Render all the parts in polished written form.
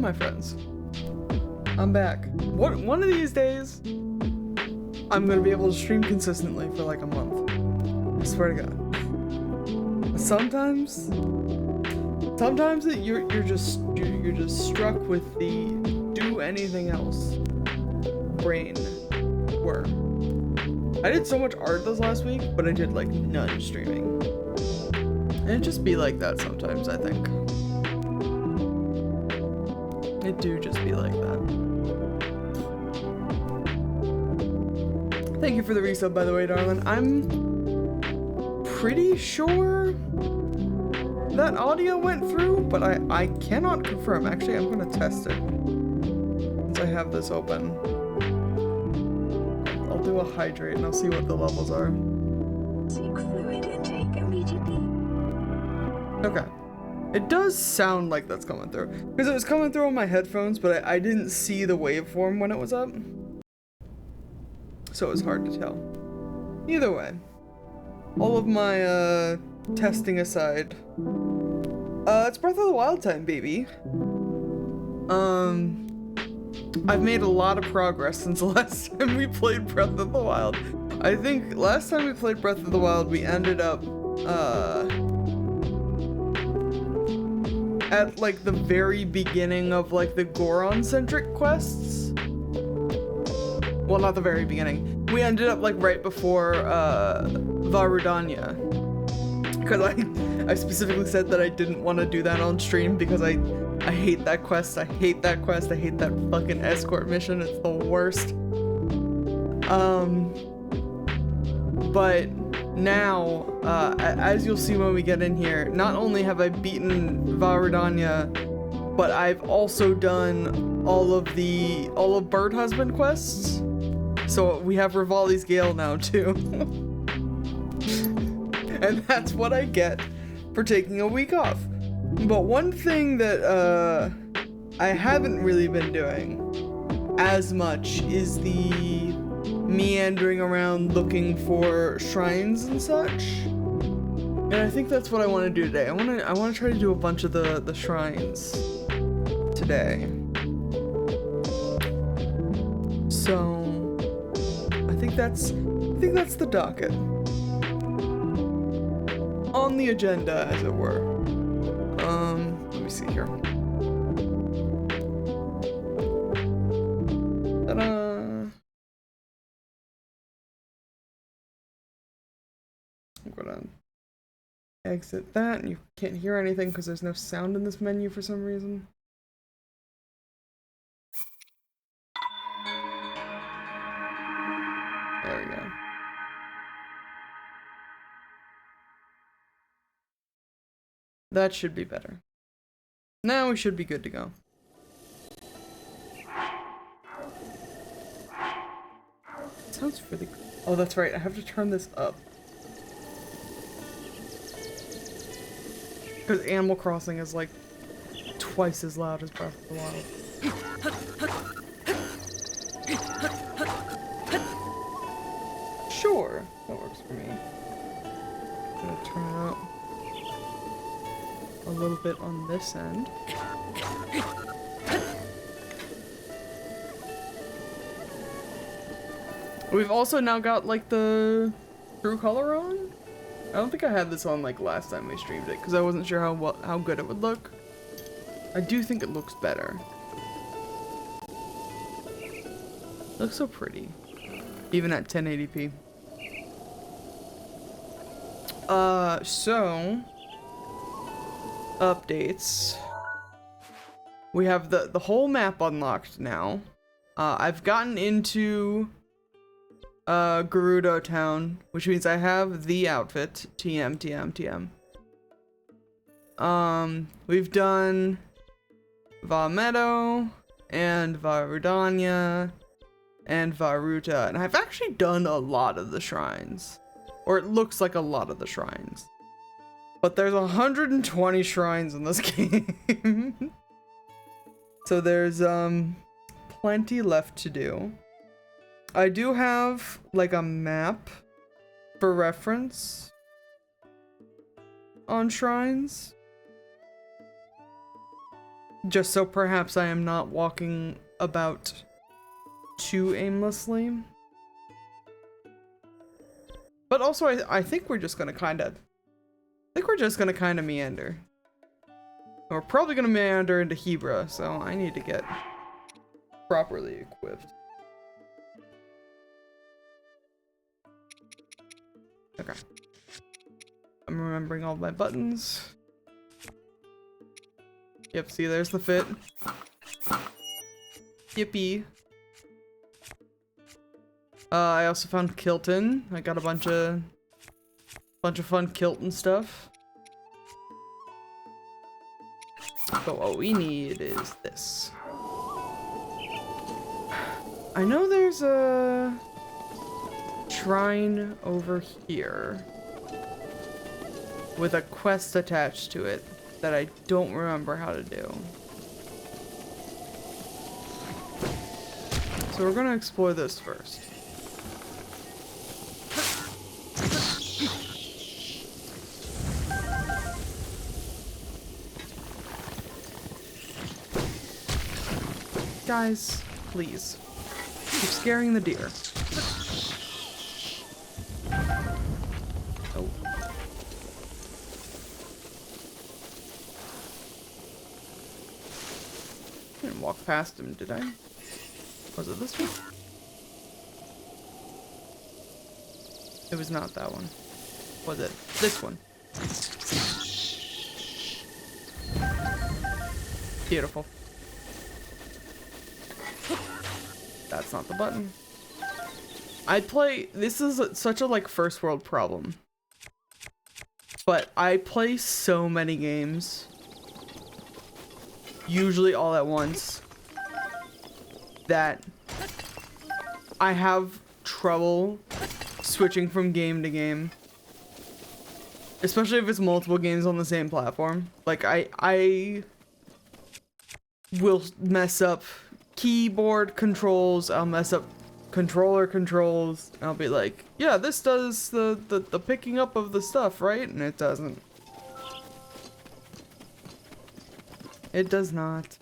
my friends. I'm back. One of these days, I'm gonna be able to stream consistently for like a month. I swear to God. Sometimes you're just struck with the do anything else brain work. I did so much art this last week, but I did like none streaming. And it just be like that sometimes, I think. It do just be like that. Thank you for the resub, by the way, darling. I'm pretty sure that audio went through, but I cannot confirm. Actually, I'm gonna test it since I have this open. I'll do a hydrate and I'll see what the levels are. Seek fluid intake immediately. Okay. It does sound like that's coming through. Because it was coming through on my headphones, but I didn't see the waveform when it was up. So it was hard to tell. Either way. All of my, testing aside. It's Breath of the Wild time, baby. I've made a lot of progress since the last time we played Breath of the Wild. I think last time we played Breath of the Wild, we ended up, at like the very beginning of like the Goron-centric quests. Well, not the very beginning. We ended up like right before Varudanya. Because I specifically said that I didn't want to do that on stream because I hate that quest. I hate that quest. I hate that fucking escort mission. It's the worst. But now, as you'll see when we get in here, not only have I beaten Varudanya, but I've also done all of Bird Husband quests. So we have Rivali's Gale now too. And that's what I get for taking a week off. But one thing that I haven't really been doing as much is the meandering around looking for shrines and such. And I think that's what I want to do today. I want to try to do a bunch of the shrines today. So I think that's the docket. On the agenda, as it were. Let me see here. Ta-da! I'm gonna exit that, and you can't hear anything because there's no sound in this menu for some reason. There we go. That should be better. Now we should be good to go. Sounds really good. Oh, that's right. I have to turn this up. Because Animal Crossing is like twice as loud as Breath of the Wild. Sure, that works for me. I'm gonna turn it up a little bit on this end. We've also now got like the true color on. I don't think I had this on like last time we streamed it because I wasn't sure how good it would look. I do think it looks better. It looks so pretty, even at 1080p. So updates. We have the whole map unlocked now. I've gotten into Gerudo Town, which means I have the outfit. TM. We've done Valmeadow and Varudanya and Varuta, and I've actually done a lot of the shrines. Or it looks like a lot of the shrines. But there's 120 shrines in this game. So there's plenty left to do. I do have like a map for reference on shrines. Just so perhaps I am not walking about too aimlessly. But also I think we're just gonna kinda meander. We're probably gonna meander into Hebra, so I need to get properly equipped. Okay. I'm remembering all my buttons. Yep, see, there's the fit. Yippee. I also found Kilton. I got a bunch of fun Kilton stuff. But what we need is this. I know there's a shrine over here with a quest attached to it that I don't remember how to do. So we're gonna explore this first. Guys, please. Keep scaring the deer. Oh. I didn't walk past him, did I? Was it this one? It was not that one. Was it this one? Beautiful. That's not the button. This is such a like first world problem. But I play so many games, usually all at once, that I have trouble switching from game to game. Especially if it's multiple games on the same platform. Like I will mess up keyboard controls, I'll mess up controller controls, and I'll be like, yeah, this does the picking up of the stuff, right? And it doesn't. It does not.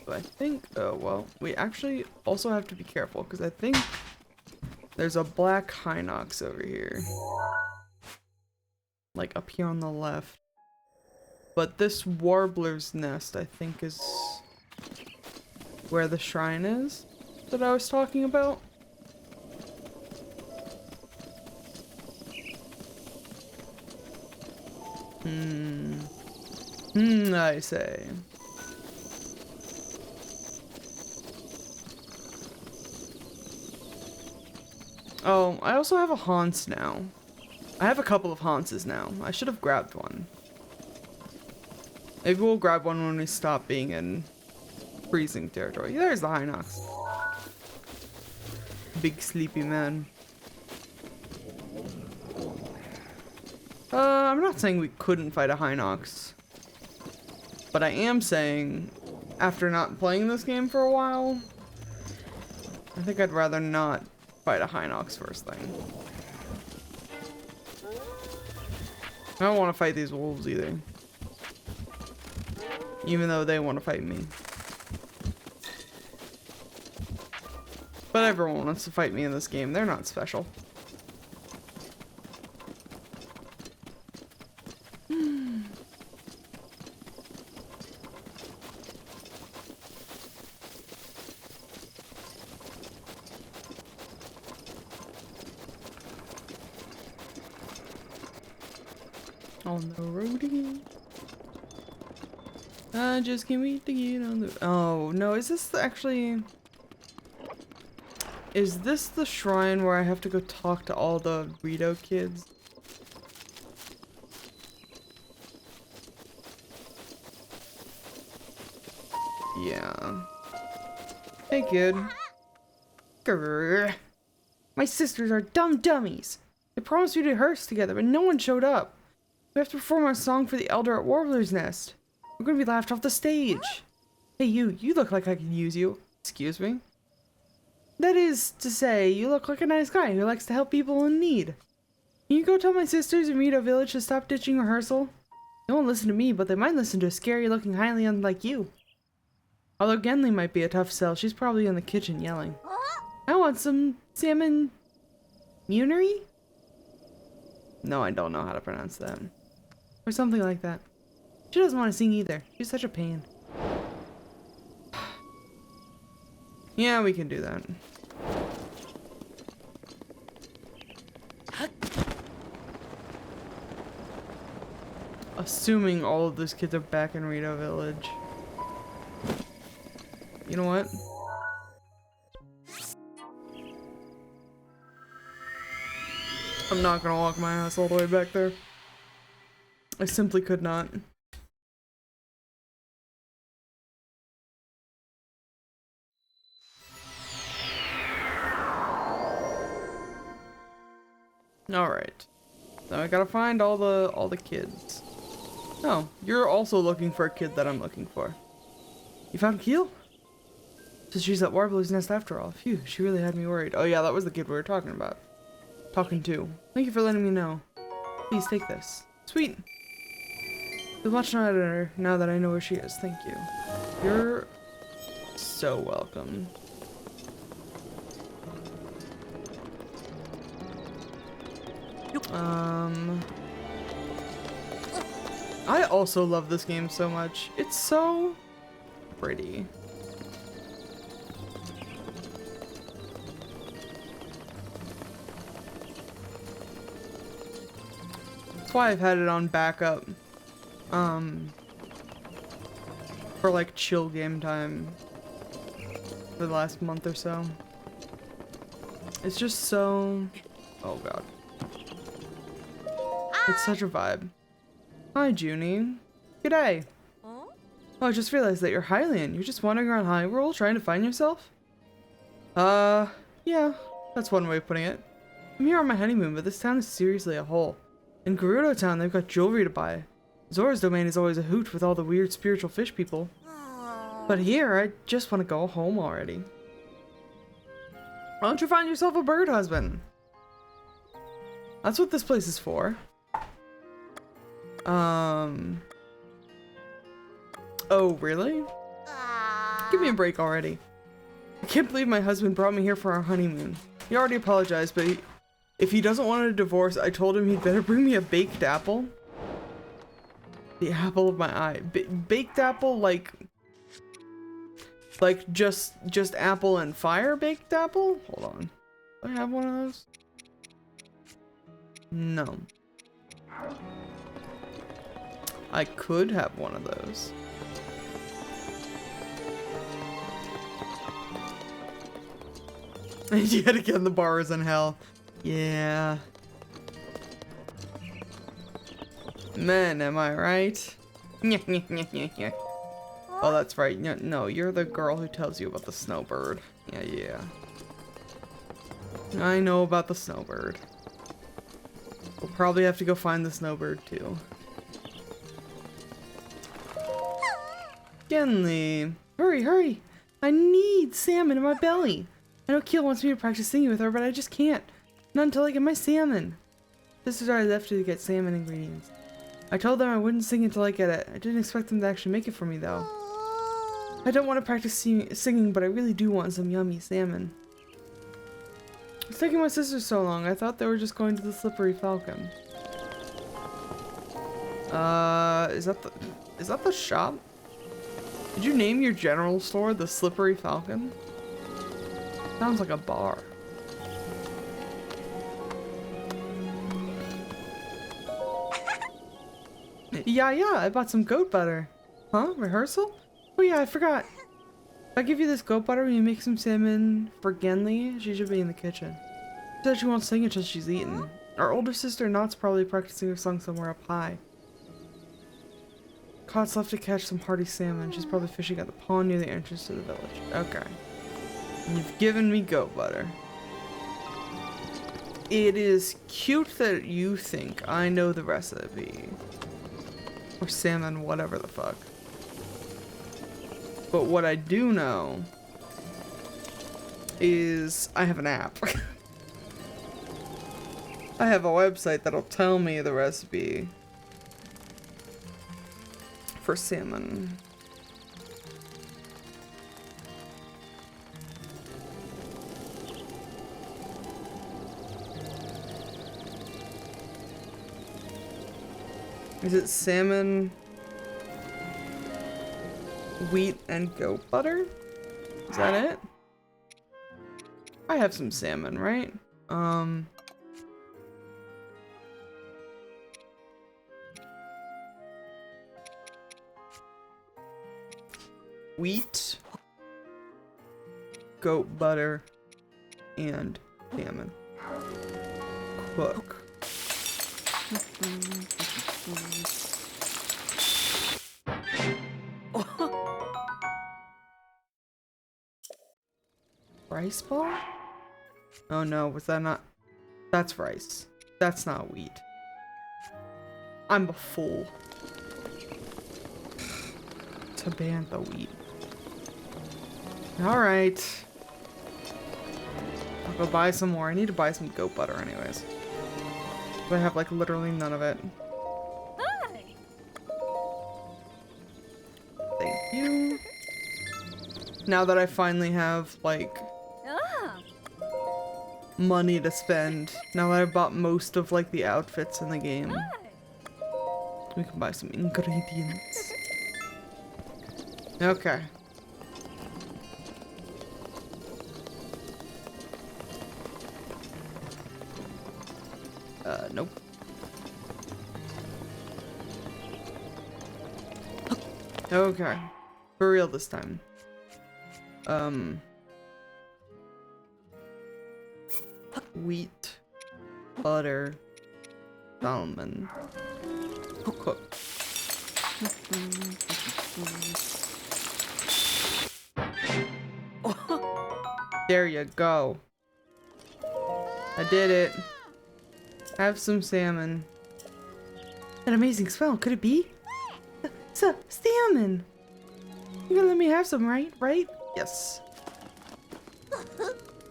But I think, oh well, we actually also have to be careful, because I think there's a black Hinox over here. Like up here on the left. But this warbler's nest, I think, is where the shrine is that I was talking about. I say. Oh, I also have a Haunts now. I have a couple of Haunts now. I should have grabbed one. Maybe we'll grab one when we stop being in freezing territory. There's the Hinox. Big sleepy man. I'm not saying we couldn't fight a Hinox. But I am saying, after not playing this game for a while, I think I'd rather not fight a Hinox first thing. I don't want to fight these wolves either. Even though they want to fight me. But everyone wants to fight me in this game. They're not special. On the roadie. I just can't wait to get on the... Oh, no, is this actually... Is this the shrine where I have to go talk to all the Rito kids? Yeah. Hey, kid. Grrr. My sisters are dumb dummies. They promised we did hearse together, but no one showed up. We have to perform our song for the elder at Warbler's Nest. We're gonna be laughed off the stage. Hey, you look like I can use you. Excuse me? That is to say, you look like a nice guy who likes to help people in need. Can you go tell my sisters in Rito Village to stop ditching rehearsal? They won't listen to me, but they might listen to a scary-looking highly unlike you. Although Genli might be a tough sell, she's probably in the kitchen yelling. I want some salmon... munery? No, I don't know how to pronounce that. Or something like that. She doesn't want to sing either. She's such a pain. Yeah, we can do that. Assuming all of those kids are back in Rito Village. You know what? I'm not gonna walk my ass all the way back there. I simply could not. Alright. So I gotta find all the kids. Oh, you're also looking for a kid that I'm looking for. You found Keel? So she's at Warbler's Nest after all. Phew, she really had me worried. Oh yeah, that was the kid we were talking about. Talking to. Thank you for letting me know. Please take this. Sweet. Feel much better now that I know where she is. Thank you. You're so welcome. I also love this game so much. It's so pretty. That's why I've had it on backup. For like chill game time for the last month or so. It's just so... oh god. It's such a vibe. Hi, Junie. G'day. Oh, I just realized that you're Hylian. You're just wandering around Hyrule trying to find yourself? Yeah. That's one way of putting it. I'm here on my honeymoon, but this town is seriously a hole. In Gerudo Town, they've got jewelry to buy. Zora's domain is always a hoot with all the weird spiritual fish people. But here, I just want to go home already. Why don't you find yourself a bird husband? That's what this place is for. Oh, really? Give me a break already. I can't believe my husband brought me here for our honeymoon. He already apologized, but if he doesn't want a divorce, I told him he'd better bring me a baked apple. The apple of my eye. Baked apple, like just apple and fire baked apple? Hold on. Do I have one of those? No. I could have one of those. And yet again, the bar is in hell. Yeah. Man, am I right? Oh, that's right. No, you're the girl who tells you about the snowbird. Yeah. I know about the snowbird. We'll probably have to go find the snowbird too. Genli! Hurry! I need salmon in my belly! I know Keel wants me to practice singing with her, but I just can't. Not until I get my salmon. Sisters already left to get salmon ingredients. I told them I wouldn't sing until I get it. I didn't expect them to actually make it for me though. I don't want to practice singing, but I really do want some yummy salmon. It's taking my sisters so long. I thought they were just going to the Slippery Falcon. Is that the shop? Did you name your general store the Slippery Falcon? Sounds like a bar. Yeah, I bought some goat butter. Huh? Rehearsal? Oh yeah, I forgot. If I give you this goat butter, will you make some salmon for Genli? She should be in the kitchen. She said she won't sing until she's eaten. Our older sister Not's probably practicing her song somewhere up high. Kot's left to catch some hearty salmon. She's probably fishing at the pond near the entrance to the village. Okay. You've given me goat butter. It is cute that you think I know the recipe. Or salmon, whatever the fuck. But what I do know is I have an app. I have a website that'll tell me the recipe for salmon. Is it salmon, wheat, and goat butter? Is that it? I have some salmon, right? Wheat, goat butter, and salmon. Cook. Rice ball? Oh no, was that not? That's rice. That's not wheat. I'm a fool. To ban the wheat. Alright. I'll go buy some more. I need to buy some goat butter anyways. But I have like literally none of it. Hi. Thank you. Now that I finally have like Ah. money to spend, now that I've bought most of like the outfits in the game, Hi. we can buy some ingredients. Okay. Nope. Okay. For real this time. Wheat, butter, salmon, cook. There you go. I did it. Have some salmon. An amazing smell. Could it be? Salmon. You're gonna let me have some, right? Right? Yes.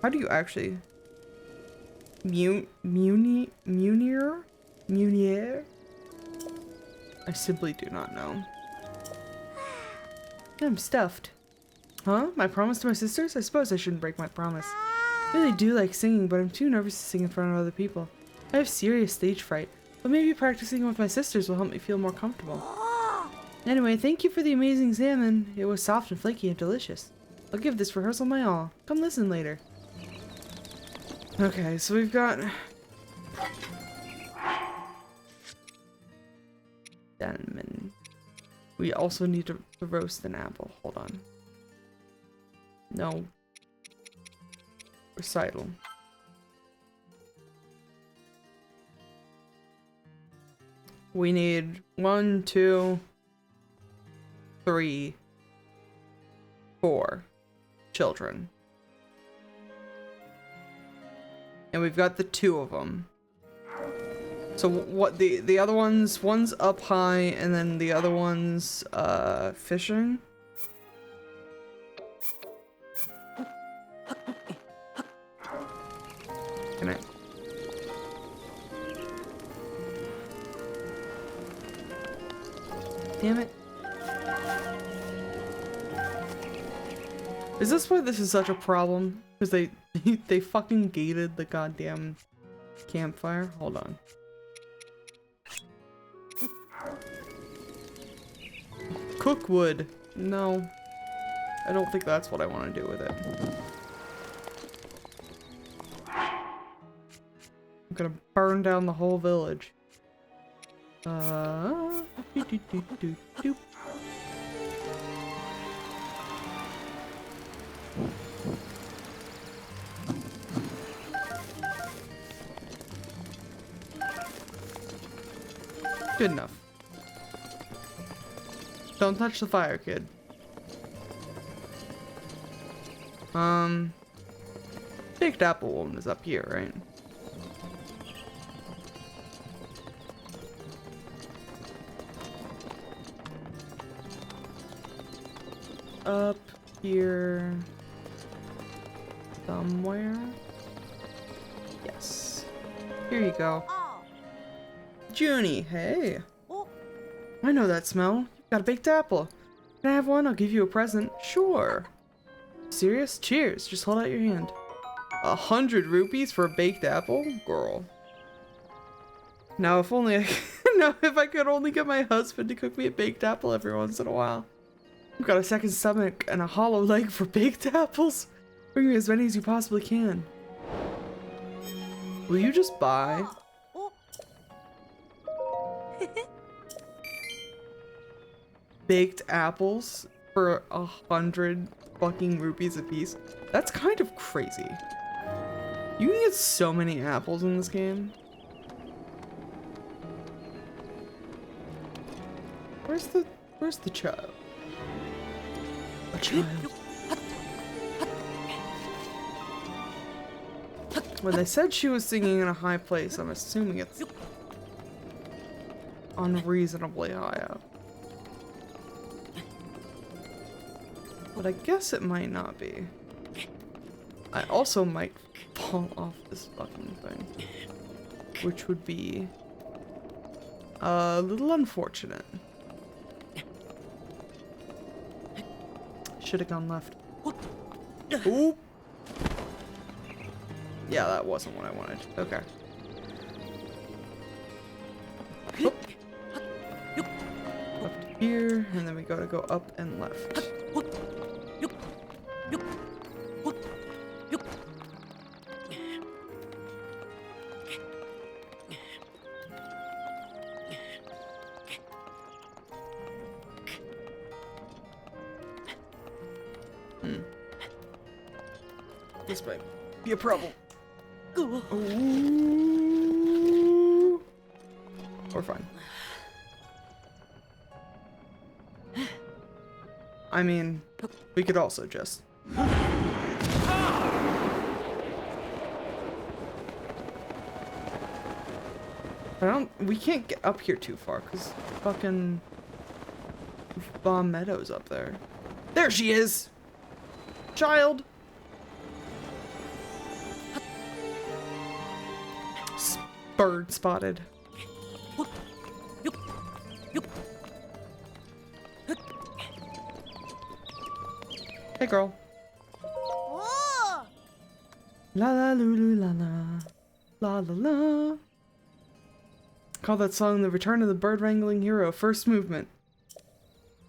How do you actually? Munier? I simply do not know. I'm stuffed. Huh? My promise to my sisters? I suppose I shouldn't break my promise. I really do like singing, but I'm too nervous to sing in front of other people. I have serious stage fright, but maybe practicing with my sisters will help me feel more comfortable. Anyway, thank you for the amazing salmon. It was soft and flaky and delicious. I'll give this rehearsal my all. Come listen later. Okay, so we've got salmon. We also need to roast an apple. Hold on. No. Recital. We need 1, 2, 3, 4 children. And we've got the 2 of them. So what the other one's up high and then the other one's fishing. Can I? Damn it. Is this why this is such a problem? Because they fucking gated the goddamn campfire? Hold on. Cook wood. No. I don't think that's what I want to do with it. I'm gonna burn down the whole village. Doop. Good enough. Don't touch the fire, kid. Baked apple woman is up here, right? Up here somewhere. Yes. Here you go. Junie, hey. I know that smell. You've got a baked apple. Can I have one? I'll give you a present. Sure. Serious? Cheers. Just hold out your hand. 100 rupees for a baked apple? Girl. Now if only I now if I could only get my husband to cook me a baked apple every once in a while. I've got a second stomach and a hollow leg for baked apples. Bring me as many as you possibly can. Will you just buy? Baked apples for 100 fucking rupees a piece? That's kind of crazy. You can get so many apples in this game. Where's the child? A child. When they said she was singing in a high place, I'm assuming it's unreasonably high up. But I guess it might not be. I also might fall off this fucking thing, which would be a little unfortunate. Should have gone left. Oop. Yeah, that wasn't what I wanted. Okay. Oop. Left here, and then we gotta go up and left. This might be a problem. Ooh. We're fine. I mean, we could also just... we can't get up here too far, because fucking Bomb Meadow's up there. There she is! Child! Bird spotted. Hey girl. La la lulu la la. La la la. Call that song The Return of the Bird Wrangling Hero, first movement.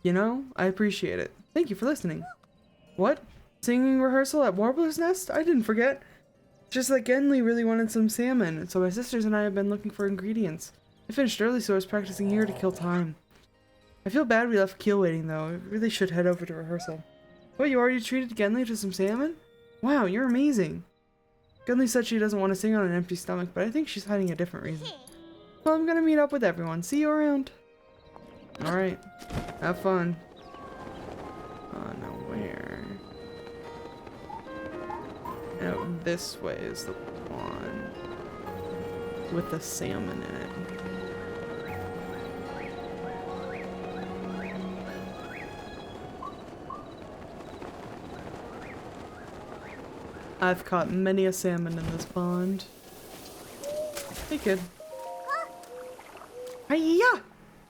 You know, I appreciate it. Thank you for listening. What? Singing rehearsal at Warbler's Nest? I didn't forget. Just that Genli really wanted some salmon, so my sisters and I have been looking for ingredients. I finished early, so I was practicing here to kill time. I feel bad we left Keel waiting, though. I really should head over to rehearsal. What, you already treated Genli to some salmon? Wow, you're amazing. Genli said she doesn't want to sing on an empty stomach, but I think she's hiding a different reason. Well, I'm gonna meet up with everyone. See you around. Alright. Have fun. Now where? Out this way is the pond with the salmon in it. I've caught many a salmon in this pond. Hey kid. Hiya!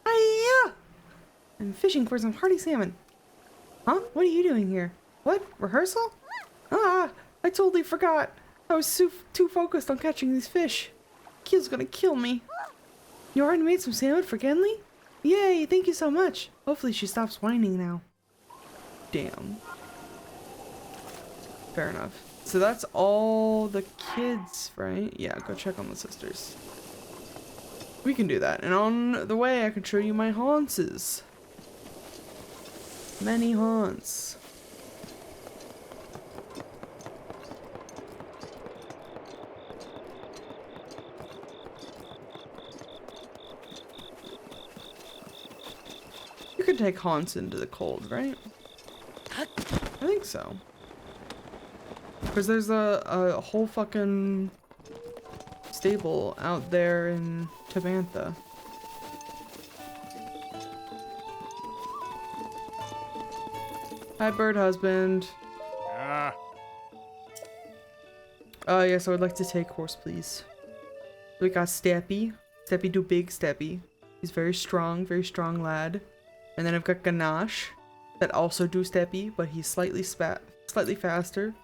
Hiya! I'm fishing for some hearty salmon. Huh? What are you doing here? What? Rehearsal? Ah! I totally forgot. I was too focused on catching these fish. Keel's gonna kill me. You already made some salmon for Genli? Yay, thank you so much. Hopefully she stops whining now. Damn. Fair enough. So that's all the kids, right? Yeah, go check on the sisters. We can do that. And on the way, I can show you my haunts. Many haunts. You could take haunts into the cold, right? I think so. Because there's a whole fucking stable out there in Tabantha. Hi, bird husband. Yes, I would like to take horse, please. we got Steppy. Steppy do big Steppy. He's very strong lad. And then I've got Ganache that also do Steppy, but he's slightly faster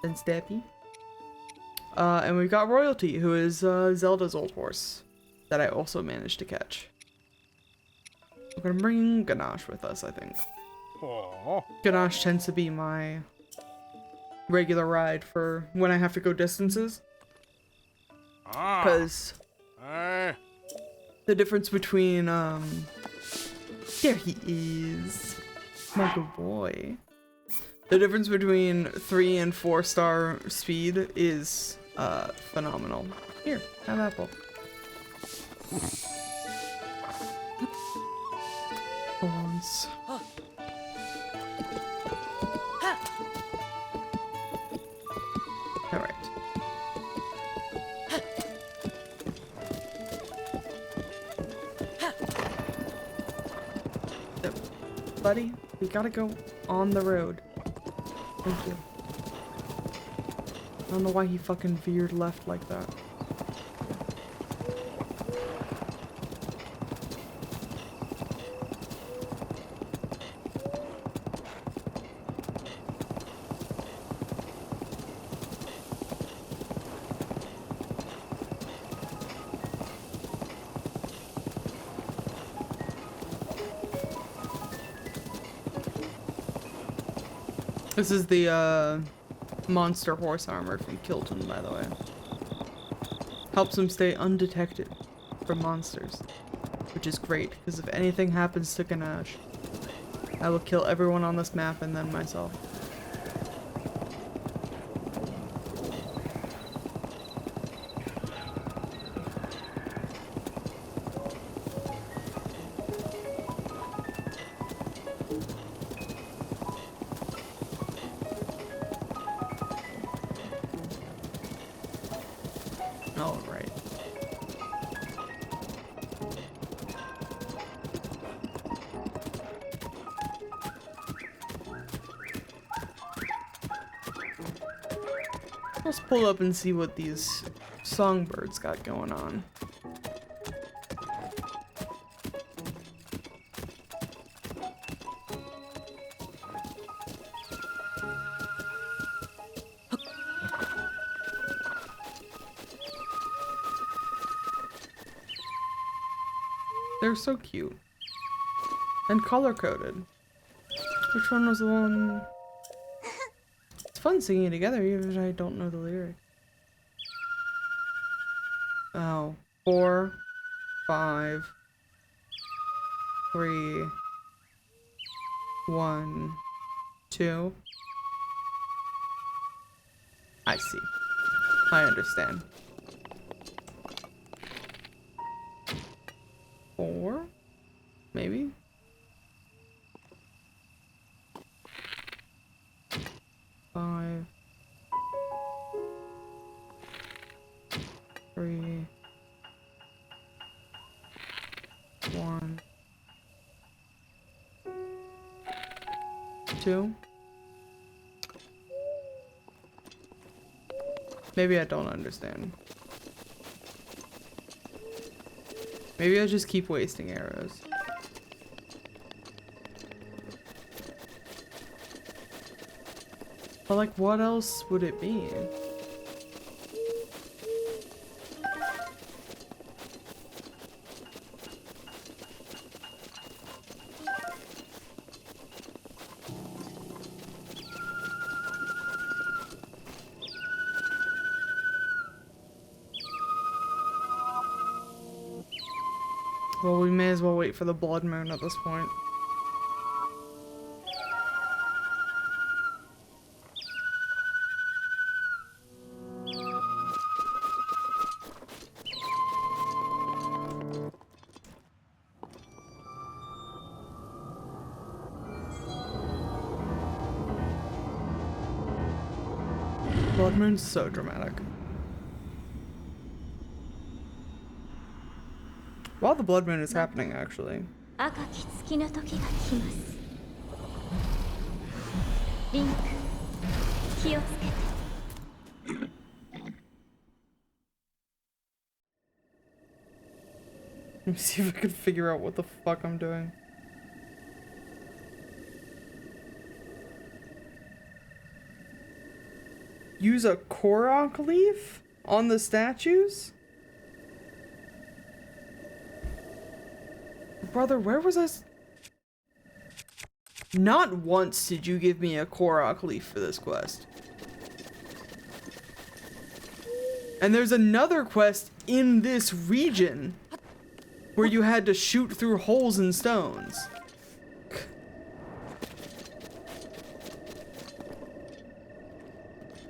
than Steppy. And we've got Royalty, who is Zelda's old horse that I also managed to catch. We're gonna bring Ganache with us, I think. Aww. Ganache tends to be my regular ride for when I have to go distances. Because the difference between, there he is, my good boy. The difference between 3 and 4-star speed is, phenomenal. Here, have apple. Bones. Alright. So, buddy, we gotta go on the road. Thank you. I don't know why he fucking veered left like that. This is the monster horse armor from Kilton, by the way. Helps him stay undetected from monsters, which is great, because if anything happens to Ganache, I will kill everyone on this map and then myself. All right. Let's pull up and see what these songbirds got going on. They're so cute. And color-coded. Which one was the one? It's fun singing together, even if I don't know the lyrics. Oh. 4, 5, 3, 1, 2. I see. I understand. 4? Maybe? 5, 3, 1, 2. Maybe I don't understand. Maybe I just keep wasting arrows. But like, what else would it be? Well, we may as well wait for the blood moon at this point. Blood moon's so dramatic. While the blood moon is happening, actually. 赤き月の時が来ます。リンク、気をつけて。Let me see if I can figure out what the fuck I'm doing. Use a Korok leaf on the statues? Brother, where was I? Not once did you give me a Korok leaf for this quest. And there's another quest in this region where you had to shoot through holes in stones.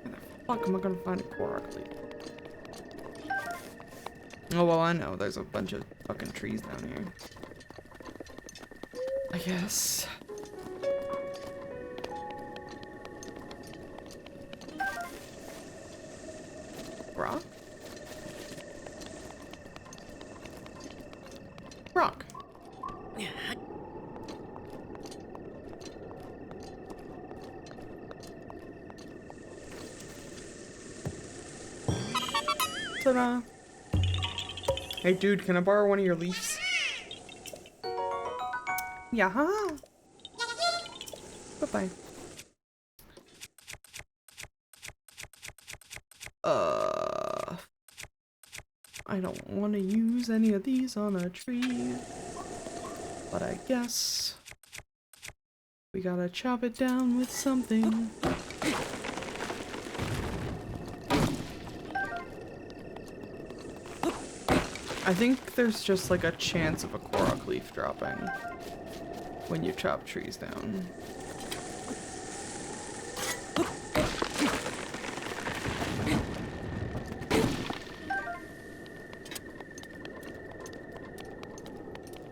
Where the fuck am I gonna find a Korok leaf? Oh, well, I know. There's a bunch of fucking trees down here. I guess. Rock? Rock. Ta-da. Hey dude, can I borrow one of your leaves? Yeah. Bye-bye. I don't want to use any of these on a tree, but I guess we gotta chop it down with something. I think there's just like a chance of a Korok leaf dropping when you chop trees down.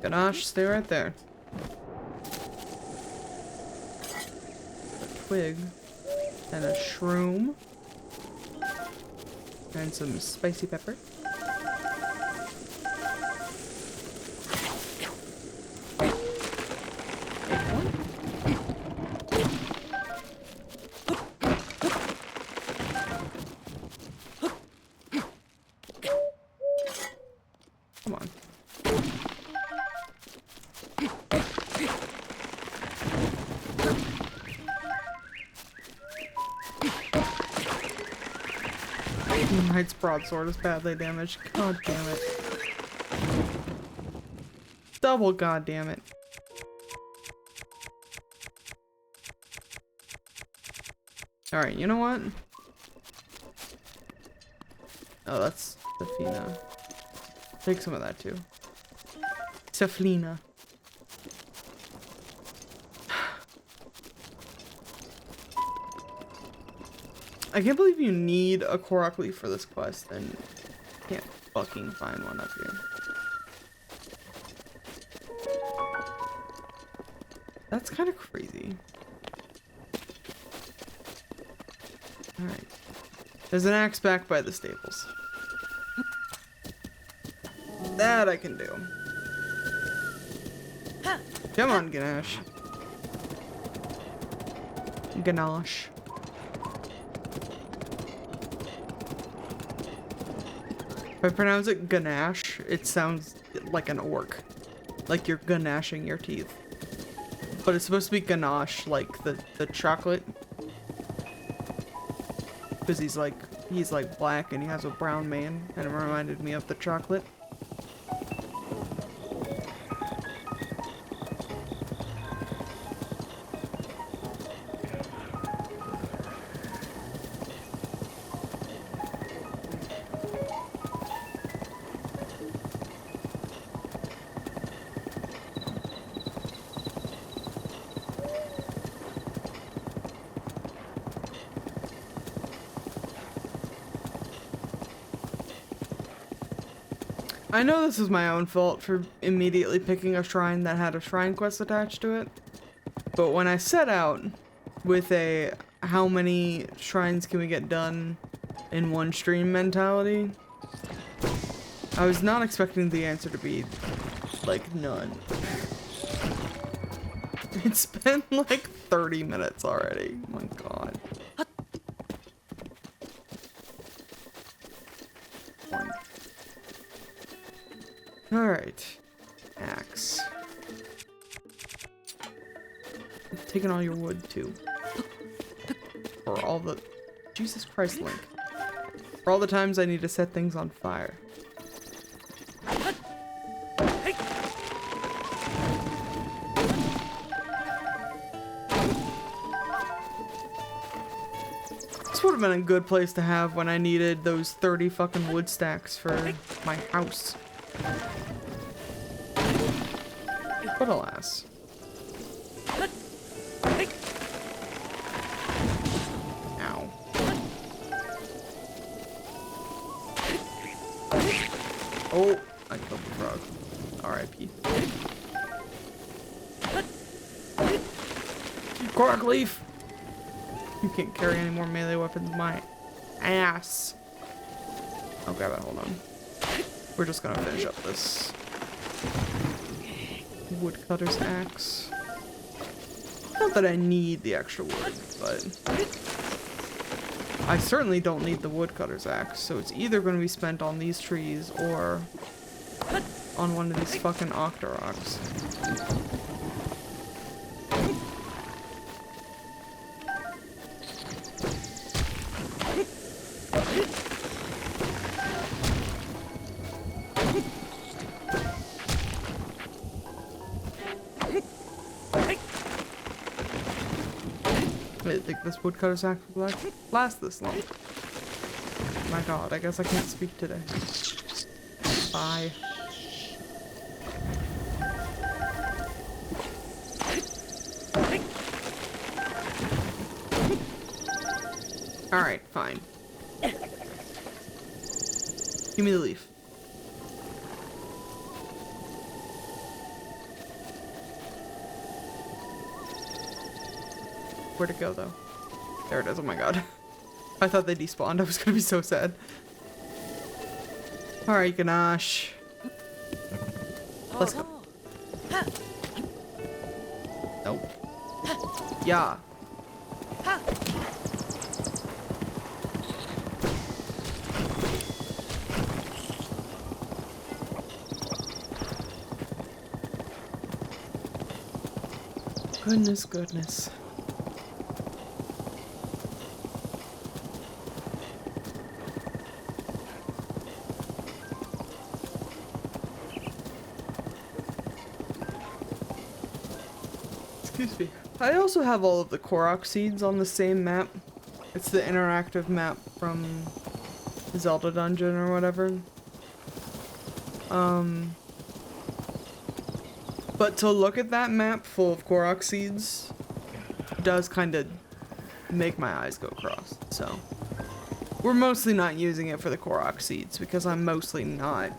Ganache, stay right there. A twig and a shroom and some spicy pepper. Come on. Knight's broadsword is badly damaged. God damn it. Double god damn it. Alright, you know what? Oh, that's Safina. Take some of that too. Saflina. I can't believe you need a Korok leaf for this quest and you can't fucking find one up here. That's kind of crazy. Alright. There's an axe back by the stables. That I can do. Come on, Ganache. Ganache. If I pronounce it Ganache, it sounds like an orc. Like you're ganashing your teeth. But it's supposed to be ganache, like the chocolate. Because he's like black and he has a brown mane, and it reminded me of the chocolate. I know this is my own fault for immediately picking a shrine that had a shrine quest attached to it, but when I set out with a how many shrines can we get done in one stream mentality, I was not expecting the answer to be like none. It's been like 30 minutes already. Oh my god. Alright. Axe. I've taken all your wood too. For all the... Jesus Christ, Link. For all the times I need to set things on fire. This would have been a good place to have when I needed those 30 fucking wood stacks for my house. But alas. Ow. Oh, I killed the frog. R.I.P. Cork leaf! You can't carry any more melee weapons. My ass. I'll grab it. Hold on. We're just gonna finish up this woodcutter's axe. Not that I need the extra wood, but I certainly don't need the woodcutter's axe. So it's either going to be spent on these trees or on one of these fucking octoroks. I didn't think this woodcutter's axe would last this long. My god, I guess I can't speak today. Bye. Alright, fine. Give me the leaf. Where'd it go, though? There it is. Oh my god. I thought they despawned. I was gonna be so sad. Alright, Ganache. Let's go. Nope. Yeah. Goodness, goodness. Excuse me. I also have all of the Korok seeds on the same map. It's the interactive map from Zelda Dungeon or whatever. But to look at that map full of Korok seeds does kind of make my eyes go cross. So we're mostly not using it for the Korok seeds because I'm mostly not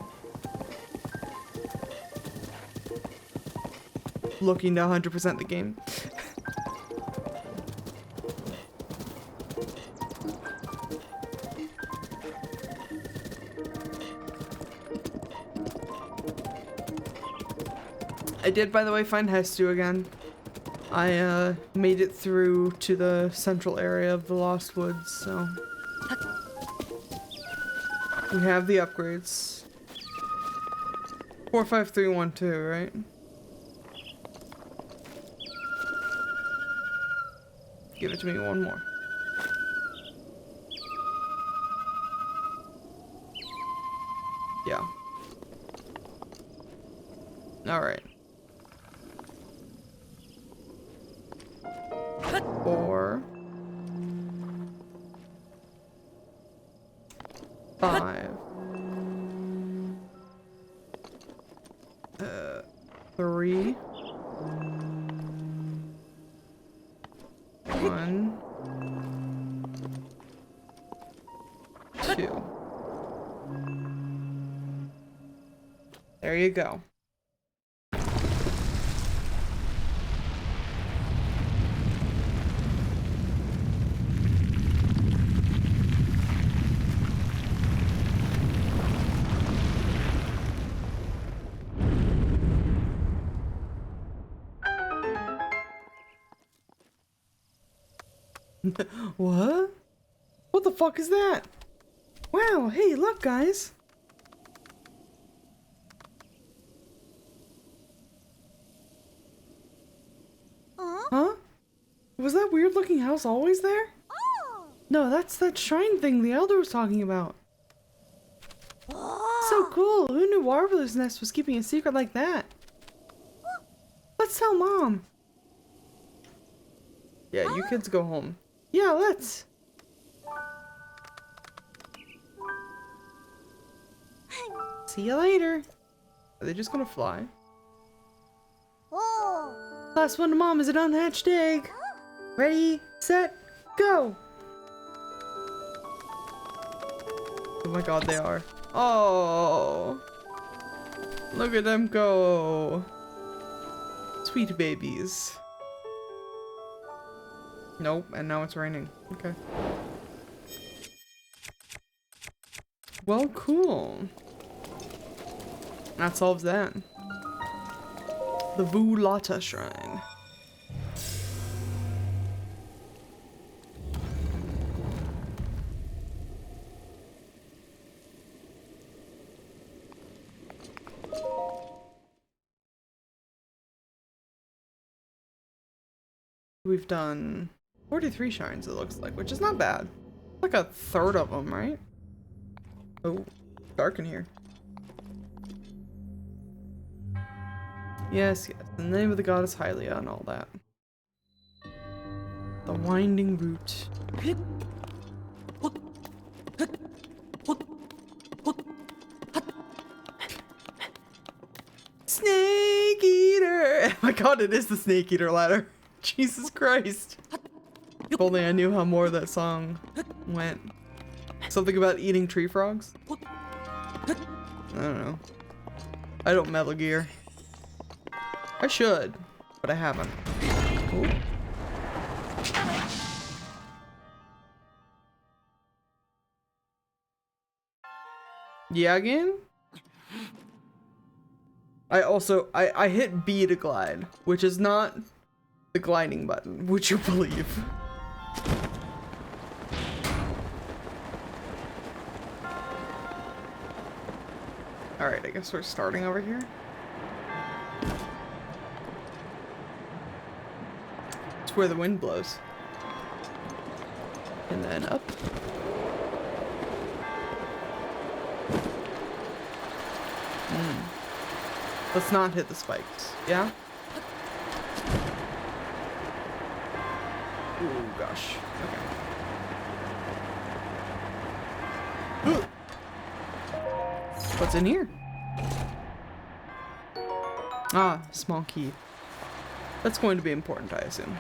looking to 100% the game. I did, by the way, find Hestu again. I made it through to the central area of the Lost Woods, so we have the upgrades. 45312, right? Give it to me one more. Yeah. Alright. 4 5 3 1 2. There you go. What? What the fuck is that? Wow, hey, look, guys. Was that weird looking house always there? No, that's that shrine thing the elder was talking about. So cool. Who knew Warbler's Nest was keeping a secret like that? Let's tell Mom. Yeah, you kids go home. Yeah, let's. See you later. Are they just gonna fly? Last one to Mom is an unhatched egg. Ready, set, go. Oh my god, they are. Oh, look at them go. Sweet babies. Nope, and now it's raining. Okay. Well, cool. That solves that. The Vulata Shrine. We've done 43 shrines, it looks like, which is not bad. Like a third of them, right? Oh, dark in here. Yes, yes. The name of the goddess Hylia and all that. The winding route. Snake Eater! Oh my god, it is the Snake Eater ladder. Jesus Christ. If only I knew how more of that song went. Something about eating tree frogs? I don't know. I don't Metal Gear. I should, but I haven't. Ooh. Yeah, again? I hit B to glide, which is not the gliding button, would you believe? Alright, I guess we're starting over here. It's where the wind blows. And then up. Let's not hit the spikes, yeah? Ooh, gosh. Okay. What's in here? Ah, small key. That's going to be important, I assume.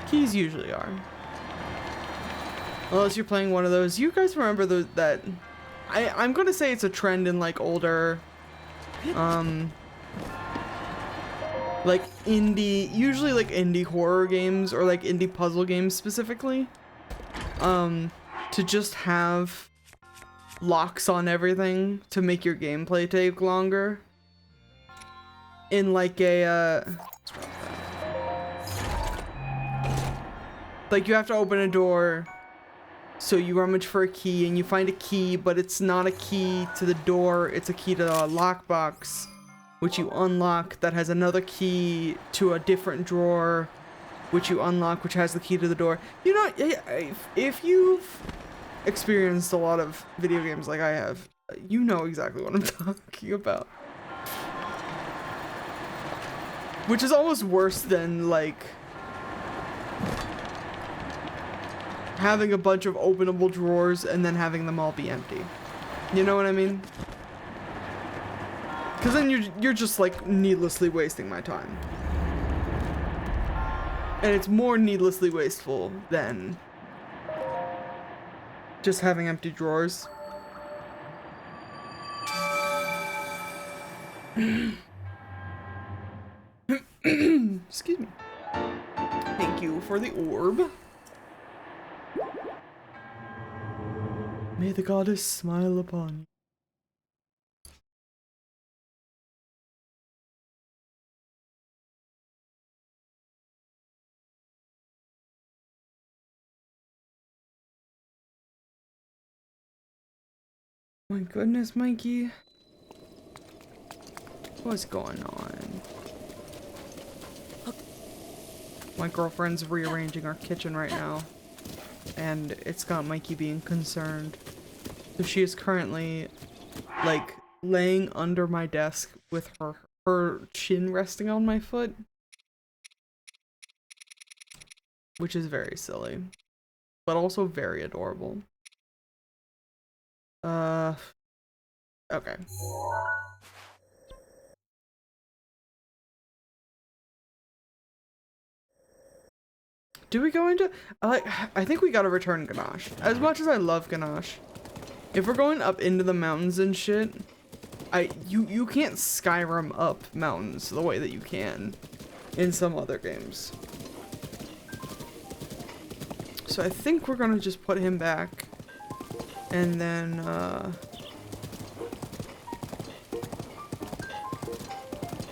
Keys usually are. Unless you're playing one of those. You guys remember that... I'm gonna say it's a trend in like older... like usually like indie horror games or like indie puzzle games specifically. To just have locks on everything to make your gameplay take longer. In like a, like you have to open a door, so you rummage for a key and you find a key, but it's not a key to the door, it's a key to a lockbox, which you unlock that has another key to a different drawer, which you unlock, which has the key to the door. You know, if you've experienced a lot of video games like I have, you know exactly what I'm talking about. Which is almost worse than, like, having a bunch of openable drawers and then having them all be empty. You know what I mean? Because then you're just, like, needlessly wasting my time. And it's more needlessly wasteful than just having empty drawers. Excuse me. Thank you for the orb. May the goddess smile upon you. My goodness, Mikey. What's going on? My girlfriend's rearranging our kitchen right now, and it's got Mikey being concerned. So she is currently, like, laying under my desk with her chin resting on my foot, which is very silly, but also very adorable. Okay. Do we go into, I think we gotta return Ganache. As much as I love Ganache, if we're going up into the mountains and shit, you can't Skyrim up mountains the way that you can in some other games. So I think we're gonna just put him back, and then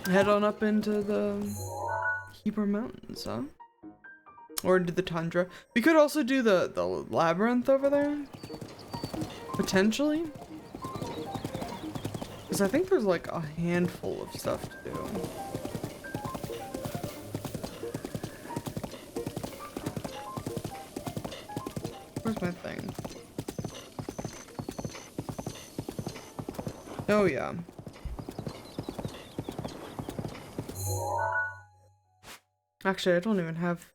head on up into the Hebrew Mountains, huh? Or into the tundra. We could also do the labyrinth over there, potentially, because I think there's like a handful of stuff to do. Where's my thing? Oh yeah. Actually, I don't even have.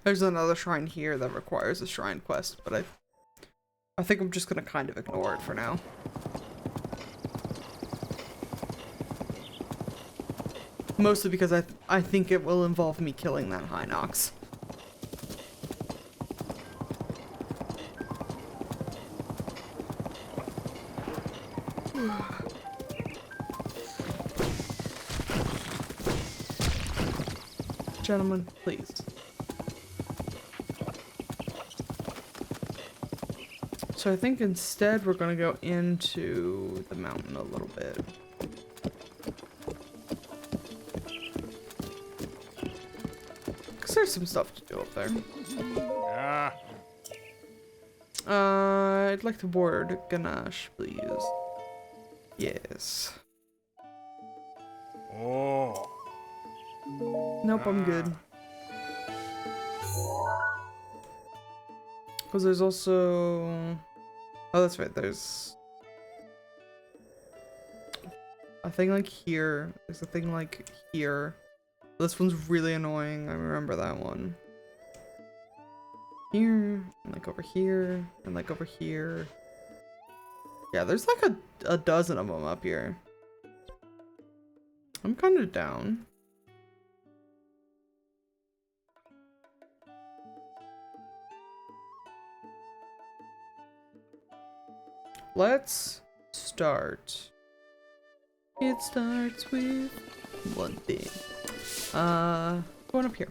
There's another shrine here that requires a shrine quest, but I think I'm just gonna kind of ignore it for now. Mostly because I think it will involve me killing that Hinox. Gentlemen, please. So I think instead we're gonna go into the mountain a little bit. Cause there's some stuff to do up there. I'd like to board Ganache, please. Yes. Oh. Nope, I'm good. Because there's also... Oh, that's right, there's... a thing like here. There's a thing like here. This one's really annoying, I remember that one. Here, and like over here, and like over here. Yeah, there's like a dozen of them up here. I'm kind of down. Let's start. It starts with one thing. Going up here.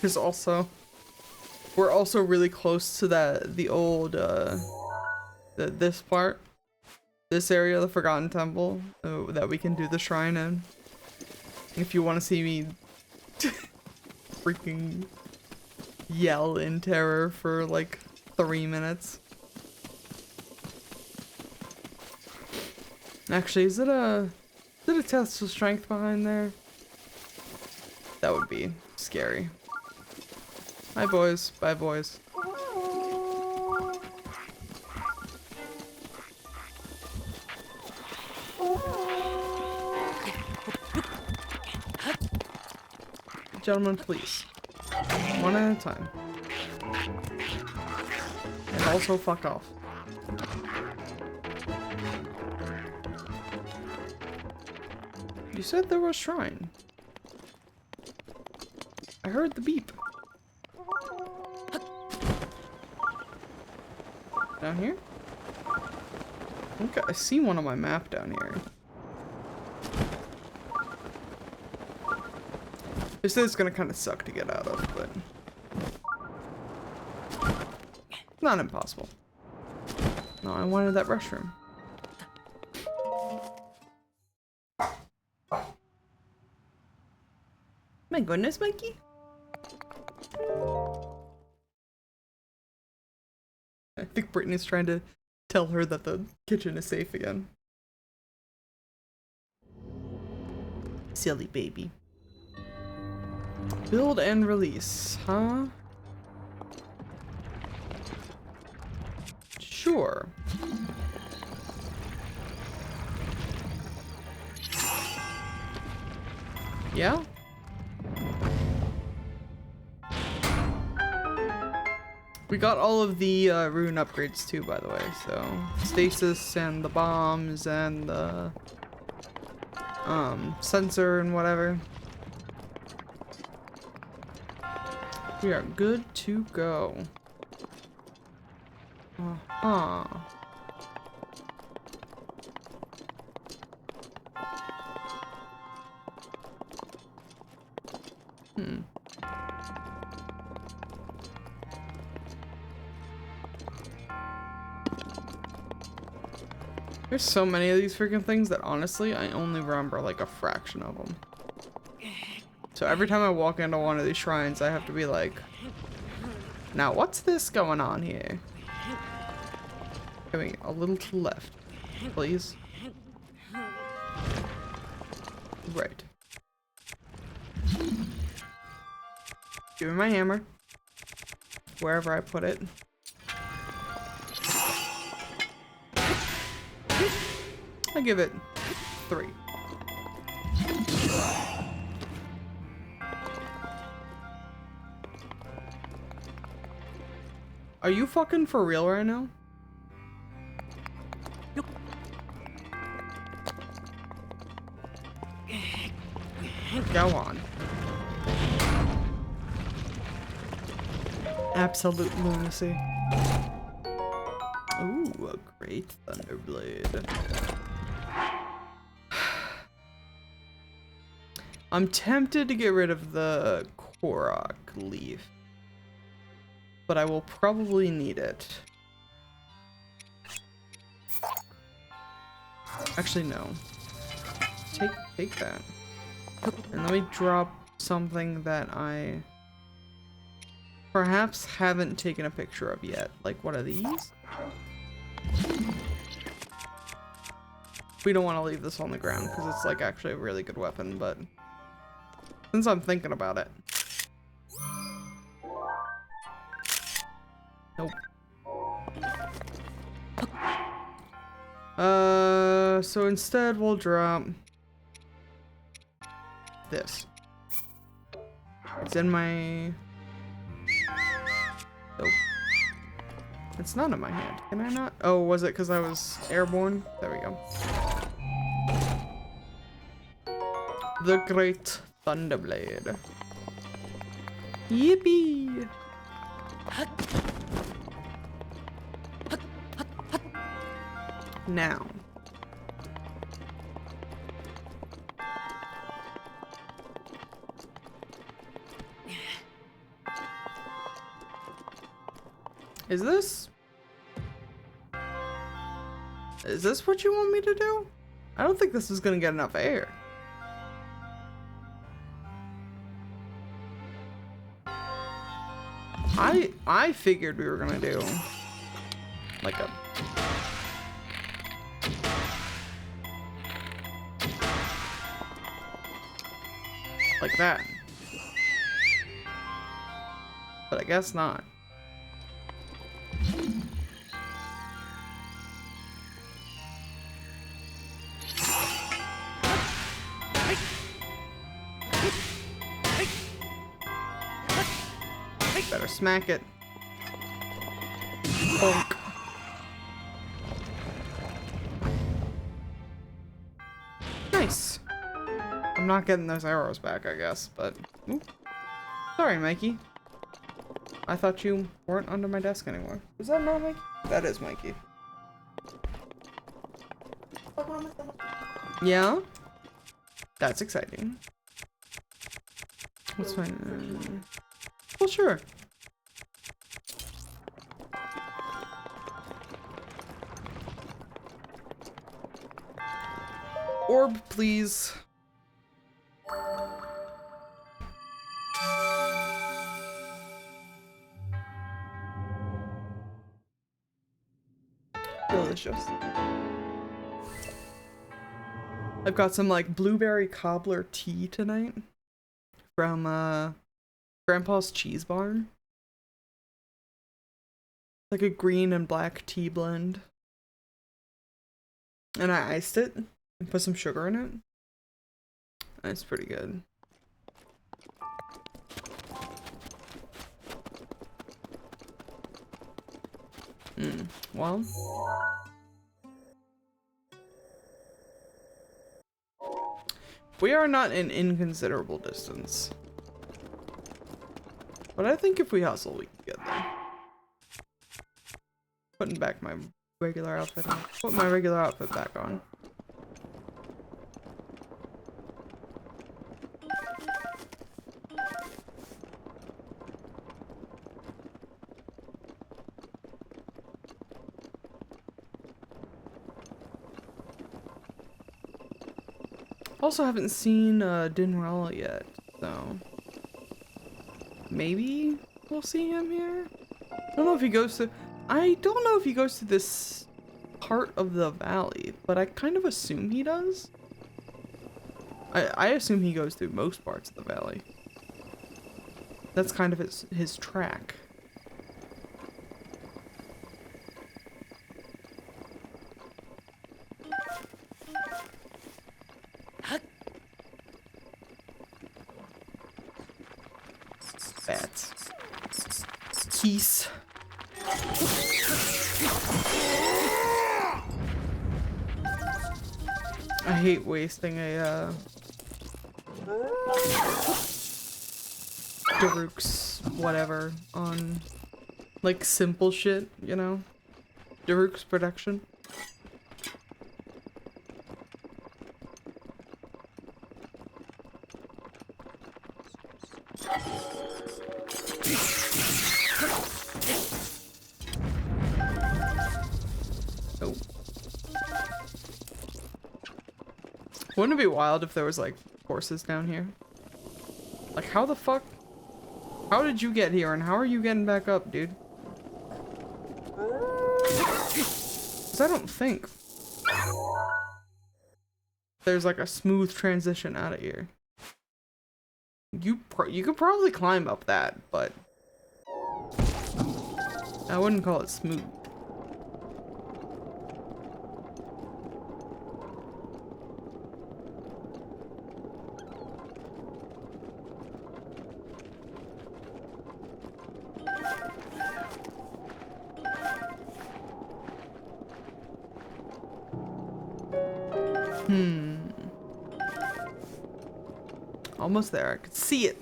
There's also, we're also really close to the old, this part, this area, the Forgotten Temple, that we can do the shrine in. If you want to see me freaking yell in terror for like 3 minutes. Actually, is it a test of strength behind there? That would be scary. Hi boys, bye boys. Gentlemen, please. One at a time. And also fuck off. You said there was a shrine. I heard the beep. Down here? Okay, I see one on my map down here. This is gonna kind of suck to get out of, but... Not impossible. No, I wanted that restroom. My goodness, Mikey. I think Brittany's trying to tell her that the kitchen is safe again. Silly baby. Build and release, huh? Sure. Yeah? We got all of the rune upgrades too, by the way, so stasis and the bombs and the sensor and whatever. We are good to go. Uh-huh. There's so many of these freaking things that honestly, I only remember like a fraction of them. So every time I walk into one of these shrines, I have to be like, now what's this going on here? Going a little to the left, please. Right. Give me my hammer. Wherever I put it. I give it 3. Are you fucking for real right now? Go on. Absolute lunacy. Ooh, a great thunderblade. I'm tempted to get rid of the Korok leaf, but I will probably need it. Actually, no. Take that. And let me drop something that I perhaps haven't taken a picture of yet. Like, what are these? We don't want to leave this on the ground because it's like actually a really good weapon, but since I'm thinking about it. Nope. So instead we'll drop this. It's in my... Nope. It's not in my hand. Can I not? Oh, was it because I was airborne? There we go. The Great Thunderblade. Yippee! Now. Is this what you want me to do? I don't think this is gonna get enough air. I figured we were gonna do like a like that. But I guess not. Better smack it. Bonk. Nice. I'm not getting those arrows back, I guess, but... Ooh. Sorry, Mikey. I thought you weren't under my desk anymore. Is that not Mikey? That is Mikey. Yeah? That's exciting. What's fine? Well, sure. orb, please. Delicious. I've got some like blueberry cobbler tea tonight from Grandpa's Cheese Barn. Like a green and black tea blend. And I iced it and put some sugar in it. And it's pretty good. Well. We are not an inconsiderable distance. But I think if we hustle, we can get there. Putting back my regular outfit on. Put my regular outfit back on. Also haven't seen Dinrella yet, so maybe we'll see him here. I don't know if he goes to this part of the valley, but I kind of assume he does. I assume he goes through most parts of the valley. That's kind of his track. Bats. Keys. I hate wasting a Daruk's whatever on like simple shit, you know? Daruk's production. Oh. Wouldn't it be wild if there was like horses down here? Like how the fuck? How did you get here and how are you getting back up, dude? 'Cause I don't think there's like a smooth transition out of here. You could probably climb up that, but I wouldn't call it smooth. Almost there. I could see it.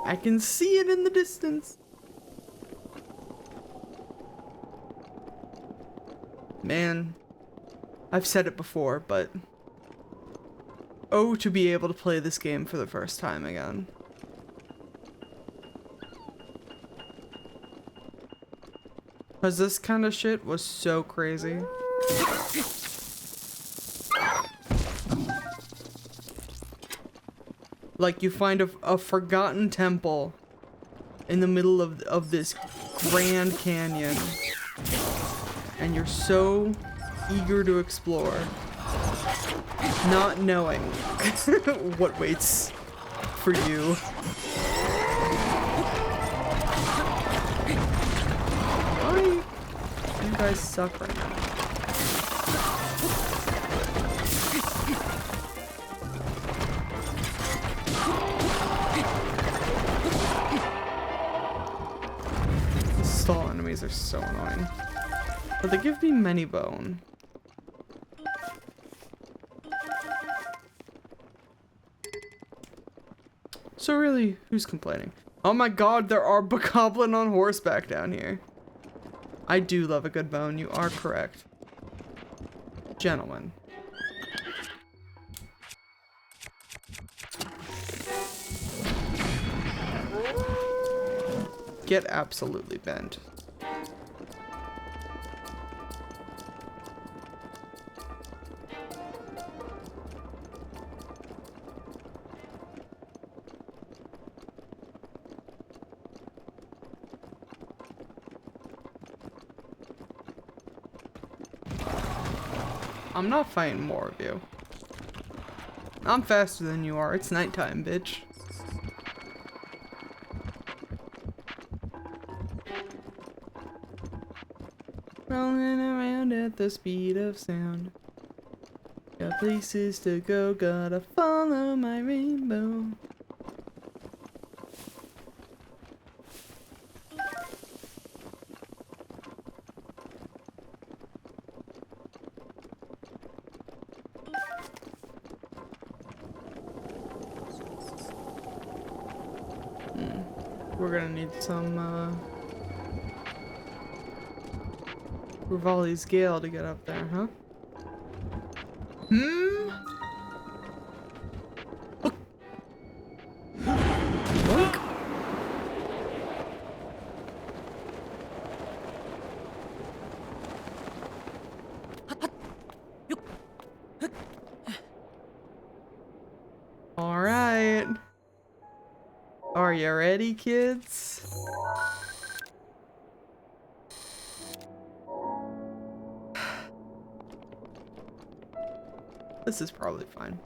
I can see it in the distance. Man, I've said it before, but oh, to be able to play this game for the first time again. Cause this kind of shit was so crazy. Like you find a forgotten temple in the middle of this grand canyon, and you're so eager to explore, not knowing what waits for you. Why? You guys suck right now. Stall enemies are so annoying. But they give me many bone. So really, who's complaining? Oh my god, there are bokoblin on horseback down here. I do love a good bone, you are correct. Gentlemen. Get absolutely bent. I'm not fighting more of you. I'm faster than you are. It's nighttime, bitch. Rolling around at the speed of sound. Got places to go, gotta follow my rainbow. We're gonna need some, Rivali's Gale to get up there, huh? Look. All right. Are you ready, kids? This is probably fine.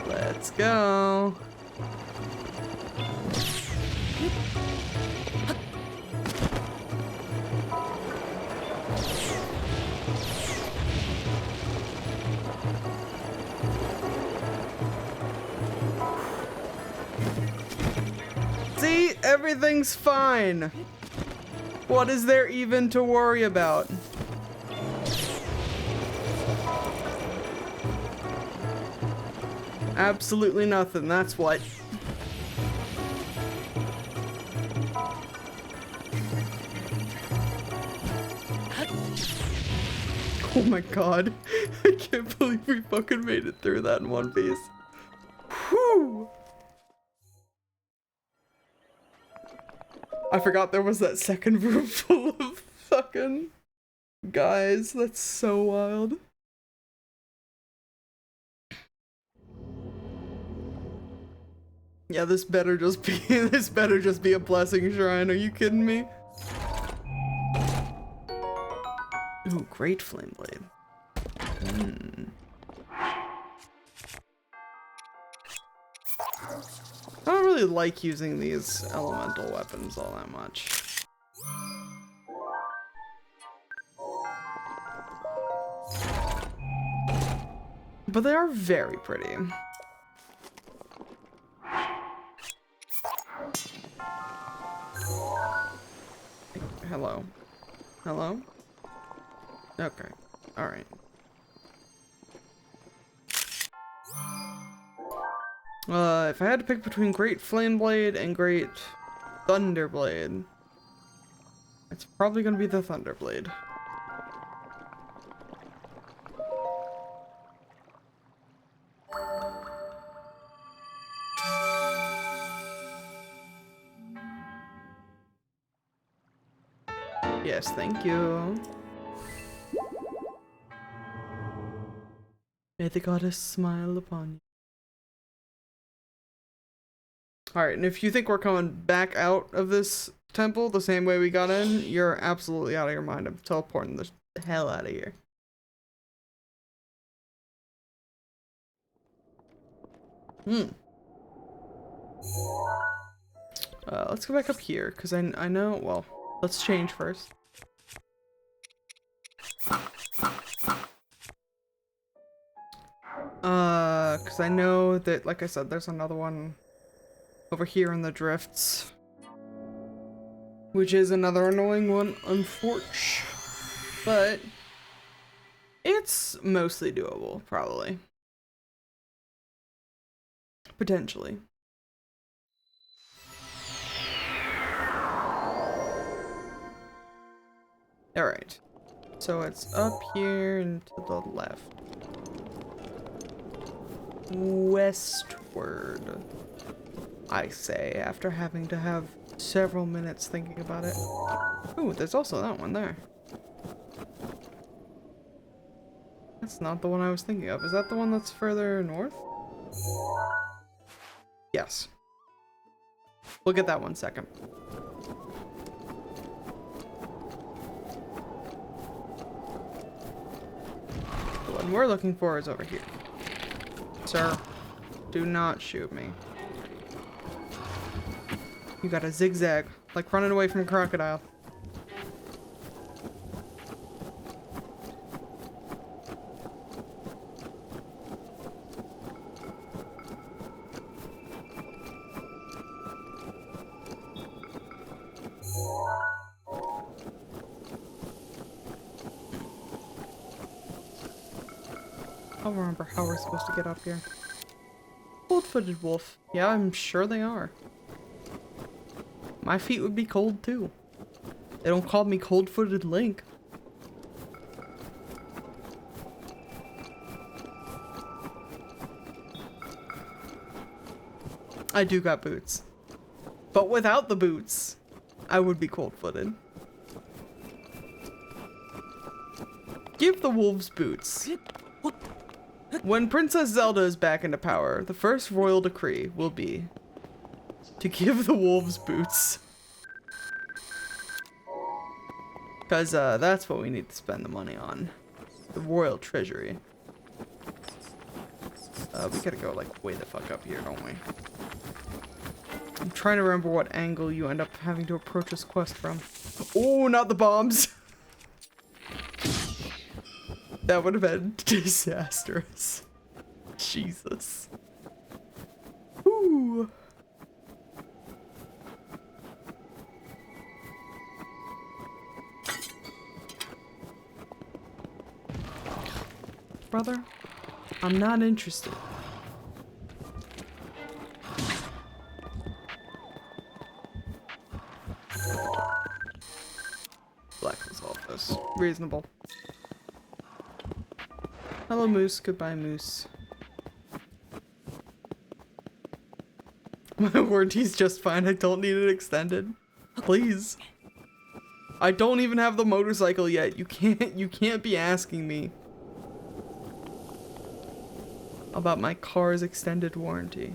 Let's go. See, everything's fine. What is there even to worry about? Absolutely nothing, that's what. Oh my god. I can't believe we fucking made it through that in one piece. Whew. I forgot there was that second room full of fucking guys. That's so wild. Yeah, this better just be a blessing shrine. Are you kidding me? Ooh, great flame blade. I don't really like using these elemental weapons all that much. But they are very pretty. Hello. Hello? Okay. Alright. If I had to pick between Great Flame Blade and Great Thunder Blade, it's probably gonna be the Thunder Blade. Yes, thank you. May the goddess smile upon you. Alright, and if you think we're coming back out of this temple the same way we got in, you're absolutely out of your mind. I'm teleporting the hell out of here. Let's go back up here, because I know, well, let's change first. Because I know that, like I said, there's another one over here in the drifts, which is another annoying one, unfortunately, but it's mostly doable, probably. Potentially. Alright, so it's up here and to the left. Westward, I say, after having to have several minutes thinking about it. Ooh, there's also that one there. That's not the one I was thinking of. Is that the one that's further north? Yes. We'll get that one second. The one we're looking for is over here. Sir, do not shoot me. You gotta zigzag, like running away from a crocodile. I'll remember how we're supposed to get up here. Cold-footed wolf. Yeah, I'm sure they are. My feet would be cold too. They don't call me cold-footed Link. I do got boots. But without the boots, I would be cold-footed. Give the wolves boots. When Princess Zelda is back into power, the first royal decree will be to give the wolves boots. Because that's what we need to spend the money on. The royal treasury. We gotta go like way the fuck up here, don't we? I'm trying to remember what angle you end up having to approach this quest from. Oh, not the bombs! That would have been disastrous. Jesus. Ooh. Brother, I'm not interested. Black was all this. Reasonable. Hello, Moose. Goodbye, Moose. My warranty's just fine. I don't need it extended. Please. I don't even have the motorcycle yet. You can't be asking me about my car's extended warranty.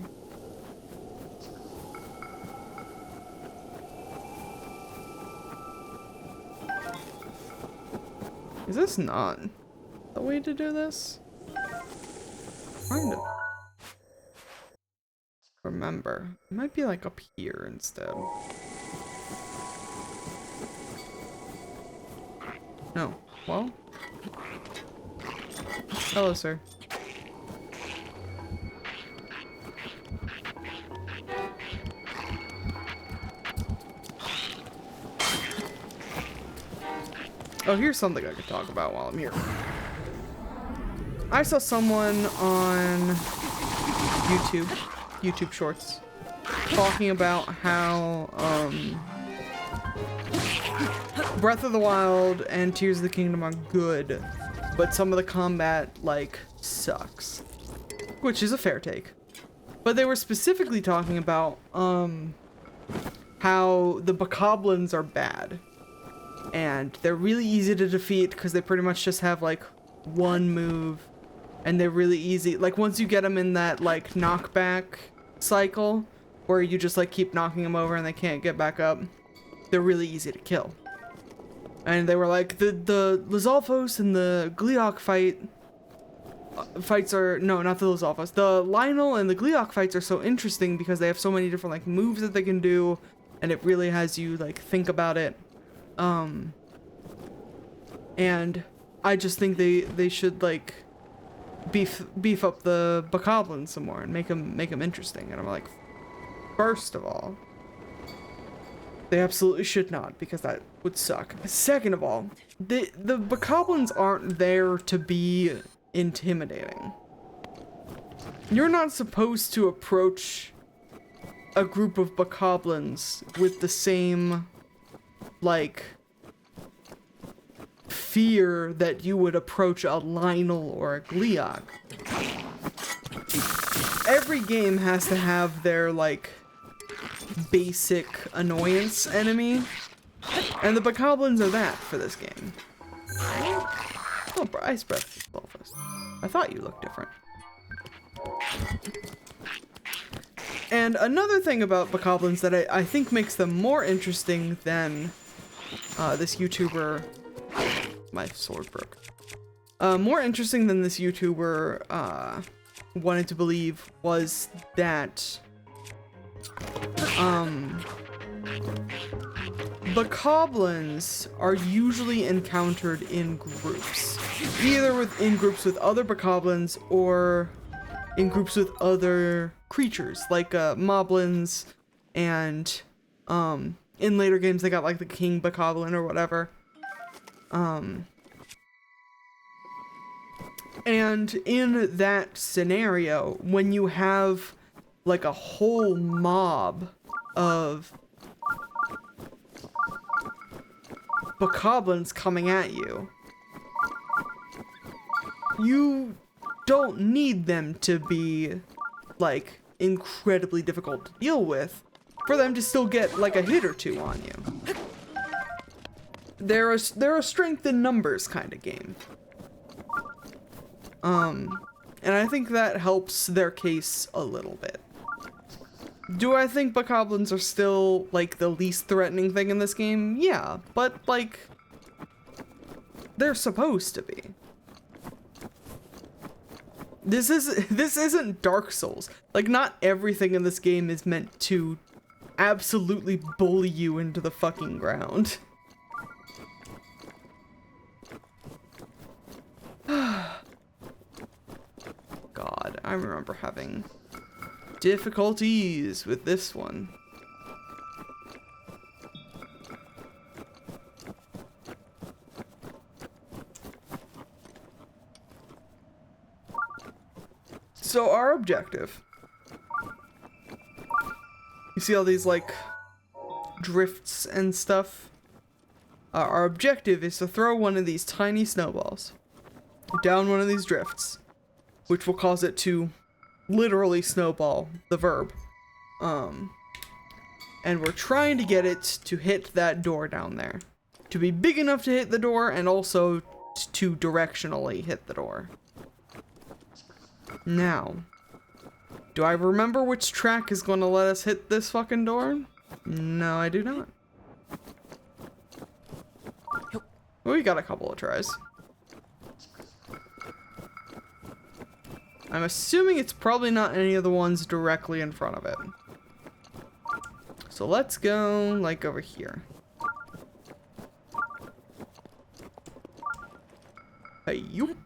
Is this not the way to do this? Trying to remember. It might be like up here instead. No. Well. Hello, sir. Oh, here's something I could talk about while I'm here. I saw someone on YouTube Shorts, talking about how Breath of the Wild and Tears of the Kingdom are good, but some of the combat, like, sucks. Which is a fair take. But they were specifically talking about how the bokoblins are bad. And they're really easy to defeat because they pretty much just have like one move, and they're really easy. Like once you get them in that like knockback cycle where you just like keep knocking them over and they can't get back up, they're really easy to kill. And they were like the Lizalfos and the Gleeok fights are, no, not the Lizalfos, the Lionel and the Gleeok fights are so interesting because they have so many different like moves that they can do, and it really has you like think about it. And I just think they should like beef up the bokoblins some more and make them interesting. And I'm like, first of all, they absolutely should not, because that would suck. Second of all, the bokoblins aren't there to be intimidating. You're not supposed to approach a group of bokoblins with the same like fear that you would approach a Lionel or a Gleeok. Every game has to have their like basic annoyance enemy, and the bokoblins are that for this game. Oh, Ice Breath. I thought you looked different. And another thing about bokoblins that I think makes them more interesting than this YouTuber... My sword broke. More interesting than this YouTuber wanted to believe was that bokoblins are usually encountered in groups, either in groups with other bokoblins or in groups with other creatures like moblins, and in later games they got like the king bokoblin or whatever. And in that scenario, when you have like a whole mob of bokoblins coming at you, you don't need them to be like incredibly difficult to deal with for them to still get like a hit or two on you. They're a strength in numbers kind of game. And I think that helps their case a little bit. Do I think bokoblins are still like the least threatening thing in this game? Yeah, but like they're supposed to be. This isn't Dark Souls. Like, not everything in this game is meant to absolutely bully you into the fucking ground. God, I remember having difficulties with this one. So our objective, you see all these like drifts and stuff? Our objective is to throw one of these tiny snowballs down one of these drifts, which will cause it to literally snowball, the verb. And we're trying to get it to hit that door down there, to be big enough to hit the door and also to directionally hit the door. Now, do I remember which track is going to let us hit this fucking door? No, I do not. We got a couple of tries. I'm assuming it's probably not any of the ones directly in front of it. So let's go, like, over here. Hey, you.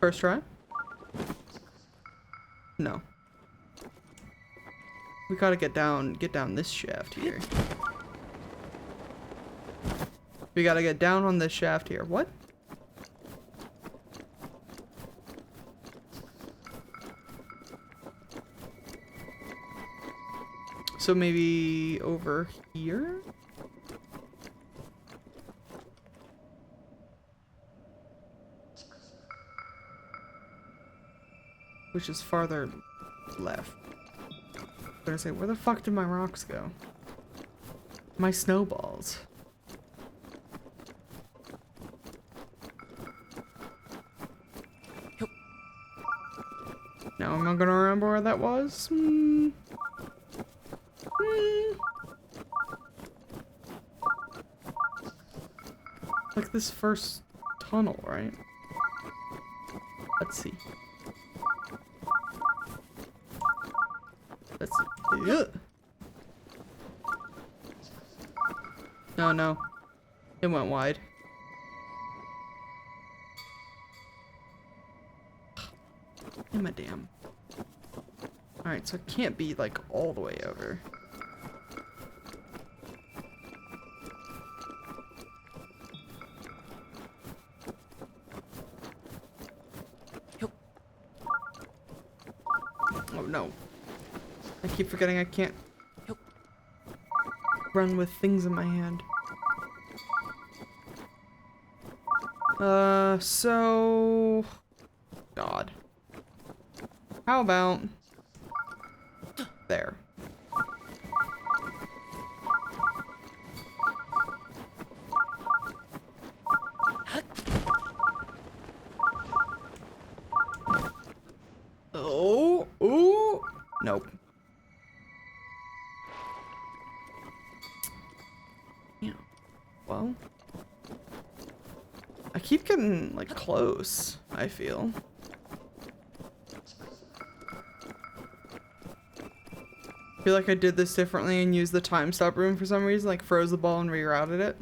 First try? No. We gotta get down this shaft here. We gotta get down on this shaft here. What? So maybe over here? Which is farther left. I'm gonna say, where the fuck did my rocks go? My snowballs. Now am I gonna remember where that was? Like this first tunnel, right? Let's see. Let's see. Ugh. No, no. It went wide. Damn it, damn. Alright, so it can't be like all the way over. Oh no. I keep forgetting I can't run with things in my hand. So... God. How about... there. Oh, ooh. Nope. Yeah. Well, I keep getting like close, I feel. I feel like I did this differently and used the time stop room for some reason, like froze the ball and rerouted it.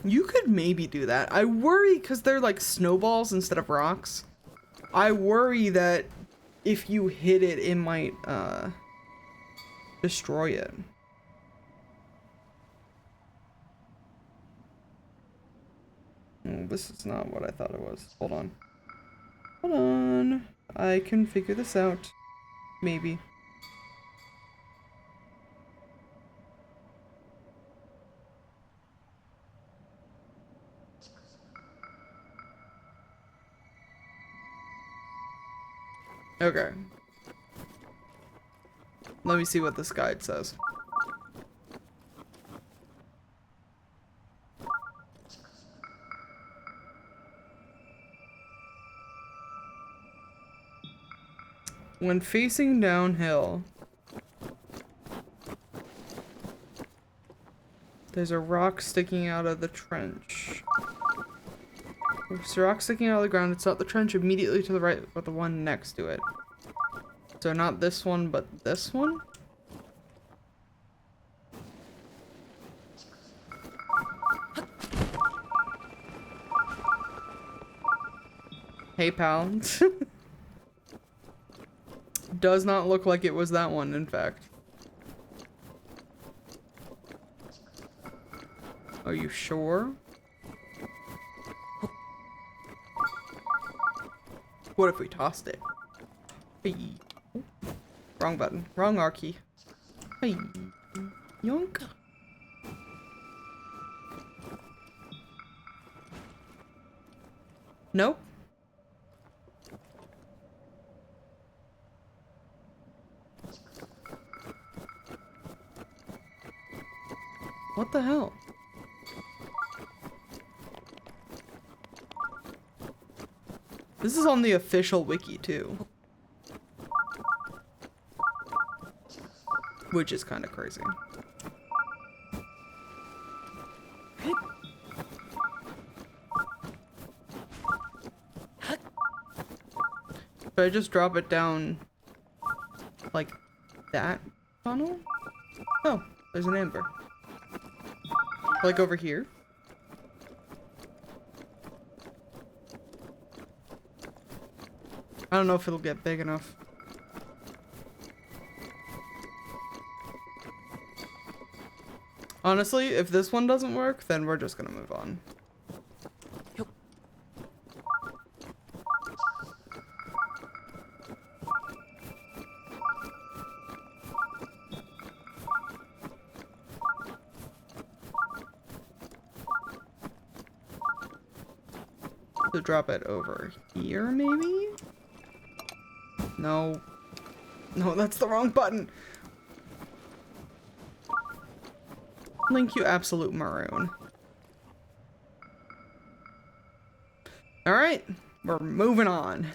You could maybe do that. I worry because they're like snowballs instead of rocks. I worry that if you hit it, it might destroy it. Oh, this is not what I thought it was. Hold on. Hold on. I can figure this out. Maybe. Okay. Let me see what this guide says. When facing downhill, there's a rock sticking out of the trench. If there's a rock sticking out of the ground, it's not the trench immediately to the right, but the one next to it. So not this one, but this one? Hey, pal. Does not look like it was that one, in fact. Are you sure? What if we tossed it? Hey. Wrong button. Wrong R key. Hey. Yonk. Nope. What the hell? This is on the official wiki too. Which is kind of crazy. Should I just drop it down like that tunnel? Oh, there's an amber. Like over here? I don't know if it'll get big enough. Honestly, if this one doesn't work, then we're just gonna move on. To drop it over here, maybe? No. No, that's the wrong button. Link, you absolute maroon. Alright, we're moving on.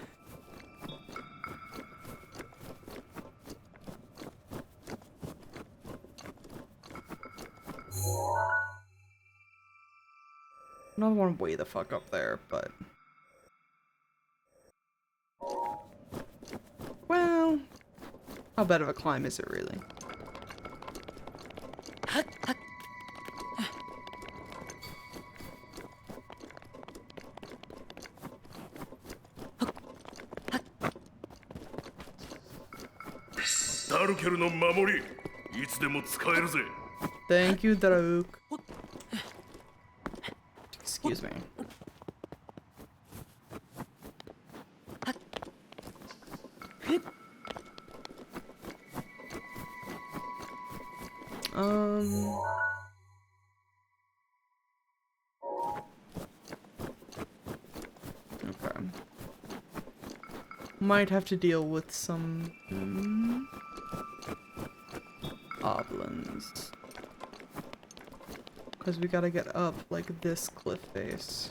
Another one way the fuck up there, but... Well... How bad of a climb is it really? Thank you, Daruk. Excuse me. Okay. Might have to deal with some oblins. Because we gotta get up like this cliff face.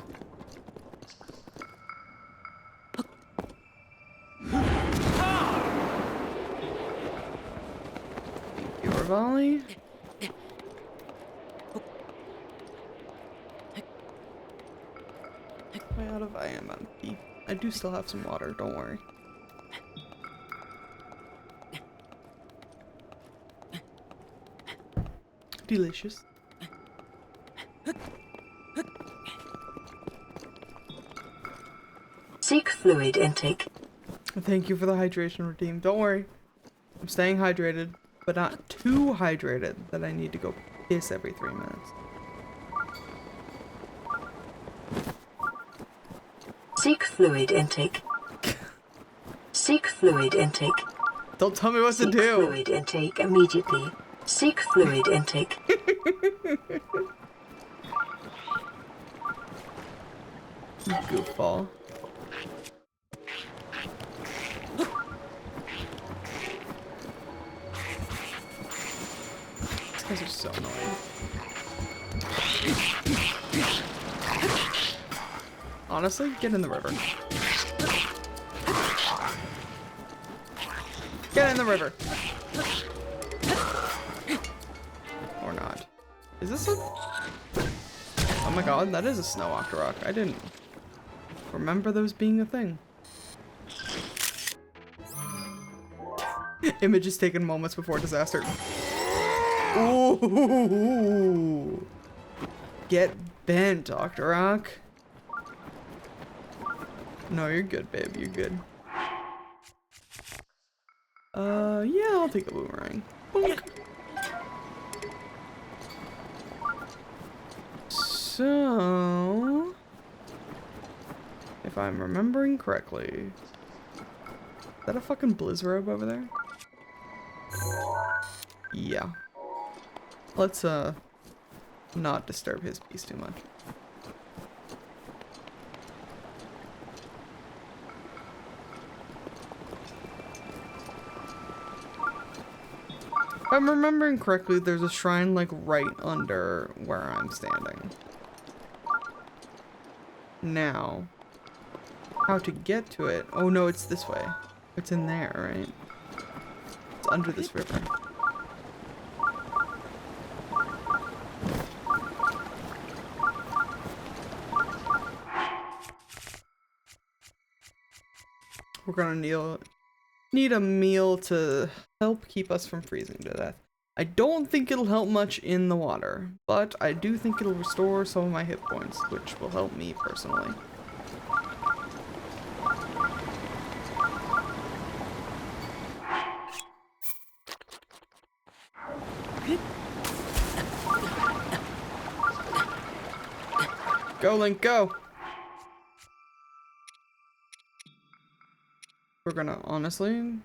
volley. I am on beef. I do still have some water, don't worry. Delicious. Seek fluid intake. Thank you for the hydration routine. Don't worry. I'm staying hydrated, but not too hydrated that I need to go piss every 3 minutes. Seek fluid intake. Seek fluid intake. Don't tell me what to Seek do. fluid intake immediately. Seek fluid intake. You goofball. These guys are so annoying. Honestly, get in the river. Get in the river. Or not. Is this a... Oh my god, that is a snow octorok. I didn't remember those being a thing. Image is taken moments before disaster. Ooh. Get bent, octorok. No, you're good, babe. You're good. Yeah, I'll take a boomerang. Boink. So, if I'm remembering correctly, is that a fucking blizzrobe over there? Yeah. Let's, not disturb his peace too much. If I'm remembering correctly, there's a shrine like right under where I'm standing. Now, how to get to it? Oh no, it's this way. It's in there, right? It's under this river. We're gonna need a meal to help keep us from freezing to death. I don't think it'll help much in the water, but I do think it'll restore some of my hit points, which will help me personally. Go, Link, go! We're gonna, honestly,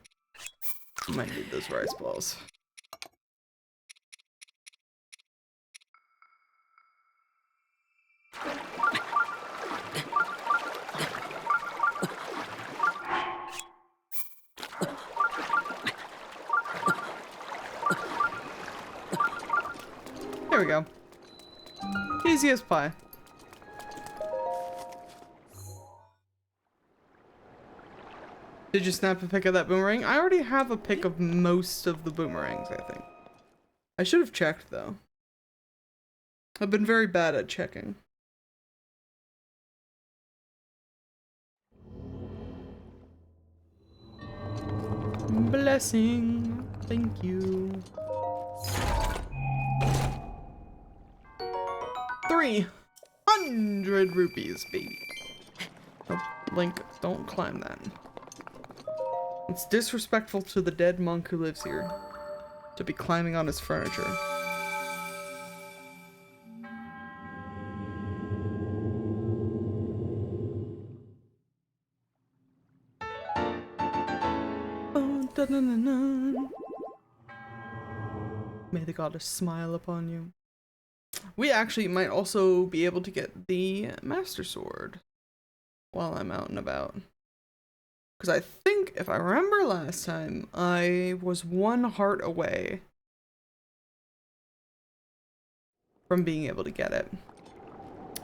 might need those rice balls. There we go. Easy as pie. Did you snap a pic of that boomerang? I already have a pic of most of the boomerangs, I think. I should have checked, though. I've been very bad at checking. Blessing. Thank you. 300 rupees, baby. Oh, Link, don't climb that. It's disrespectful to the dead monk who lives here to be climbing on his furniture. Oh, da -na -na -na. May the goddess smile upon you. We actually might also be able to get the Master Sword while I'm out and about. Because I think, if I remember last time, I was 1 heart away from being able to get it.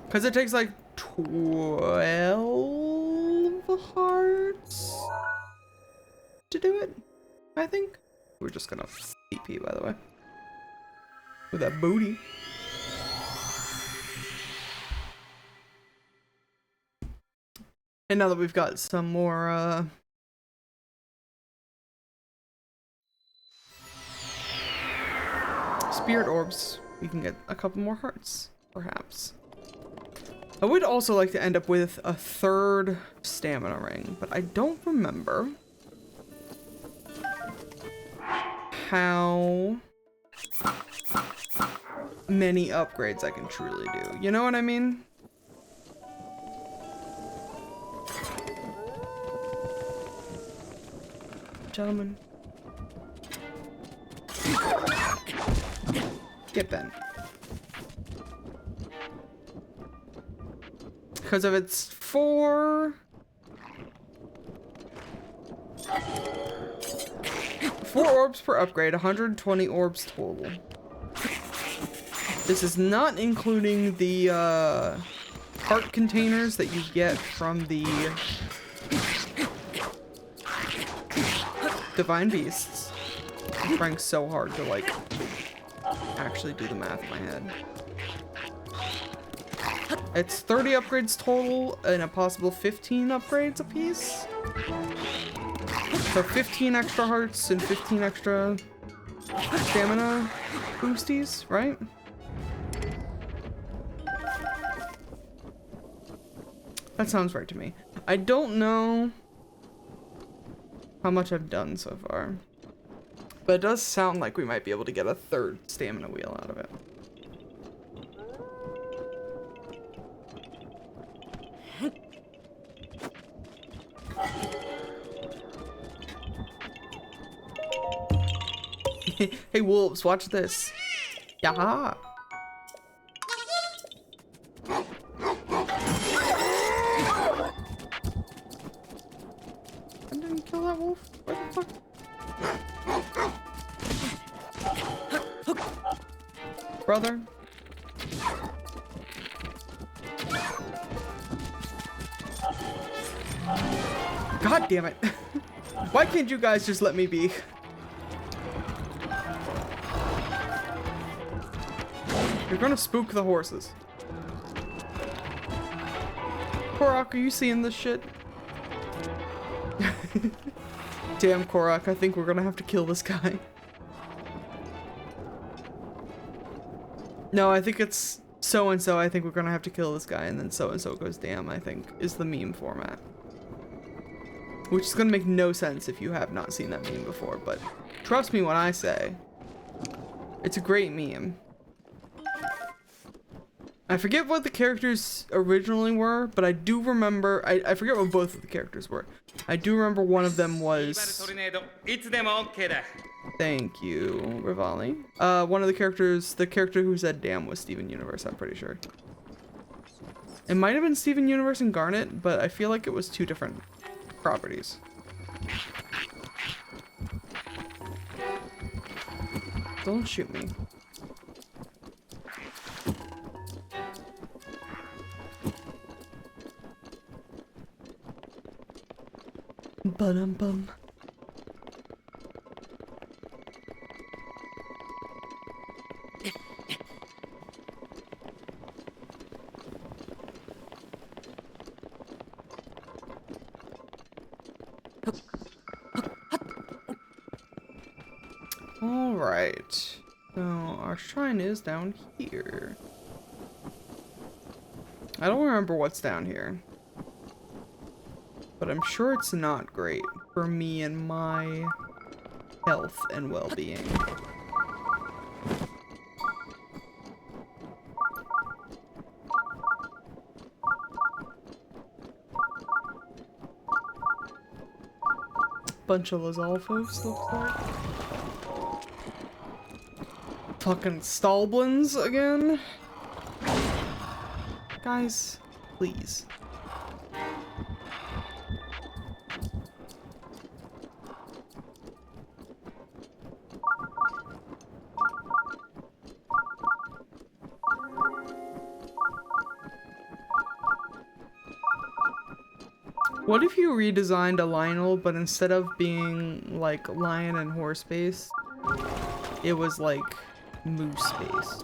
Because it takes like 12 hearts to do it, I think. We're just gonna TP, by the way. With that booty. And now that we've got some more, spirit orbs, we can get a couple more hearts, perhaps. I would also like to end up with a third stamina ring, but I don't remember how many upgrades I can truly do. You know what I mean? Gentlemen. Get bent. Because if it's 4 orbs per upgrade, 120 orbs total. This is not including the heart containers that you get from the divine beasts. I'm trying so hard to like actually do the math in my head. It's 30 upgrades total and a possible 15 upgrades apiece. So 15 extra hearts and 15 extra stamina boosties, right? That sounds right to me. I don't know how much I've done so far, but it does sound like we might be able to get a third stamina wheel out of it. Hey wolves, watch this. Yaha! I didn't kill that wolf. What the fuck? Brother? God damn it. Why can't you guys just let me be? You're gonna spook the horses. Korok, are you seeing this shit? Damn, Korok, I think we're gonna have to kill this guy. No, I think it's so-and-so, I think we're gonna have to kill this guy, and then so-and-so goes damn, I think, is the meme format. Which is gonna make no sense if you have not seen that meme before, but trust me when I say, it's a great meme. I forget what the characters originally were, but I do remember, I forget what both of the characters were. I do remember one of them was... Thank you, Rivali. One of the characters, the character who said damn was Steven Universe, I'm pretty sure. It might have been Steven Universe and Garnet, but I feel like it was two different properties. Don't shoot me. Ba-dum-bum. All right. So our shrine is down here. I don't remember what's down here, but I'm sure it's not great for me and my health and well-being. Bunch of Lizalfos, looks like. Fucking Stalblins again? Guys, please. What if you redesigned a Lionel, but instead of being like lion and horse based, it was like moose face.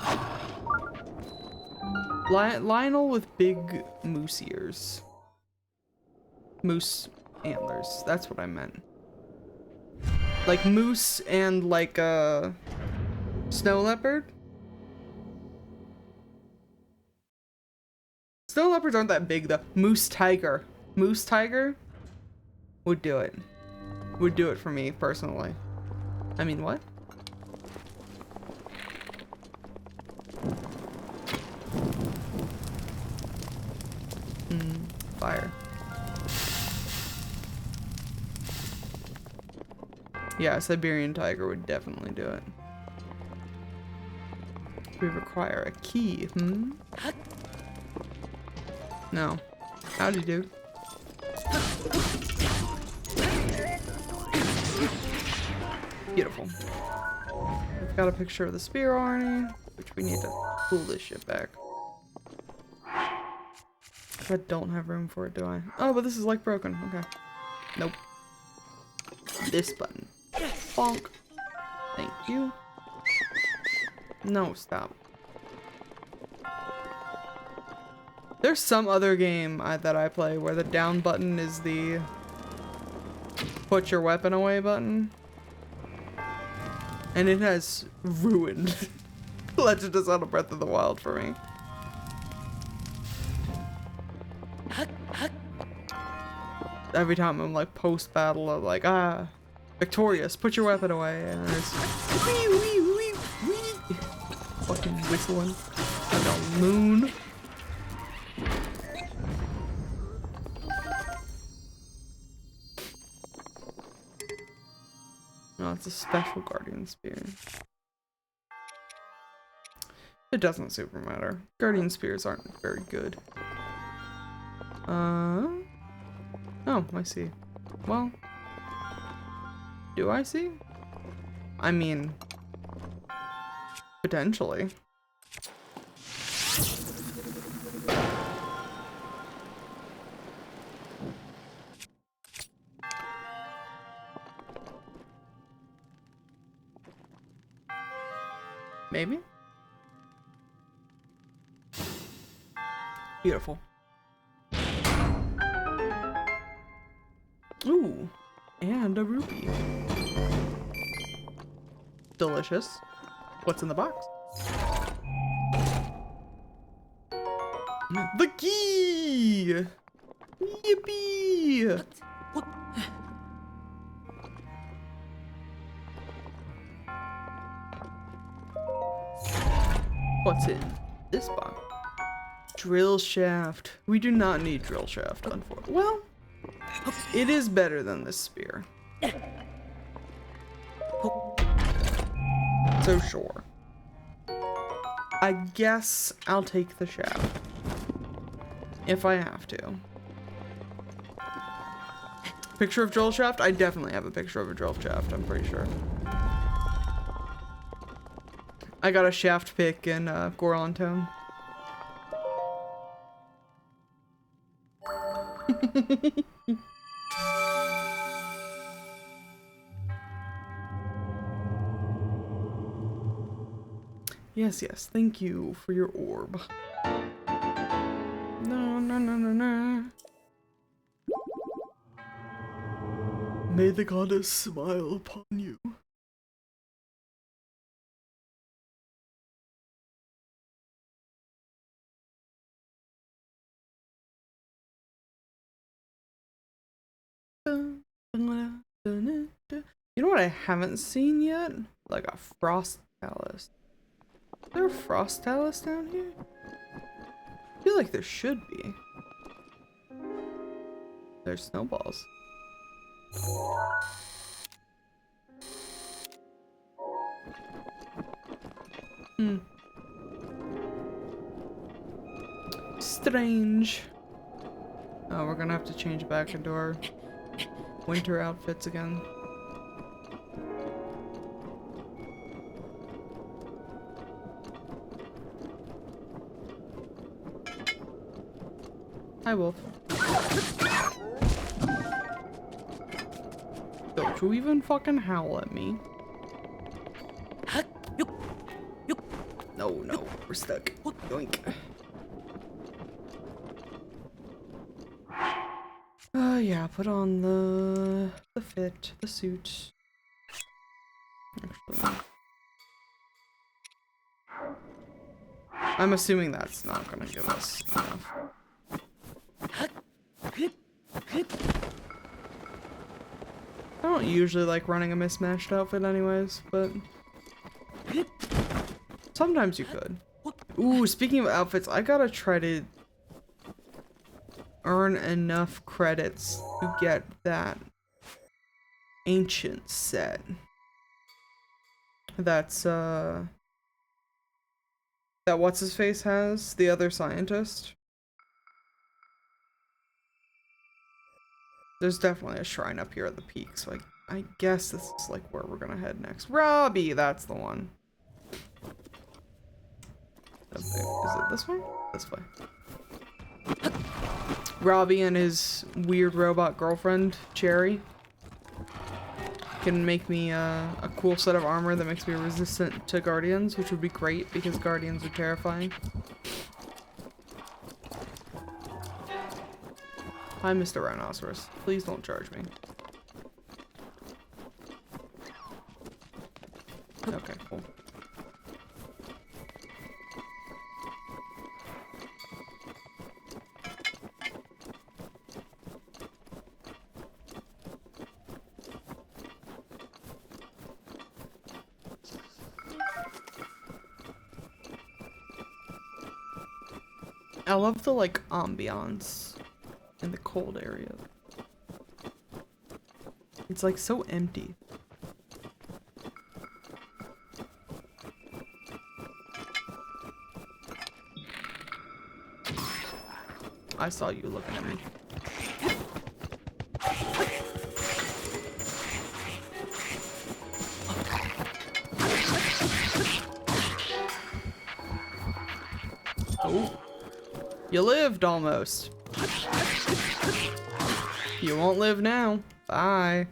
Lionel with big moose ears. Moose antlers. That's what I meant. Like moose and like a snow leopard. Snow leopards aren't that big though. Moose tiger. Moose tiger would do it. Would do it for me personally. I mean, what? Fire. Yeah, Siberian tiger would definitely do it. We require a key, No. Howdy, dude. Beautiful. We've got a picture of the spear already, which we need to pull this shit back. I don't have room for it, do I? Oh, but this is like broken. Okay. Nope. This button. Bonk. Thank you. No, stop. There's some other game that I play where the down button is the put your weapon away button. And it has ruined Legend of Zelda Breath of the Wild for me. Every time I'm like post-battle of like, victorious, put your weapon away, and there's wee, wee, wee, wee. Fucking whistling like a loon. No, it's a special guardian spear. It doesn't super matter. Guardian spears aren't very good. Oh, I see. Well, do I see? I mean, potentially. Maybe? Beautiful. Ooh, and a rupee. Delicious. What's in the box? The key! Yippee! What's in this box? Drill shaft. We do not need drill shaft, unfortunately. Well, it is better than this spear. So sure. I guess I'll take the shaft. If I have to. Picture of drill shaft? I definitely have a picture of a drill shaft, I'm pretty sure. I got a shaft pick in Goron Tone. Yes, yes, thank you for your orb. No, no, no, no, no. May the goddess smile upon you. You know what I haven't seen yet? Like a frost palace. Is there a frost palace down here? I feel like there should be. There's snowballs. Strange. Oh, we're gonna have to change back into our winter outfits again. Hi, Wolf. Don't you even fucking howl at me. we're stuck. Yoink. Yeah, put on the fit, the suit. Actually, I'm assuming that's not gonna give us enough. I don't usually like running a mismatched outfit anyways, but sometimes you could. Ooh, speaking of outfits, I gotta try to earn enough credits to get that ancient set. That's, that what's-his-face has, the other scientist. There's definitely a shrine up here at the peak, so I guess this is like where we're gonna head next. Robbie, that's the one. Is it this way? This way. Robbie and his weird robot girlfriend, Cherry, can make me a cool set of armor that makes me resistant to guardians, which would be great because guardians are terrifying. Hi, Mr. Rhinoceros. Please don't charge me. Okay, cool. I love the, like, ambiance in the cold area. It's, like, so empty. I saw you looking at me. Oh. You lived almost. You won't live now. Bye.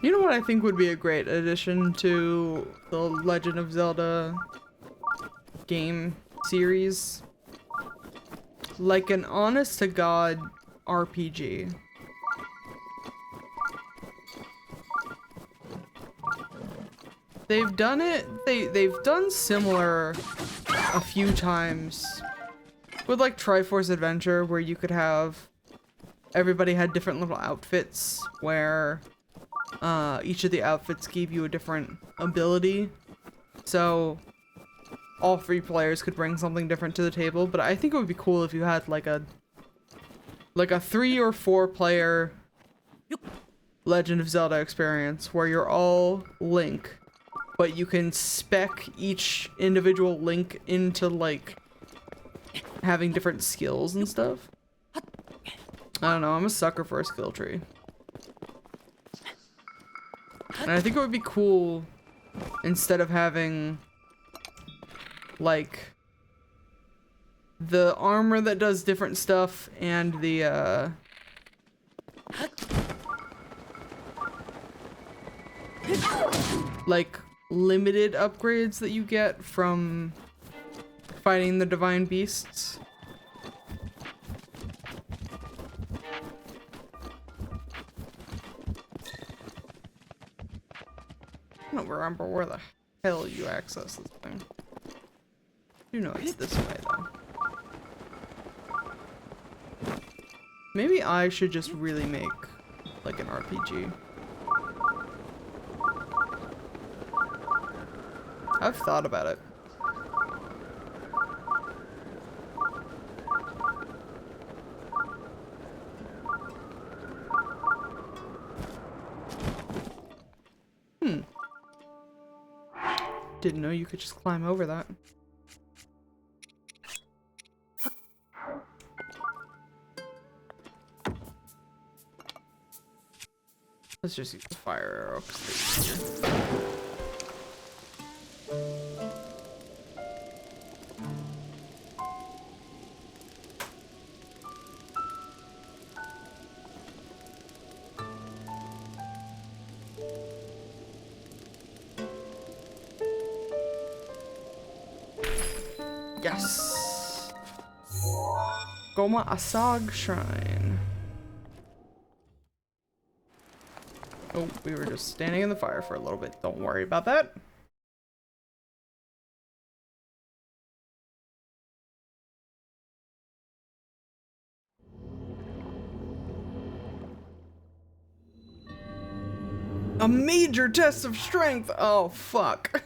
You know what I think would be a great addition to the Legend of Zelda game series? Like an honest-to-God RPG. They've done it, they've done similar a few times with like Triforce Adventure, where you could have everybody had different little outfits where each of the outfits gave you a different ability, so all three players could bring something different to the table. But I think it would be cool if you had like a 3 or 4 player Legend of Zelda experience where you're all Link, but you can spec each individual Link into like having different skills and stuff. I don't know, I'm a sucker for a skill tree. And I think it would be cool, instead of having like the armor that does different stuff and the like limited upgrades that you get from fighting the divine beasts. I don't remember where the hell you access this thing. You know it's this way though. Maybe I should just really make like an RPG. I've thought about it. Didn't know you could just climb over that. Let's just use the fire arrow. 'Cause they're easier. Yes. Goma Asag Shrine. Oh, we were just standing in the fire for a little bit. Don't worry about that. A major test of strength. Oh, fuck.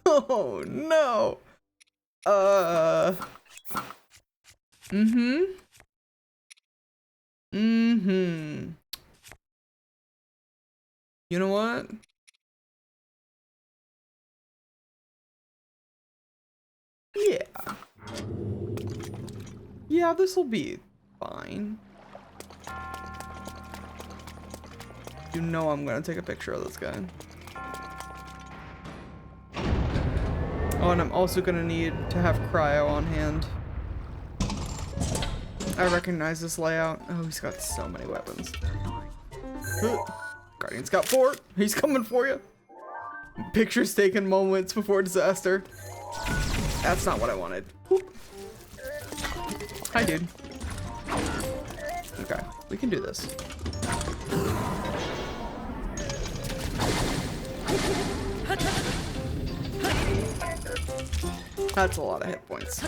Oh, no. Mm-hmm. Mm-hmm. You know what? Yeah. Yeah, this'll be fine. You know I'm gonna take a picture of this guy. Oh, and I'm also gonna need to have cryo on hand. I recognize this layout. Oh, he's got so many weapons. Guardian Scout 4, he's coming for you. Pictures taken moments before disaster. That's not what I wanted. Whoop. Hi, dude. Okay, we can do this. That's a lot of hit points.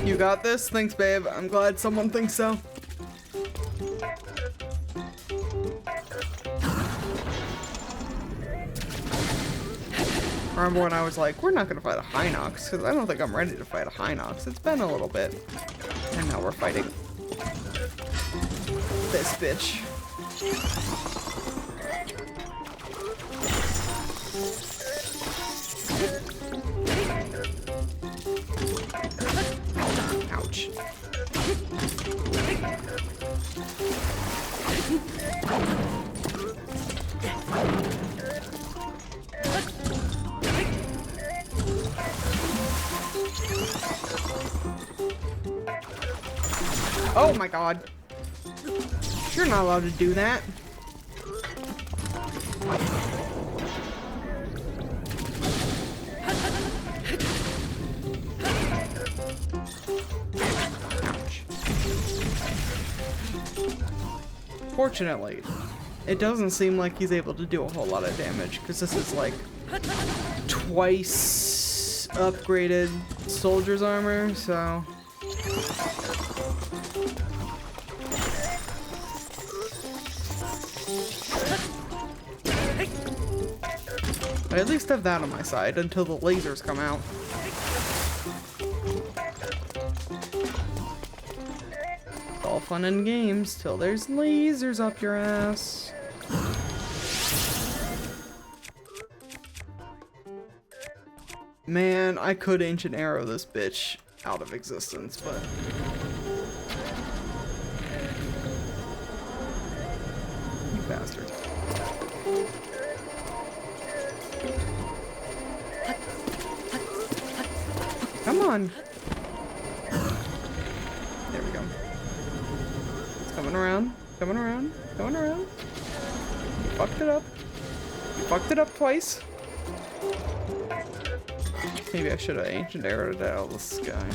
You got this? Thanks, babe. I'm glad someone thinks so. Remember when I was like, we're not gonna fight a Hinox, because I don't think I'm ready to fight a Hinox. It's been a little bit. And now we're fighting this bitch. Ouch. Oh my god. You're not allowed to do that. Fortunately, it doesn't seem like he's able to do a whole lot of damage, because this is like twice upgraded soldier's armor, so... I at least have that on my side until the lasers come out. It's all fun and games till there's lasers up your ass. Man, I could ancient arrow this bitch out of existence, but... You bastard. Come on. There we go. It's coming around, coming around, coming around. You fucked it up. You fucked it up twice. Maybe I should have ancient arrowed out of this guy.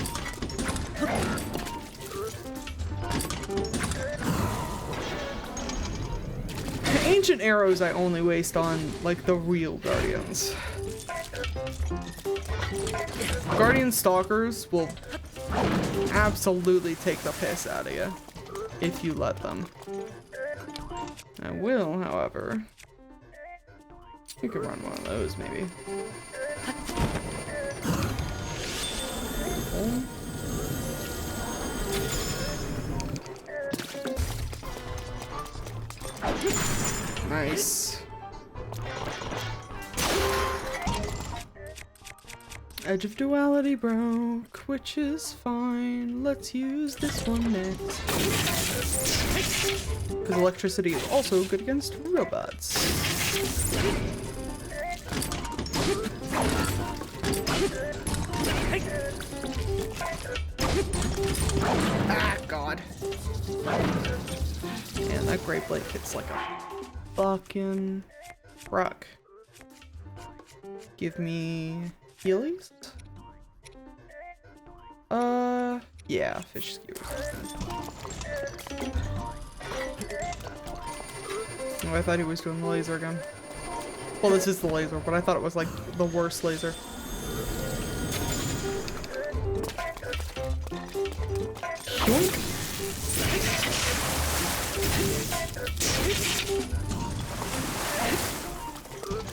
Ancient arrows I only waste on, like, the real guardians. Guardian stalkers will absolutely take the piss out of you if you let them. I will, however. You could run one of those, maybe. Nice. Edge of duality broke, which is fine. Let's use this one next. Because electricity is also good against robots. Ah, God. Man, that Great Blade hits like a fucking rock. Give me healies? Yeah, fish skewers. Oh, I thought he was doing the laser again. Well, this is the laser, but I thought it was like the worst laser.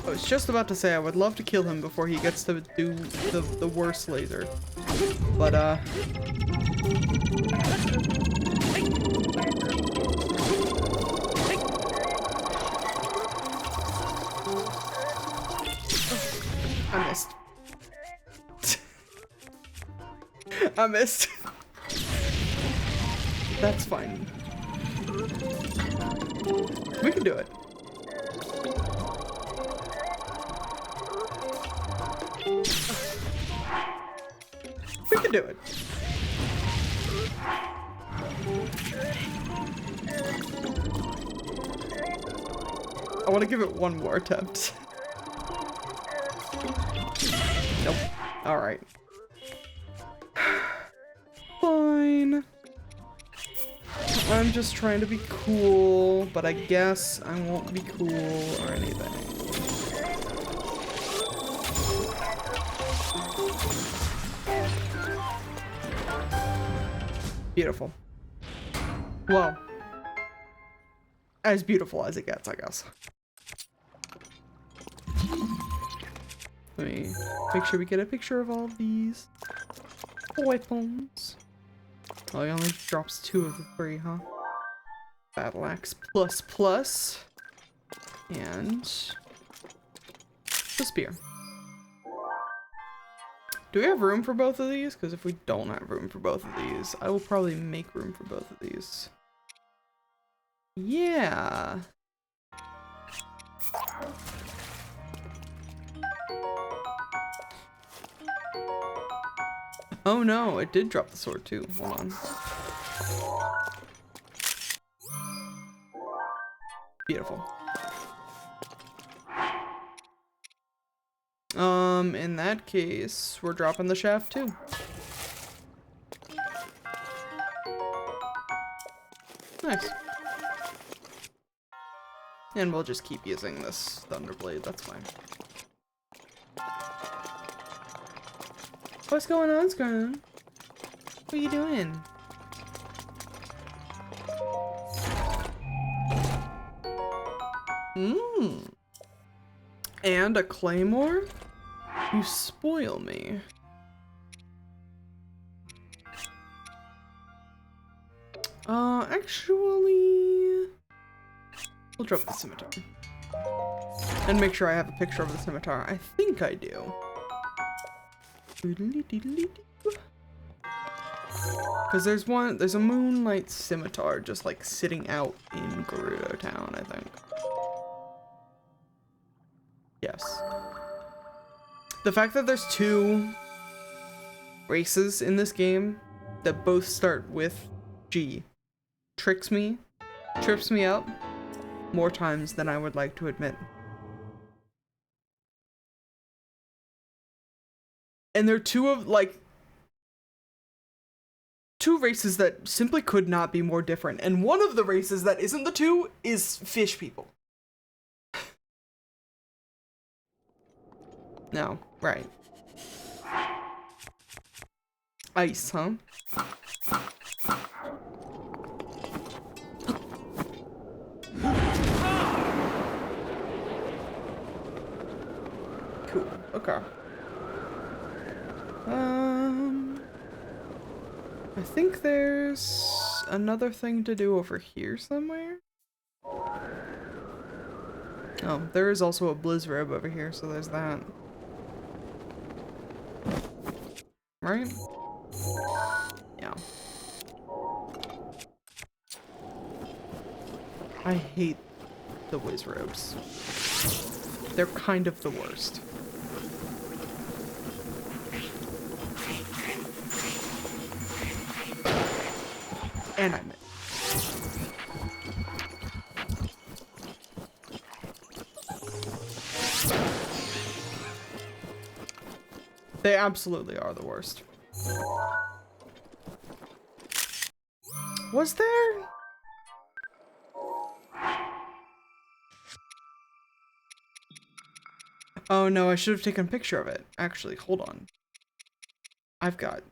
I was just about to say I would love to kill him before he gets to do the worst laser. But I missed. I missed. That's fine. We can do it. We can do it. I want to give it one more attempt. Nope. Alright. Fine. I'm just trying to be cool, but I guess I won't be cool or anything. Beautiful. Well, as beautiful as it gets, I guess. Let me make sure we get a picture of all of these weapons. Oh, he only drops 2 of the 3, huh? Battle axe plus. And the spear. Do we have room for both of these? Because if we don't have room for both of these, I will probably make room for both of these. Yeah. Oh no, it did drop the sword too. Hold on. Beautiful. In that case, we're dropping the shaft too. Nice. And we'll just keep using this Thunderblade, that's fine. What's going on, Scrum? What are you doing? And a claymore? You spoil me. Actually... We'll drop the scimitar. And make sure I have a picture of the scimitar. I think I do. Because there's a moonlight scimitar just like sitting out in Gerudo Town, I think. Yes. The fact that there's 2 races in this game that both start with G trips me up more times than I would like to admit. And they're 2 races that simply could not be more different. And one of the races that isn't the 2 is fish people. No, right. Ice, huh? Cool, okay. I think there's another thing to do over here somewhere. Oh, there is also a Blizzrobe over here, so there's that. right? Yeah. I hate the whiz robes. They're kind of the worst. And I missed. They absolutely are the worst. Was there? Oh no, I should have taken a picture of it. Actually, hold on. I've got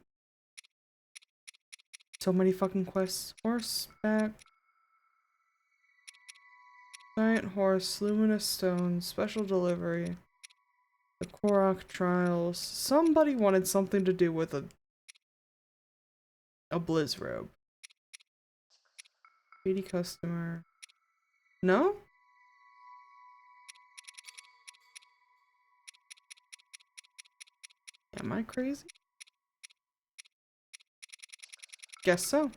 so many fucking quests. Horseback. Giant horse, luminous stone, special delivery. The Korok trials. Somebody wanted something to do with a Blizz robe. 80 customer. No? Am I crazy? Guess so.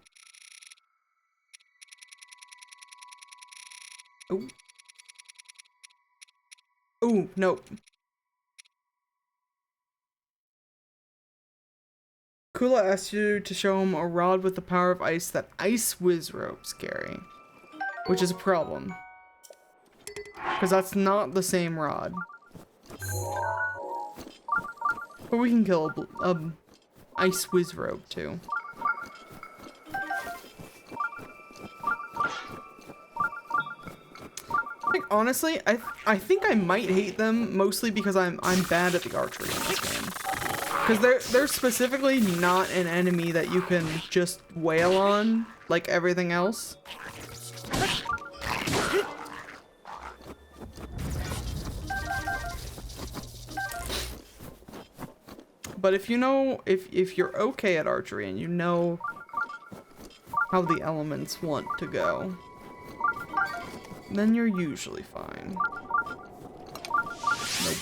Oh. Oh, nope. Kula asked you to show him a rod with the power of ice that ice whiz robes carry. Which is a problem. Because that's not the same rod. But we can kill a ice whiz robe too. Like honestly, I think I might hate them mostly because I'm bad at the archery in this game. Because they're specifically not an enemy that you can just wail on like everything else. But if you know, if you're okay at archery and you know how the elements want to go, then you're usually fine. Nope.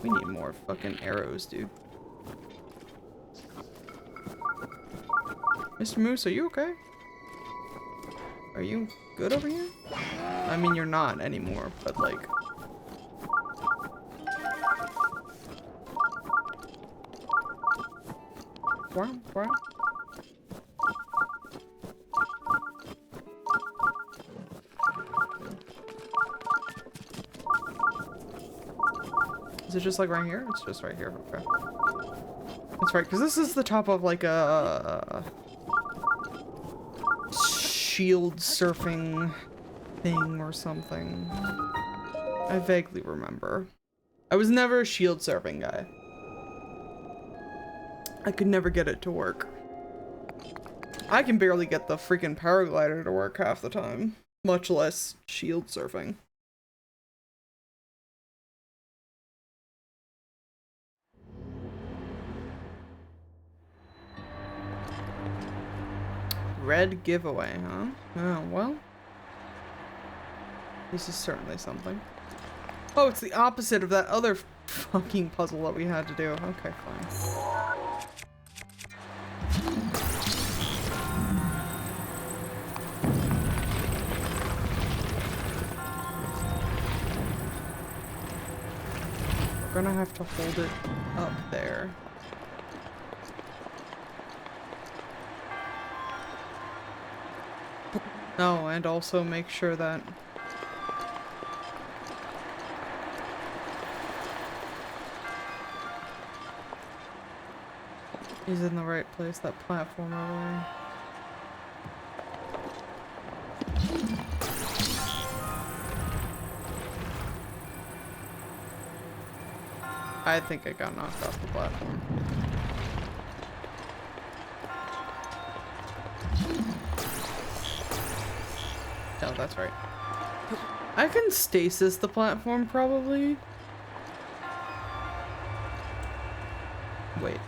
We need more fucking arrows, dude. Mr. Moose, are you okay? Are you good over here? I mean, you're not anymore, but like... Wow. Is it just like right here? It's just right here. Okay. That's right, because this is the top of like a shield surfing thing or something. I vaguely remember. I was never a shield surfing guy. I could never get it to work. I can barely get the freaking paraglider to work half the time, much less shield surfing. Red giveaway, huh? Oh, well. This is certainly something. Oh, it's the opposite of that other fucking puzzle that we had to do. Okay, fine. We're gonna have to hold it up there. Oh, and also make sure that he's in the right place, that platform over there. I think I got knocked off the platform. Oh, that's right. I can stasis the platform, probably. Wait.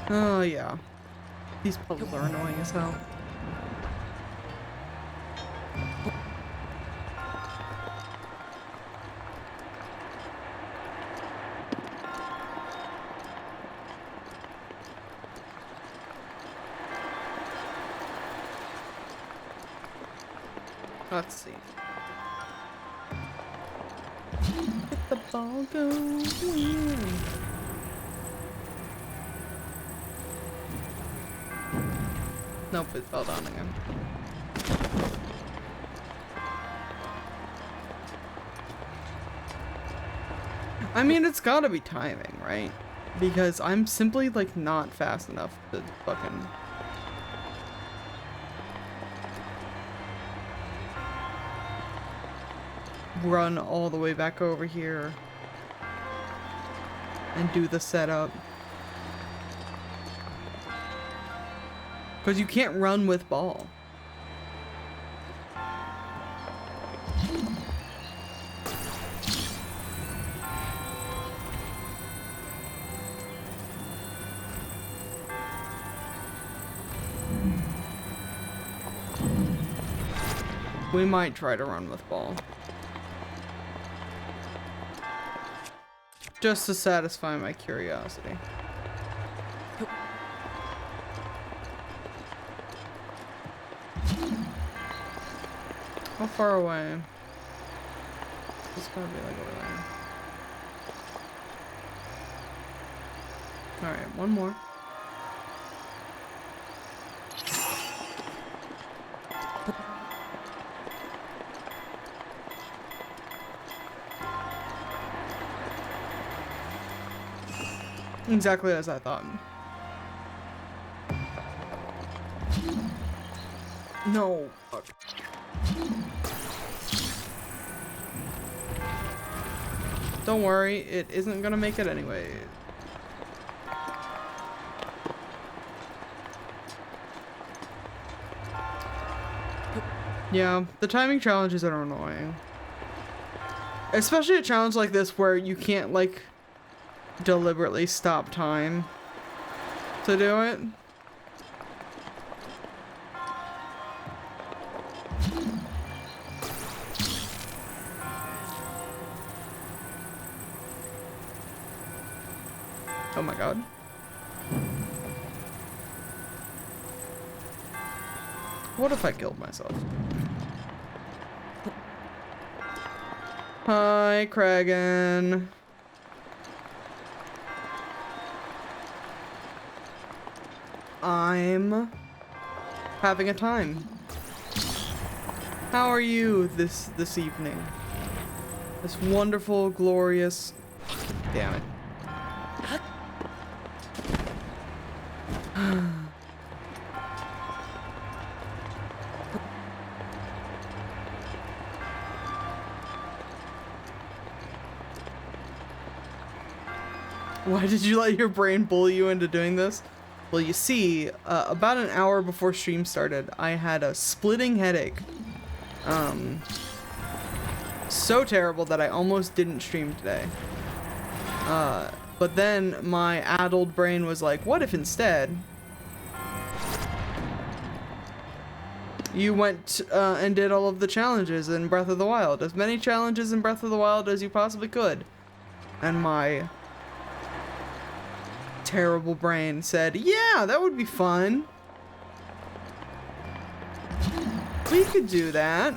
Oh, yeah. These puzzles are annoying as hell. Let's see. Get the ball going. Nope, it fell down again. I mean, it's gotta be timing, right? Because I'm simply, like, not fast enough to fucking... run all the way back over here and do the setup. Because you can't run with ball. We might try to run with ball. Just to satisfy my curiosity. How far away? It's gotta be like over there. Alright, one more. Exactly as I thought. No. Fuck. Don't worry, it isn't gonna make it anyway. Yeah, the timing challenges are annoying. Especially a challenge like this where you can't, like, deliberately stop time to do it. Oh my god. What if I killed myself? Hi, Kragan. I'm having a time. How are you this evening? This wonderful, glorious... Damn it. Why did you let your brain bully you into doing this? Well, you see, about an hour before stream started, I had a splitting headache. So terrible that I almost didn't stream today. But then my addled brain was like, what if instead you went and did all of the challenges in Breath of the Wild? As many challenges in Breath of the Wild as you possibly could. And my terrible brain said, yeah, that would be fun. We could do that.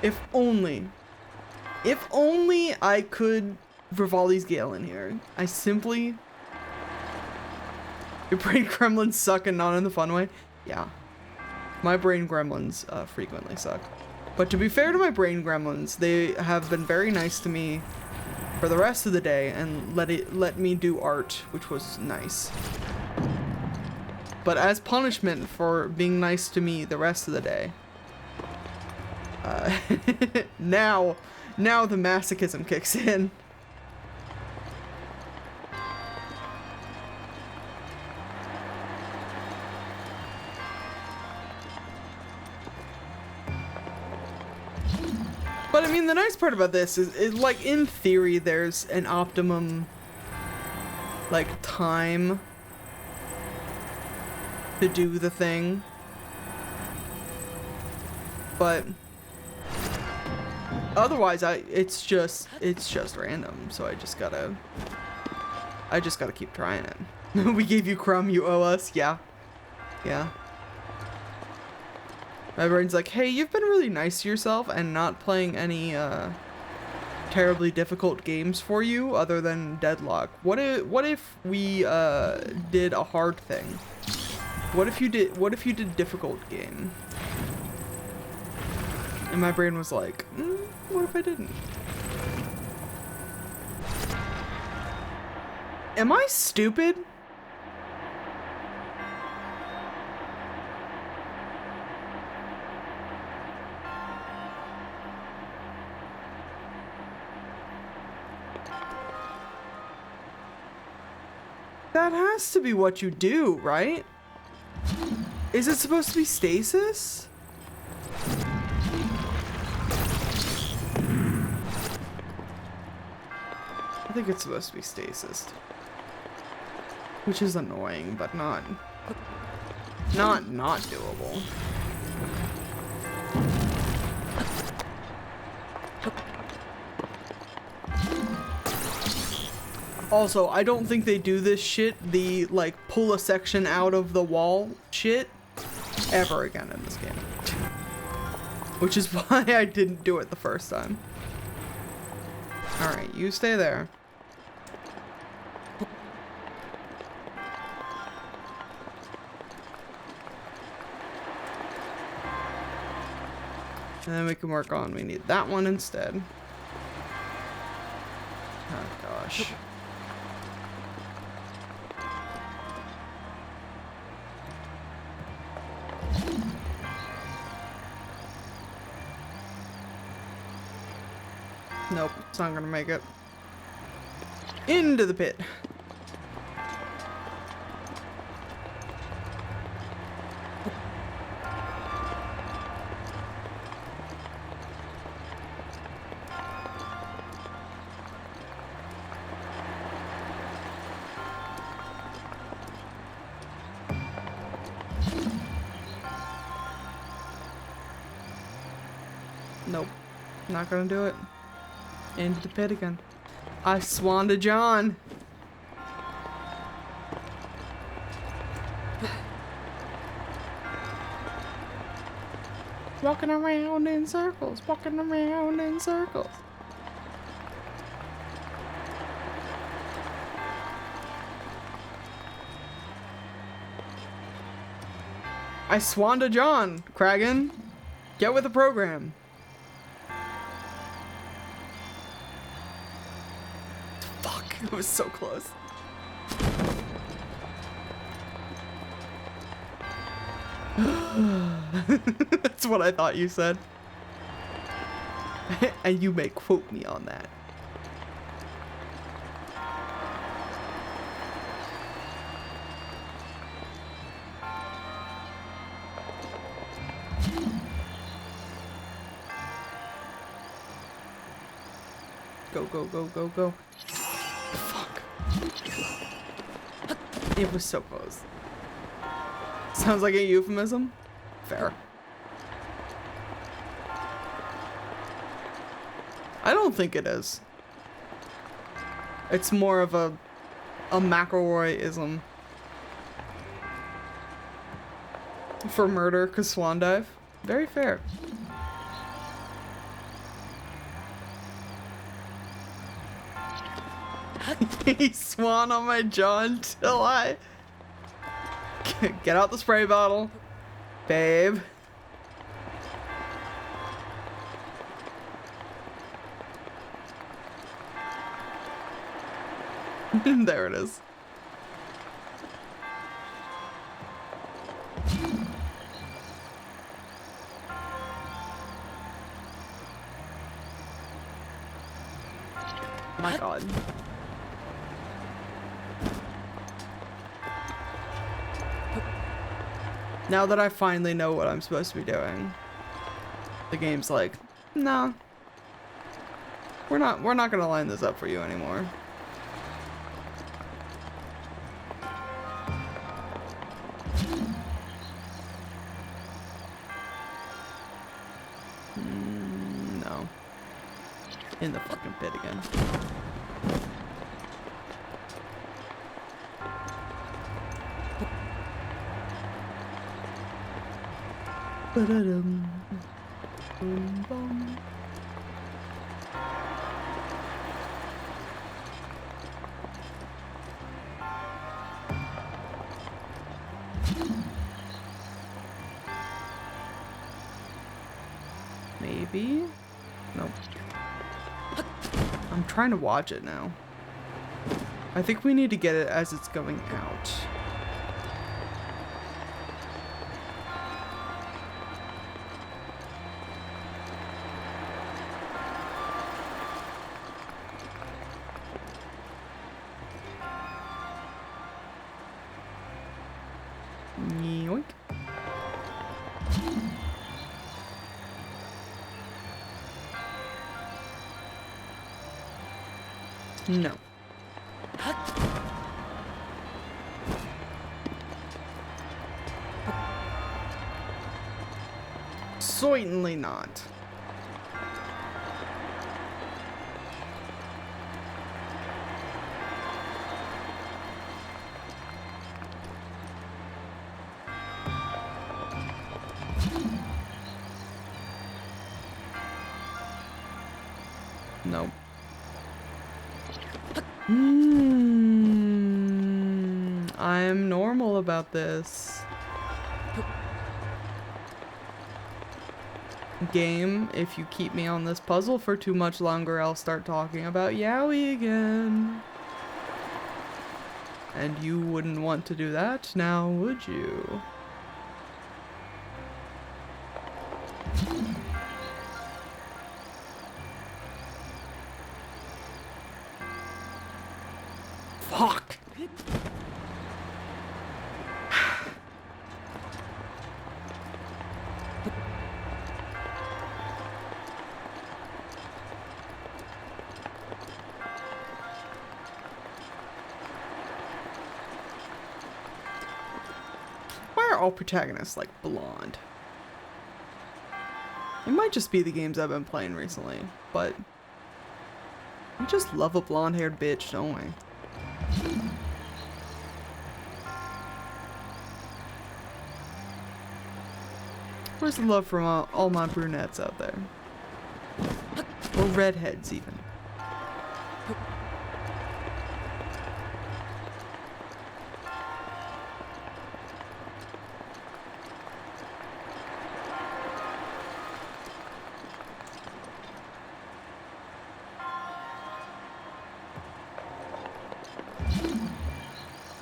If only I could Rivali's Gale in here. I simply... Your brain gremlins suck and not in the fun way? Yeah. My brain gremlins frequently suck. But to be fair to my brain gremlins, they have been very nice to me for the rest of the day and let me do art, which was nice. But as punishment for being nice to me the rest of the day, now the masochism kicks in. But I mean, the nice part about this is like, in theory, there's an optimum, like, time to do the thing. But otherwise, it's just random. So I just gotta keep trying it. We gave you crumb, you owe us. Yeah. Yeah. My brain's like, hey, you've been really nice to yourself and not playing any terribly difficult games for you other than Deadlock. What if we did a hard thing? What if you did difficult game? And my brain was like, what if I didn't? Am I stupid? That has to be what you do, right? Is it supposed to be stasis? I think it's supposed to be stasis. Which is annoying, but not doable. Also, I don't think they do this shit, the, like, pull a section out of the wall shit, ever again in this game. Which is why I didn't do it the first time. Alright, you stay there. And then we can work on, we need that one instead. Oh gosh. Nope, it's not gonna make it. Into the pit. Nope, not gonna do it. Into the pit again. I swan to John. Walking around in circles, walking around in circles. I swan to John, Kragan. Get with the program. It was so close. That's what I thought you said. And you may quote me on that. Go, go, go, go, go. Fuck. It was so close. Sounds like a euphemism? Fair. I don't think it is. It's more of a McElroy-ism. For murder, cause swan dive. Very fair. He swan on my jaw until I get out the spray bottle, babe. There it is. My God. Now that I finally know what I'm supposed to be doing, the game's like, nah, We're not gonna line this up for you anymore. No. In the fucking pit again. Ba-da-dum. Boom, boom. Maybe? Nope. I'm trying to watch it now. I think we need to get it as it's going out. Yoink. No. Certainly not. Nope. I'm normal about this. Game, if you keep me on this puzzle for too much longer, I'll start talking about Yowie again. And you wouldn't want to do that now, would you? Fuck! Why are all protagonists like blonde? It might just be the games I've been playing recently, but we just love a blonde-haired bitch, don't we? Where's the love from all my brunettes out there? Or redheads, even.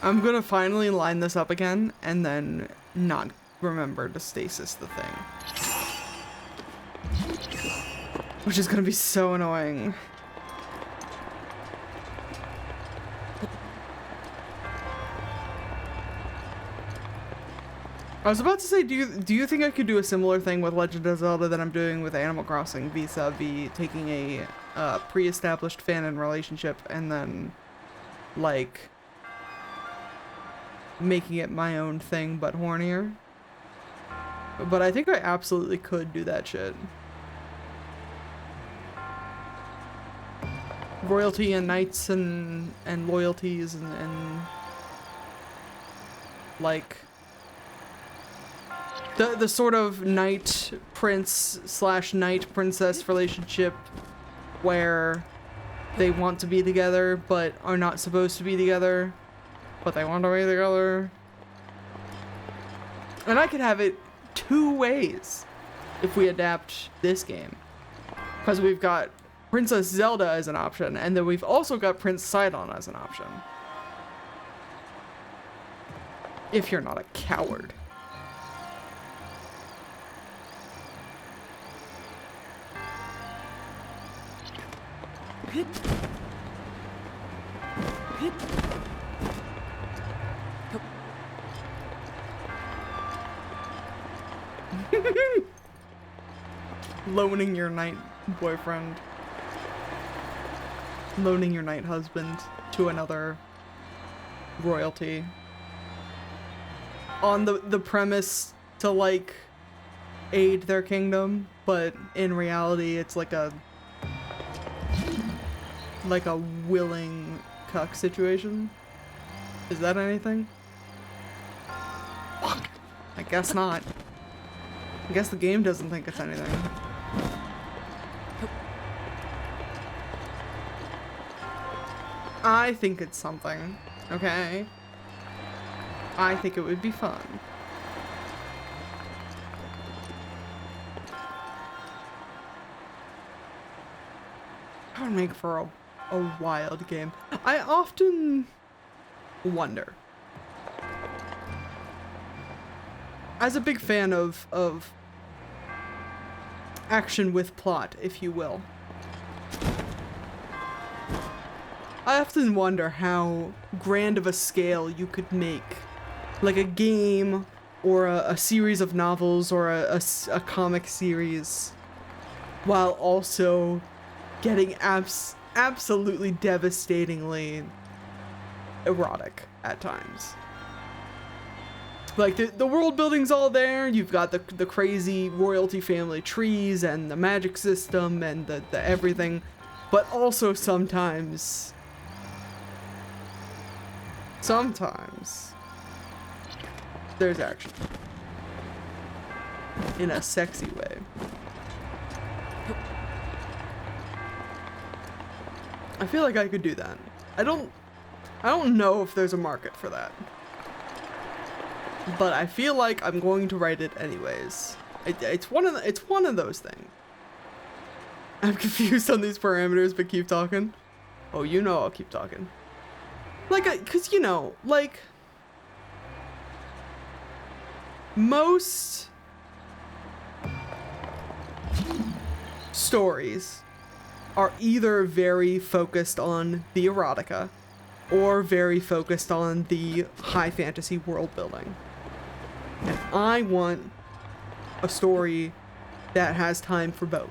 I'm gonna finally line this up again and then not remember to stasis the thing. Which is gonna be so annoying. I was about to say, do you think I could do a similar thing with Legend of Zelda that I'm doing with Animal Crossing vis-a-vis taking a pre-established fan relationship and then, like, making it my own thing but hornier? But I think I absolutely could do that shit. Royalty and knights and loyalties and like the sort of knight prince / knight princess relationship where they want to be together but are not supposed to be together, but they want to be together. And I could have it two ways if we adapt this game, because we've got Princess Zelda as an option, and then we've also got Prince Sidon as an option. If you're not a coward. Loaning your knight boyfriend. loaning your knight husband to another royalty on the premise to like aid their kingdom, but in reality it's like a willing cuck situation. Is that anything? Fuck. I guess not. I guess the game doesn't think it's anything. I think it's something, okay? I think it would be fun. That would make for a wild game. I often wonder. As a big fan of action with plot, if you will, I often wonder how grand of a scale you could make, like a game or a series of novels or a comic series, while also getting absolutely devastatingly erotic at times. Like the world building's all there, you've got the crazy royalty family trees and the magic system and the everything, but also sometimes there's action in a sexy way. I feel like I could do that. I don't know if there's a market for that, but I feel like I'm going to write it anyways. It's one of those things. I'm confused on these parameters, but keep talking. Oh, you know I'll keep talking. Like, cause you know, like, most stories are either very focused on the erotica or very focused on the high fantasy world building. And I want a story that has time for both.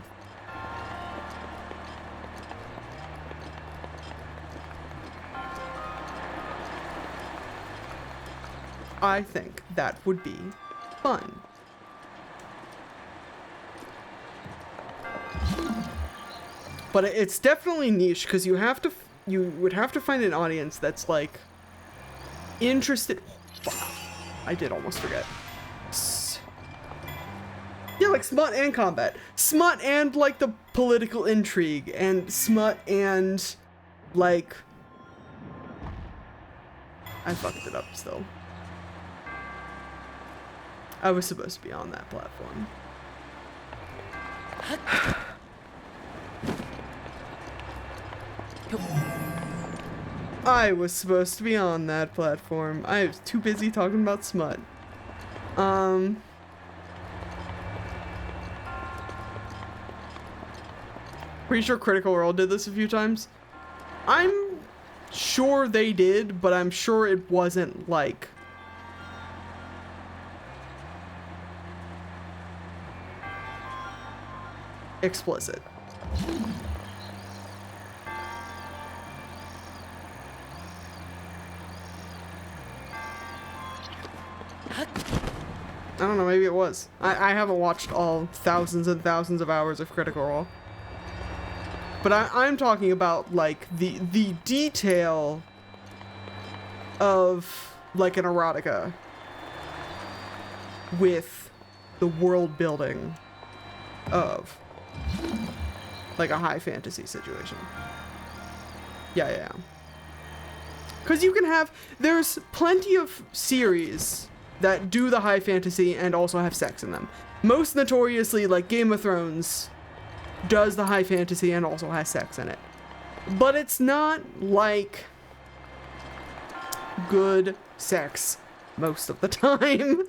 I think that would be fun. But it's definitely niche because you would have to find an audience that's like interested. I did almost forget. Yeah, like smut and combat. Smut and like the political intrigue, and smut and like I fucked it up still. I was supposed to be on that platform. I was supposed to be on that platform. I was too busy talking about smut. Pretty sure Critical Role did this a few times. I'm sure they did, but I'm sure it wasn't like explicit. I don't know, maybe it was. I haven't watched all thousands and thousands of hours of Critical Role. But I'm talking about like the detail of like an erotica with the world building of like a high fantasy situation. Yeah. Because you can have, there's plenty of series that do the high fantasy and also have sex in them. Most notoriously, like Game of Thrones does the high fantasy and also has sex in it. But it's not like good sex most of the time.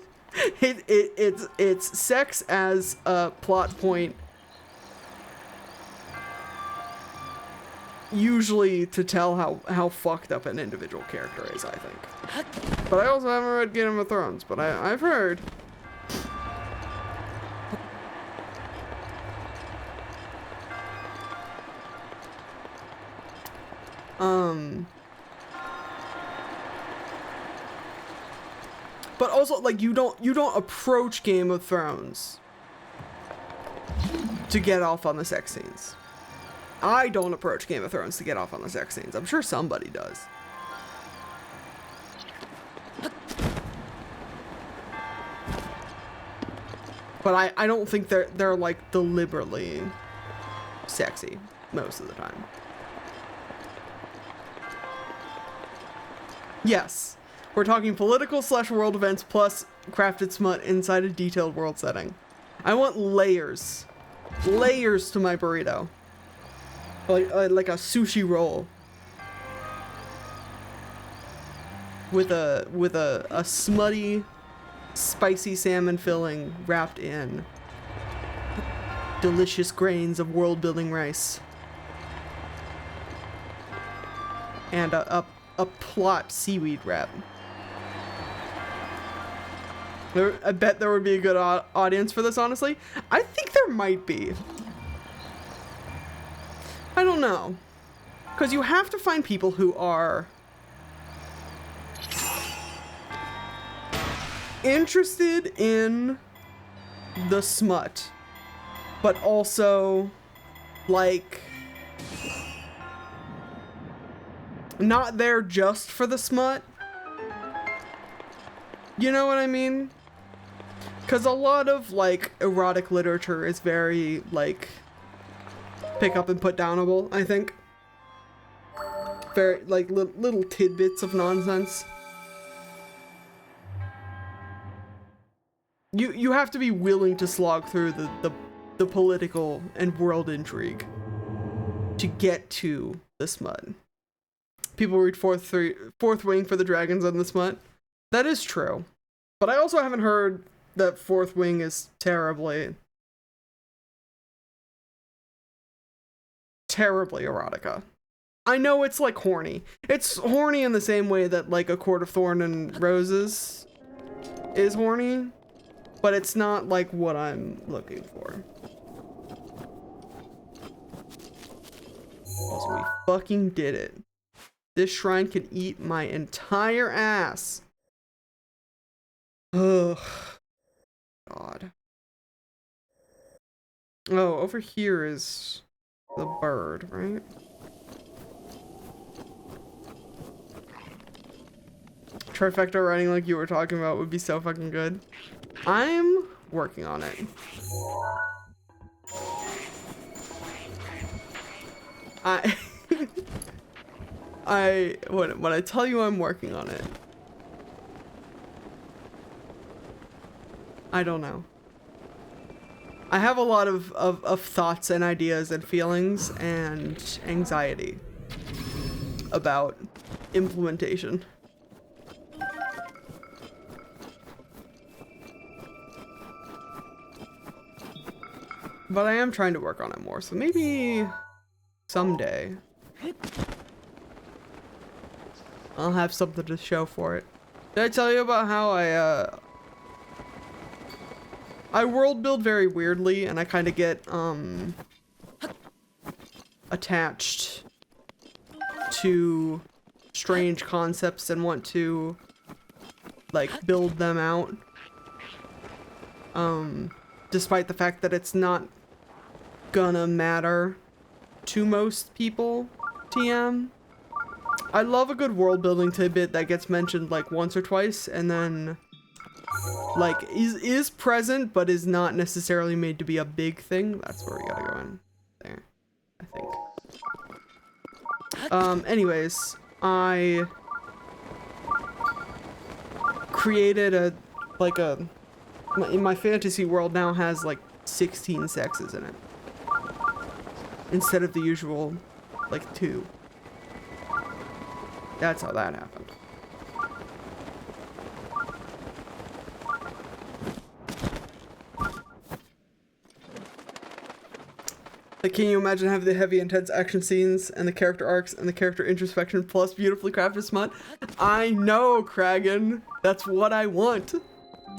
It's sex as a plot point, usually to tell how fucked up an individual character is, I think. But I also haven't read Game of Thrones, but I've heard. But also, like, you don't approach Game of Thrones to get off on the sex scenes. I don't approach Game of Thrones to get off on the sex scenes. I'm sure somebody does. But I don't think they're like deliberately sexy most of the time. Yes, we're talking political / world events plus crafted smut inside a detailed world setting. I want layers. Layers to my burrito. Like a sushi roll. With a smutty, spicy salmon filling wrapped in delicious grains of world-building rice. And a plot seaweed wrap. I bet there would be a good audience for this, honestly. I think there might be. I don't know. Because you have to find people who are interested in the smut, but also, like, not there just for the smut. You know what I mean? Because a lot of, like, erotic literature is very, like, pick up and put downable, I think. Very, like, little tidbits of nonsense. You have to be willing to slog through the political and world intrigue to get to the smut. People read Fourth Wing for the dragons and the smut. That is true. But I also haven't heard that Fourth Wing is terribly erotica. I know it's like horny. It's horny in the same way that like A Court of Thorn and Roses is horny, but it's not like what I'm looking for. Also, we fucking did it. This shrine can eat my entire ass. Ugh. God. Oh, over here is the bird, right? Trifecta writing like you were talking about would be so fucking good. I'm working on it. When I tell you I'm working on it, I don't know. I have a lot of thoughts and ideas and feelings and anxiety about implementation. But I am trying to work on it more, so maybe someday I'll have something to show for it. Did I tell you about how I world build very weirdly, and I kind of get attached to strange concepts and want to like build them out, despite the fact that it's not gonna matter to most people. TM. I love a good world building tidbit that gets mentioned like once or twice and then like is present but is not necessarily made to be a big thing. That's where we gotta go in there, I think. Anyways, I created my fantasy world now has like 16 sexes in it instead of the usual like 2. That's how that happened. Like, can you imagine having the heavy, intense action scenes and the character arcs and the character introspection plus beautifully crafted smut? I know, Kragan. That's what I want.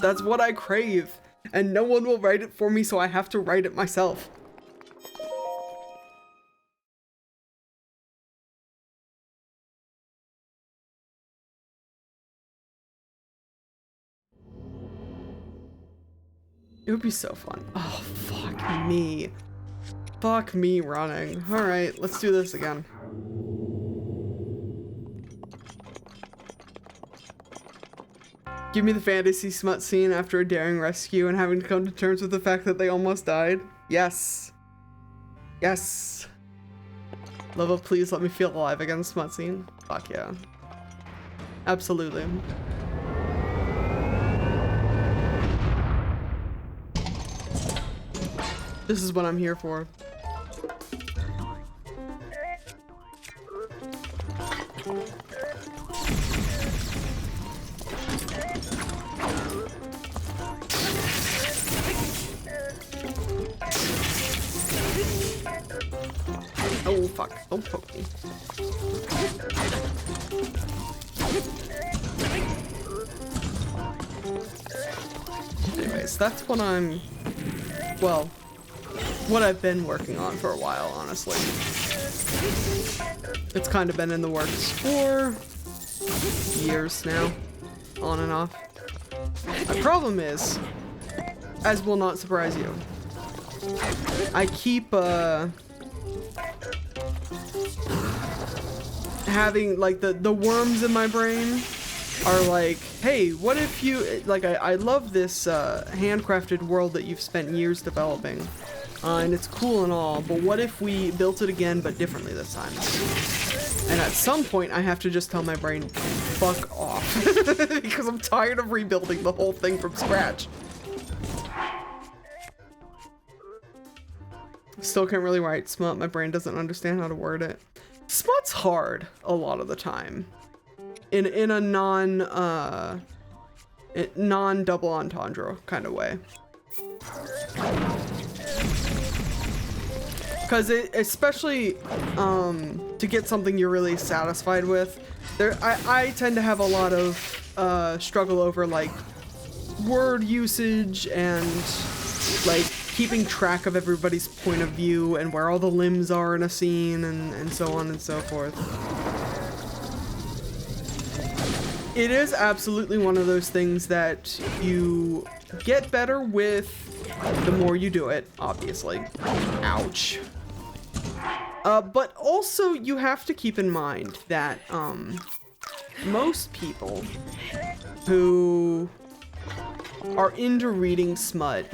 That's what I crave. And no one will write it for me, so I have to write it myself. It would be so fun. Oh, fuck me. Fuck me running. Alright, let's do this again. Give me the fantasy smut scene after a daring rescue and having to come to terms with the fact that they almost died. Yes. Yes. Love, please let me feel alive again, smut scene. Fuck yeah. Absolutely. This is what I'm here for. Oh fuck, don't poke me. Anyways, that's what I'm, well, what I've been working on for a while, honestly. It's kind of been in the works for years now, on and off. My problem is, as will not surprise you, I keep having like the worms in my brain are like, hey, what if you like I love this handcrafted world that you've spent years developing, and it's cool and all, but what if we built it again but differently this time? And at some point I have to just tell my brain, fuck off, because I'm tired of rebuilding the whole thing from scratch. Still can't really write smut. My brain doesn't understand how to word it. Smut's hard a lot of the time. In a non-double entendre kind of way. Because especially to get something you're really satisfied with, I tend to have a lot of struggle over like word usage and like keeping track of everybody's point of view and where all the limbs are in a scene and so on and so forth. It is absolutely one of those things that you get better with the more you do it, obviously. Ouch. But also you have to keep in mind that most people who are into reading smut,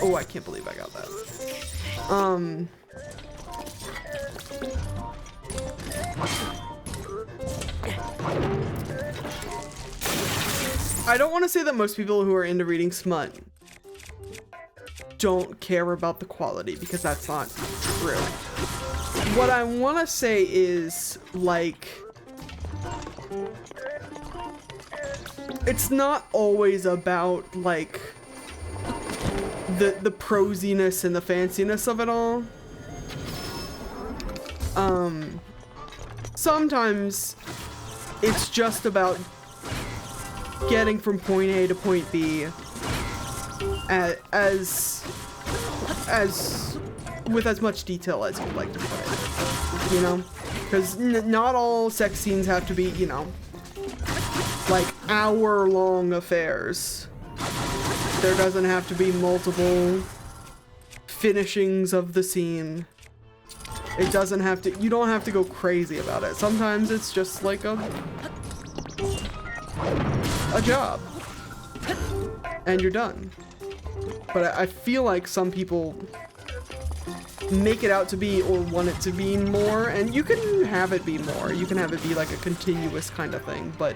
oh, I can't believe I got that. I don't want to say that most people who are into reading smut don't care about the quality, because that's not true. What I want to say is, like, it's not always about, like, the prosiness and the fanciness of it all. Sometimes it's just about getting from point A to point B as with as much detail as you'd like to put it, you know? Because not all sex scenes have to be, you know, like hour-long affairs. There doesn't have to be multiple finishings of the scene. It doesn't have to, you don't have to go crazy about it. Sometimes it's just like a job. And you're done. But I feel like some people make it out to be or want it to be more, and you can have it be more. You can have it be like a continuous kind of thing, but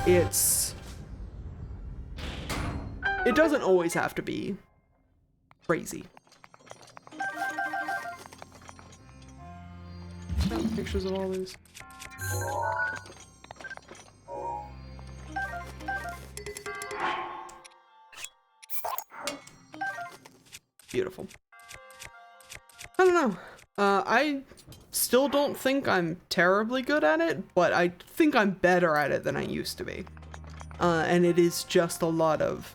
it doesn't always have to be crazy. Got pictures of all these. Beautiful. I don't know. I still don't think I'm terribly good at it, but I think I'm better at it than I used to be. And it is just a lot of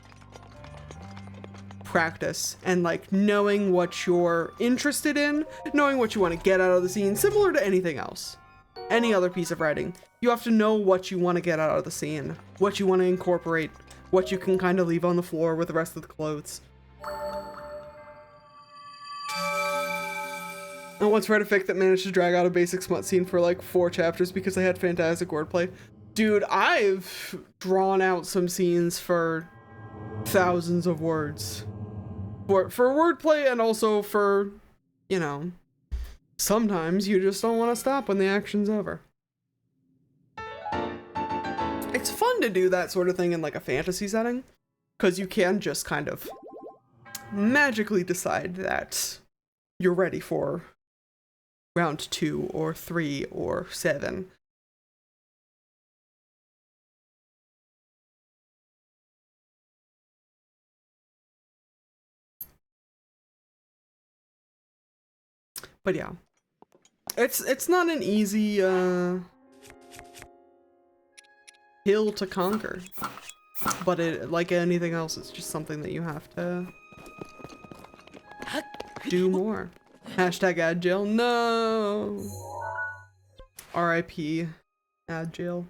practice and like knowing what you're interested in, knowing what you want to get out of the scene, similar to anything else. Any other piece of writing. You have to know what you want to get out of the scene, what you want to incorporate, what you can kind of leave on the floor with the rest of the clothes. And once read a fic that managed to drag out a basic smut scene for like 4 chapters because they had fantastic wordplay. Dude, I've drawn out some scenes for thousands of words. For wordplay and also for, you know, sometimes you just don't want to stop when the action's over. It's fun to do that sort of thing in like a fantasy setting, because you can just kind of magically decide that you're ready for round 2 or 3 or 7. But yeah, it's not an easy hill to conquer, but it, like anything else, it's just something that you have to do more. Hashtag ad jail. No. RIP ad jail.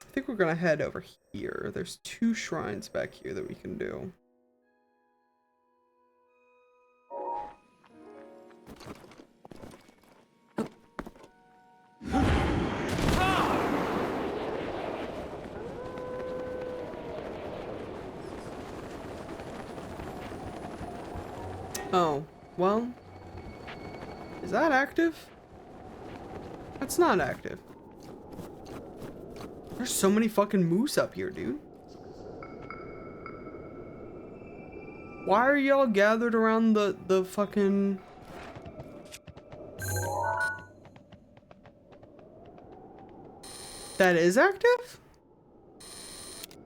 I think we're gonna head over here. There's 2 shrines back here that we can do. Oh, well, is that active? That's not active. There's so many fucking moose up here, dude. Why are y'all gathered around the fucking... That is active?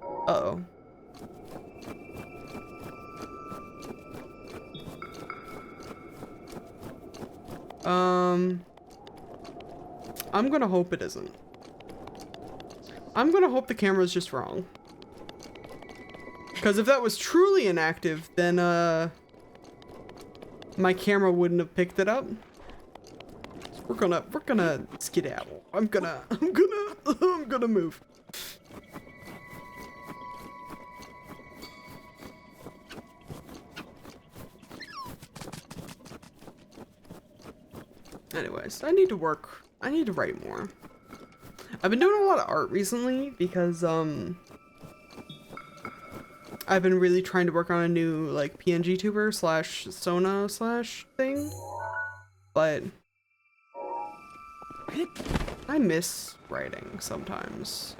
Uh-oh. I'm gonna hope it isn't. I'm gonna hope the camera's just wrong. Because if that was truly inactive, then, my camera wouldn't have picked it up. We're gonna skedaddle. I'm gonna move. Anyways, I need to write more. I've been doing a lot of art recently because, I've been really trying to work on a new, like, PNG tuber slash Sona slash thing, but I miss writing sometimes.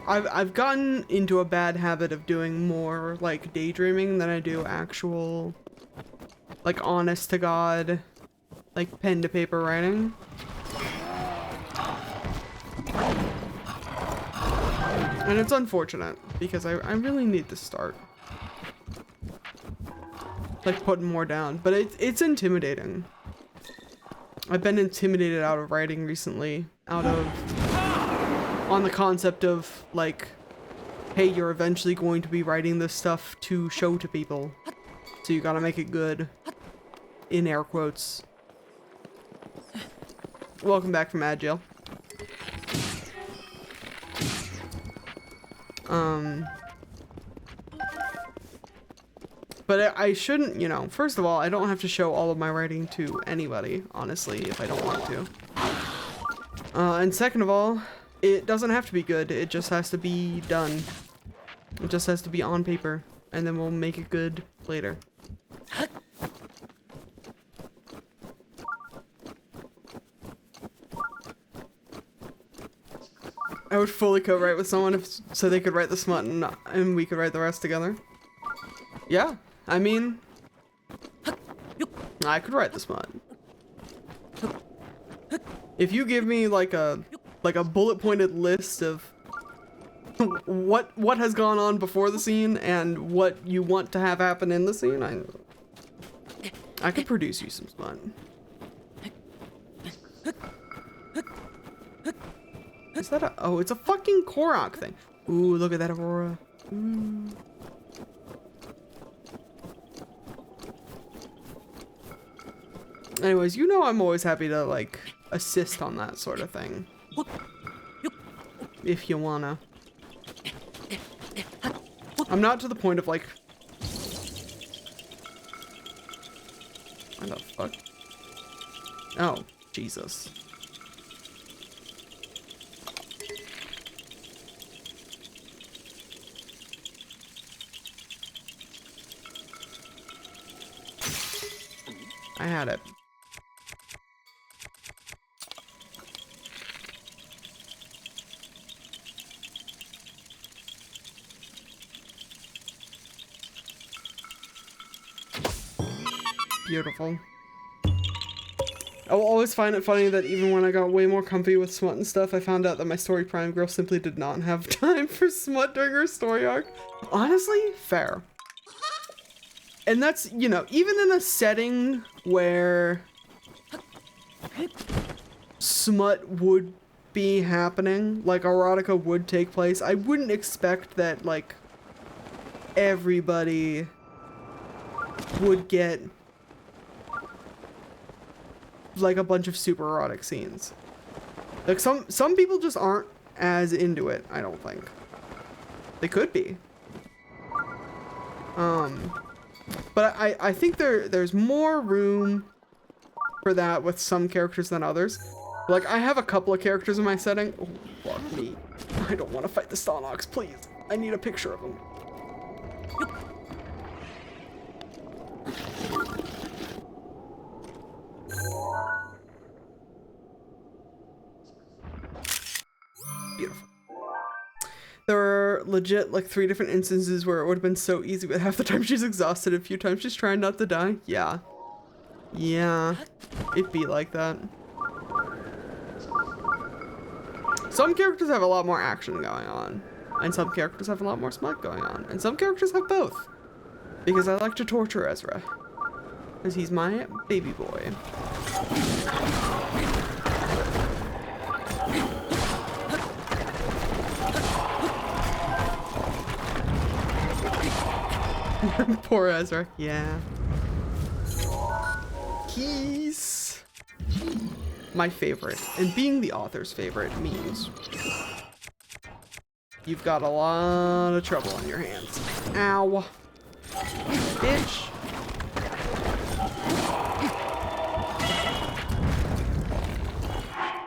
I've gotten into a bad habit of doing more, like, daydreaming than I do actual, like, honest to God, like, pen to paper writing. And it's unfortunate, because I really need to start, like, putting more down. But it's intimidating. I've been intimidated out of writing recently, on the concept of, like, hey, you're eventually going to be writing this stuff to show to people, so you gotta make it good, in air quotes. Welcome back from ad jail. But I shouldn't, you know, first of all, I don't have to show all of my writing to anybody, honestly, if I don't want to. And second of all, it doesn't have to be good, it just has to be done. It just has to be on paper, and then we'll make it good later. I would fully co-write with someone so they could write the smut and we could write the rest together. Yeah, I mean, I could write the smut. If you give me like a bullet pointed list of what has gone on before the scene and what you want to have happen in the scene, I could produce you some smut. Is that oh, it's a fucking Korok thing. Ooh, look at that aurora. Ooh. Anyways, you know I'm always happy to, like, assist on that sort of thing. If you wanna. I'm not to the point of, like... What the fuck? Oh, Jesus. I had it. Beautiful. I'll always find it funny that even when I got way more comfy with Smut and stuff, I found out that my story prime girl simply did not have time for Smut during her story arc. Honestly, fair. And that's, you know, even in a setting where Smut would be happening, like erotica would take place, I wouldn't expect that, like, everybody would get like a bunch of super erotic scenes. Like some people just aren't as into it, I don't think. They could be. But I think there's more room for that with some characters than others. Like, I have a couple of characters in my setting. Oh, fuck me. I don't want to fight the Stalnox, please. I need a picture of him. Beautiful. There are legit like 3 different instances where it would have been so easy, but half the time she's exhausted, a few times she's trying not to die. Yeah. Yeah. It'd be like that. Some characters have a lot more action going on, and some characters have a lot more smut going on, and some characters have both. Because I like to torture Ezra. Because he's my baby boy. Poor Ezra. Yeah. He's my favorite. And being the author's favorite means you've got a lot of trouble on your hands. Ow. Bitch.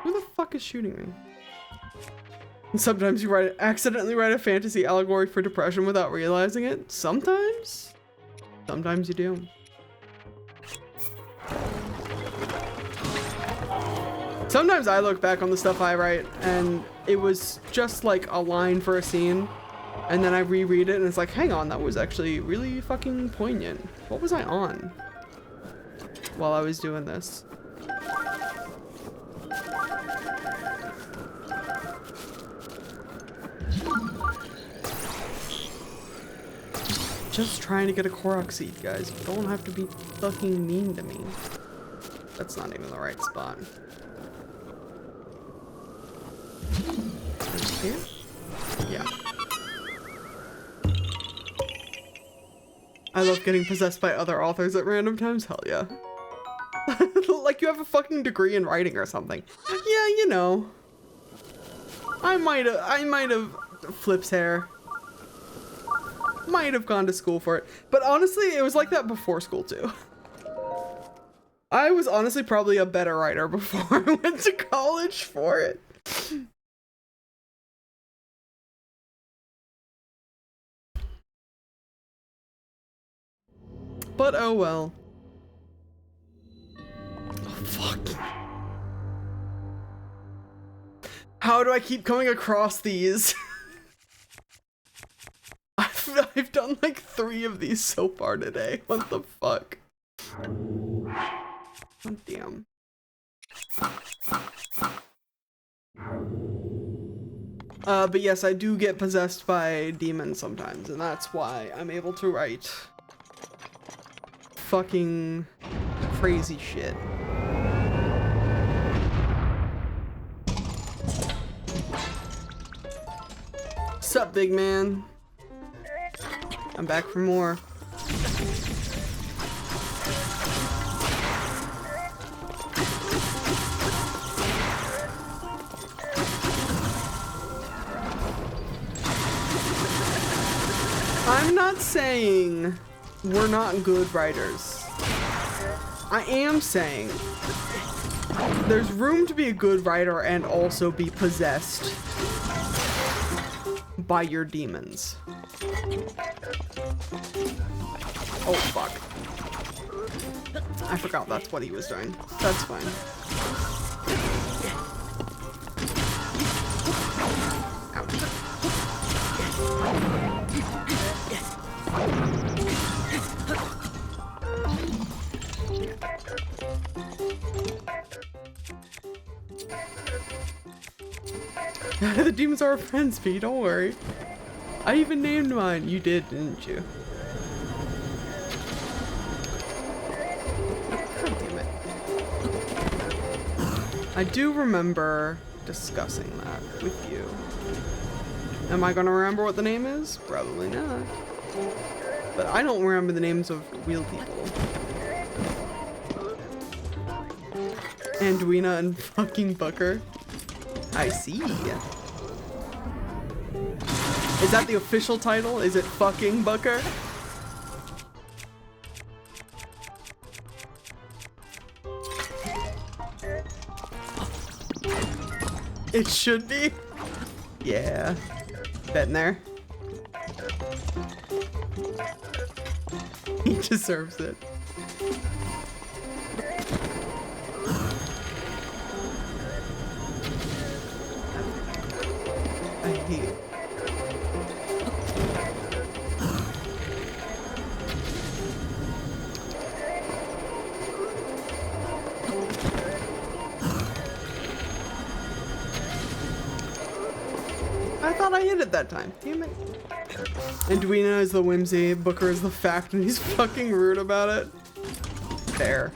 Who the fuck is shooting me? And sometimes you accidentally write a fantasy allegory for depression without realizing it. Sometimes. Sometimes you do. Sometimes I look back on the stuff I write and it was just like a line for a scene. And then I reread it and it's like, hang on, that was actually really fucking poignant. What was I on while I was doing this? Just trying to get a Korok seed, guys. You don't have to be fucking mean to me. That's not even the right spot. Here? Yeah. I love getting possessed by other authors at random times. Hell yeah. Like you have a fucking degree in writing or something. Yeah, you know. I might have Flip's hair. Might have gone to school for it. But honestly, it was like that before school too. I was honestly probably a better writer before I went to college for it. But oh well. Oh, fuck. How do I keep coming across these? I've done like 3 of these so far today. What the fuck? Oh, damn. But yes, I do get possessed by demons sometimes, and that's why I'm able to write fucking crazy shit. Sup, big man? I'm back for more. saying we're not good writers. I am saying there's room to be a good writer and also be possessed by your demons. Oh, fuck. I forgot that's what he was doing. That's fine. The demons are our friends, P. Don't worry. I even named mine. You did, didn't you? God damn it. I do remember discussing that with you. Am I gonna remember what the name is? Probably not. But I don't remember the names of real people. Anduina and fucking Booker. I see. Is that the official title? Is it fucking Booker? It should be. Yeah. Been there. He deserves it. I hate it. I thought I hit it that time. Damn it. Anduina is the whimsy, Booker is the fact, and he's fucking rude about it. Fair.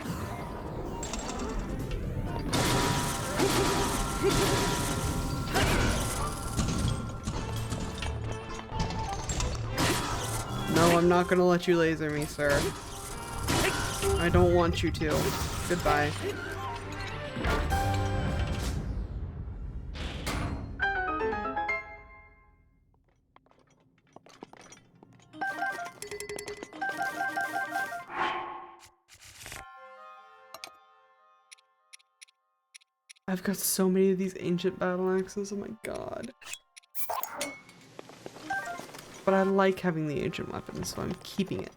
No, I'm not gonna let you laser me, sir. I don't want you to. Goodbye. I've got so many of these ancient battle axes, oh my god. But I like having the ancient weapons, so I'm keeping it.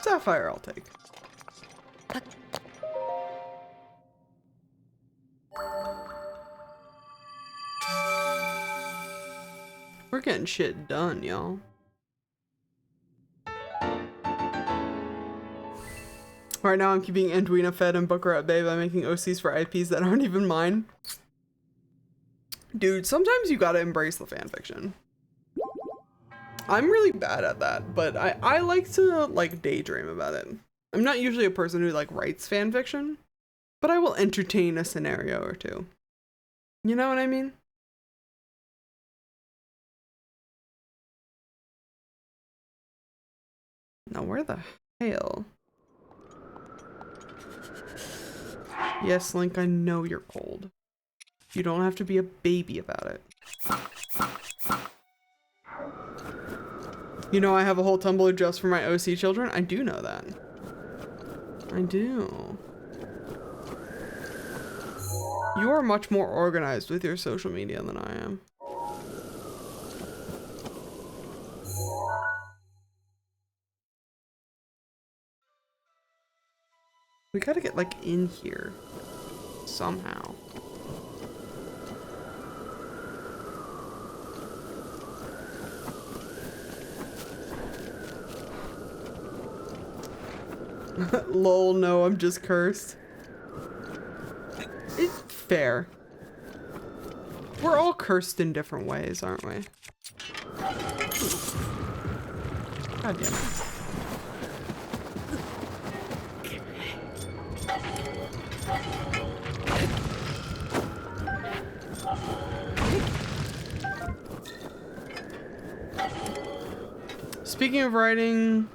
Sapphire I'll take. We're getting shit done, y'all. Right now I'm keeping Anduina fed and Booker at bay by making OCs for IPs that aren't even mine. Dude, sometimes you gotta embrace the fanfiction. I'm really bad at that, but I like to like daydream about it. I'm not usually a person who like writes fanfiction, but I will entertain a scenario or two. You know what I mean? Now where the hell? Yes, Link, I know you're cold. You don't have to be a baby about it. You know I have a whole Tumblr just for my OC children? I do know that. I do. You are much more organized with your social media than I am. We gotta get like in here somehow. Lol, no, I'm just cursed. It's fair. We're all cursed in different ways, aren't we? God damn it. Speaking of riding,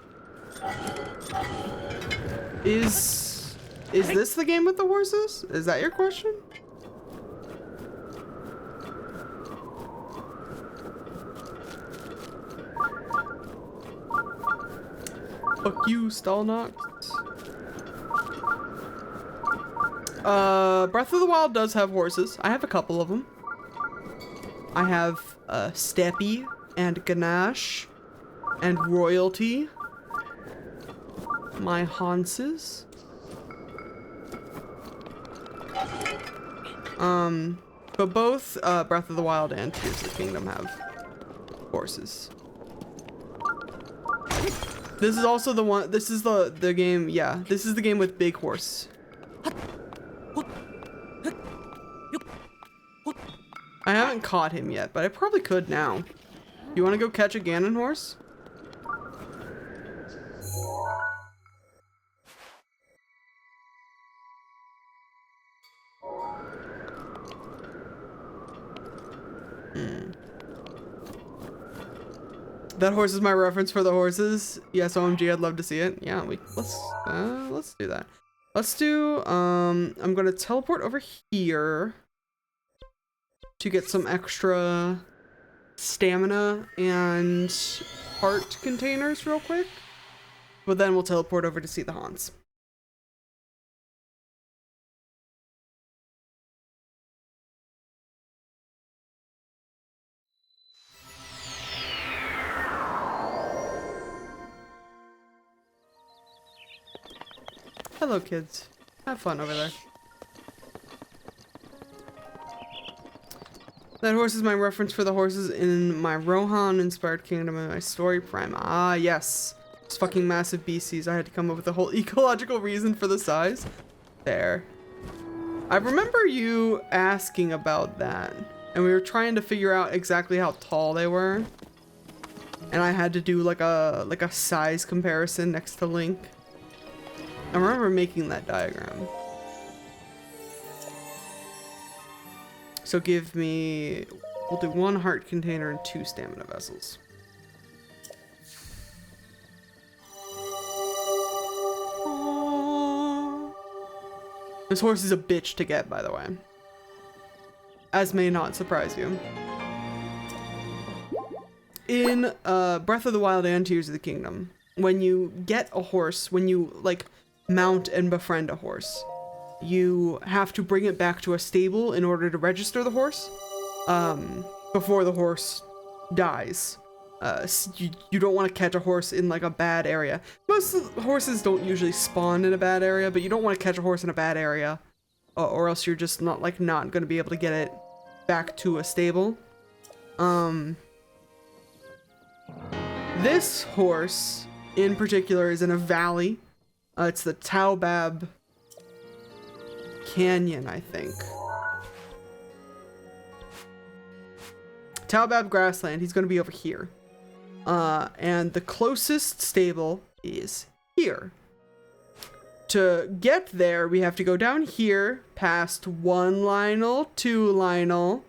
is this the game with the horses? Is that your question? Fuck you, Stallnox. Breath of the Wild does have horses. I have a couple of them. I have Steppy and Ganache and Royalty. My Hanses. But both Breath of the Wild and Tears of the Kingdom have horses. This is also the one, this is the game, yeah, this is the game with big horse. I haven't caught him yet, but I probably could now. You want to go catch a Ganon horse? That horse is my reference for the horses. Yes, OMG, I'd love to see it. Yeah, let's do that. Let's do, I'm gonna teleport over here to get some extra stamina and heart containers real quick. But then we'll teleport over to see the Hans. Hello, kids. Have fun over there. That horse is my reference for the horses in my Rohan-inspired kingdom and my story prime. Ah, yes. It's fucking massive beasties. I had to come up with a whole ecological reason for the size. There. I remember you asking about that. And we were trying to figure out exactly how tall they were. And I had to do like a size comparison next to Link. I remember making that diagram. So give me, we'll do 1 heart container and 2 stamina vessels. Aww. This horse is a bitch to get, by the way. As may not surprise you. In Breath of the Wild and Tears of the Kingdom, when you get a horse, when you like mount and befriend a horse, you have to bring it back to a stable in order to register the horse before the horse dies. You don't want to catch a horse in like a bad area. Most of the horses don't usually spawn in a bad area, but you don't want to catch a horse in a bad area or else you're just not going to be able to get it back to a stable. This horse in particular is in a valley. It's the Taobab Canyon, I think. Taobab Grassland. He's going to be over here. And the closest stable is here. To get there, we have to go down here, past 1 Lionel, 2 Lionel.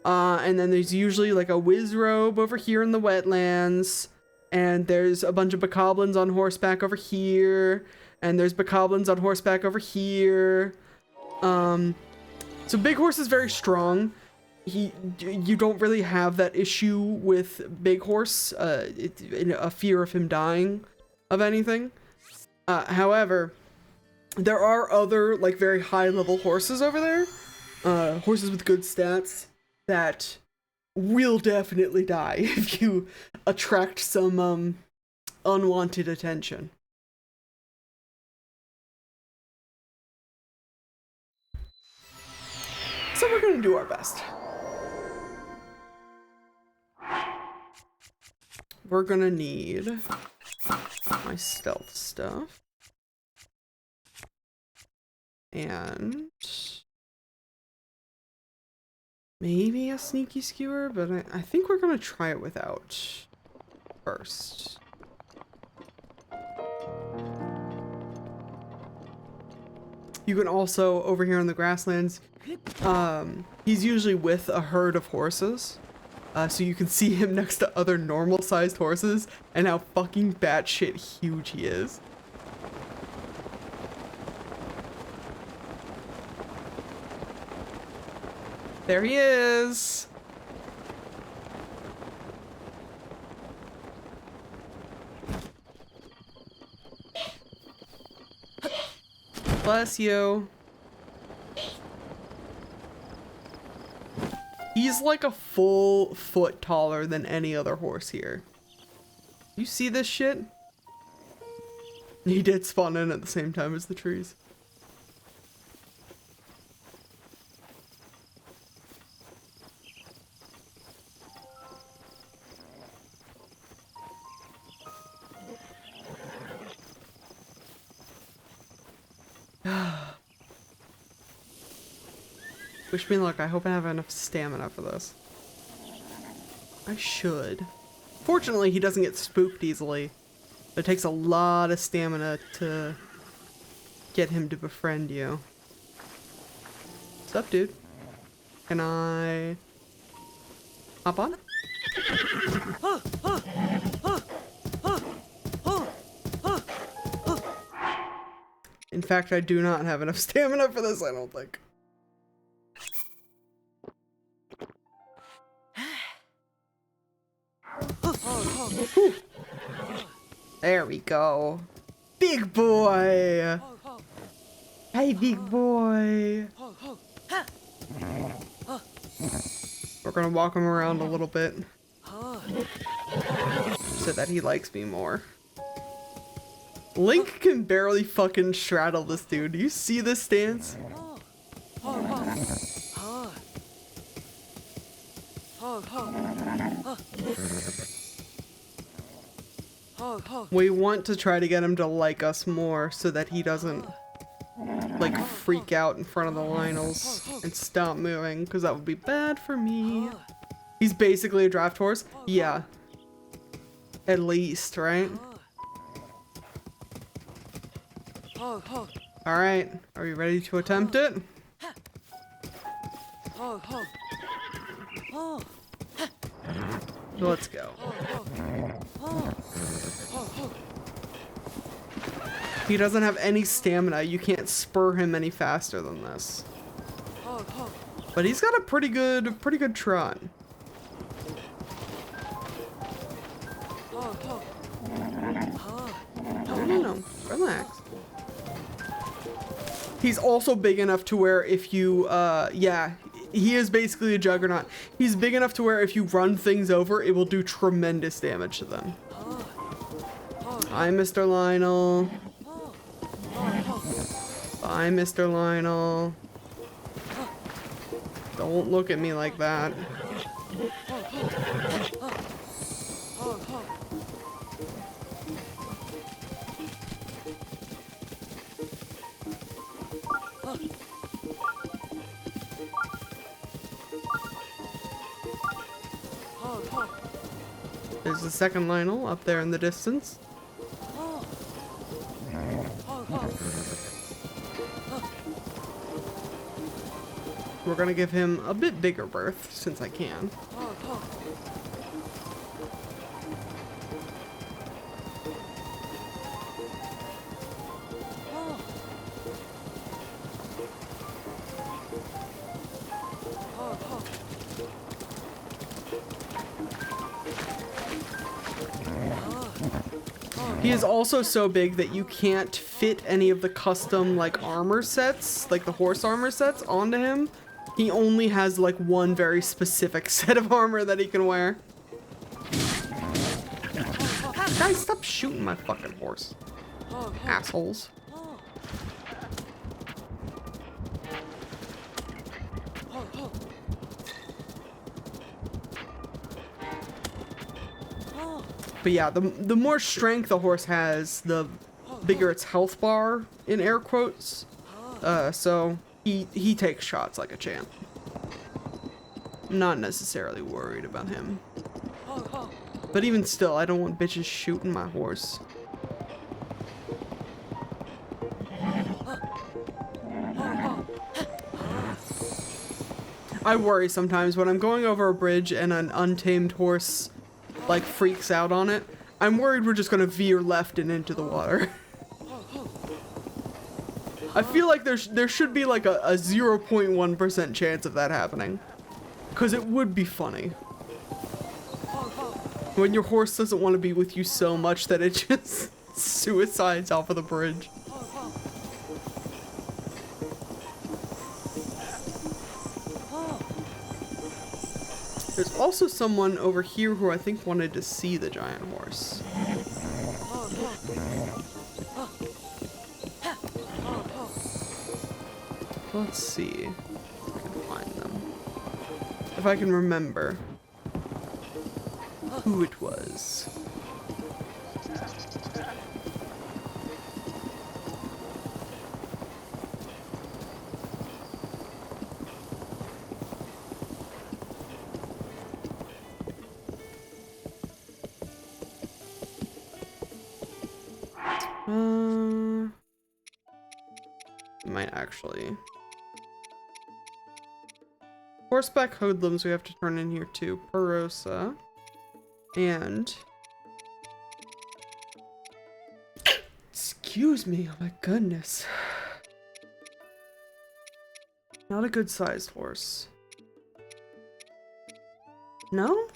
And then there's usually like a Wizrobe over here in the wetlands. And there's a bunch of bokoblins on horseback over here. And there's bokoblins on horseback over here. So Big Horse is very strong. You don't really have that issue with Big Horse, a fear of him dying of anything. However, there are other like very high level horses over there. Horses with good stats that will definitely die if you attract some unwanted attention. So we're gonna do our best. We're gonna need my stealth stuff and maybe a sneaky skewer, but I think we're gonna try it without first. You can also, over here in the grasslands, he's usually with a herd of horses. So you can see him next to other normal sized horses and how fucking batshit huge he is. There he is. Bless you. He's like a full foot taller than any other horse here. You see this shit? He did spawn in at the same time as the trees. Wish me luck. I hope I have enough stamina for this. I should. Fortunately, he doesn't get spooked easily. It takes a lot of stamina to get him to befriend you. What's up, dude? Can I hop on? In fact, I do not have enough stamina for this, I don't think. Whew. There we go. Big boy! Hey, big boy! We're gonna walk him around a little bit so that he likes me more. Link can barely fucking straddle this dude. Do you see this stance? We want to try to get him to like us more so that he doesn't like freak out in front of the Lionels and stop moving, because that would be bad for me. He's basically a draft horse. Yeah. At least, right? Alright, are you ready to attempt it? Let's go. He doesn't have any stamina. You can't spur him any faster than this. But he's got a pretty good trot. No, relax. He's also big enough to where if you, yeah, he is basically a juggernaut. He's big enough to where if you run things over, it will do tremendous damage to them. Hi, Mr. Lionel. Bye, Mr. Lionel. Don't look at me like that. There's the second Lionel up there in the distance. We're gonna give him a bit bigger berth since I can. He is also so big that you can't fit any of the custom like armor sets, like the horse armor sets, onto him. He only has like one very specific set of armor that he can wear. Guys, stop shooting my fucking horse. Assholes. But yeah, the more strength a horse has, the bigger its health bar, in air quotes. So he takes shots like a champ. Not necessarily worried about him. But even still, I don't want bitches shooting my horse. I worry sometimes when I'm going over a bridge and an untamed horse like freaks out on it. I'm worried we're just gonna veer left and into the water. I feel like there should be like a 0.1% chance of that happening. Cause it would be funny. When your horse doesn't want to be with you so much that it just suicides off of the bridge. There's also someone over here who I think wanted to see the giant horse. Let's see if I can find them. If I can remember who it was. Might actually. Horseback hoodlums we have to turn in here too. Perosa. And... Excuse me, oh my goodness. Not a good sized horse. No?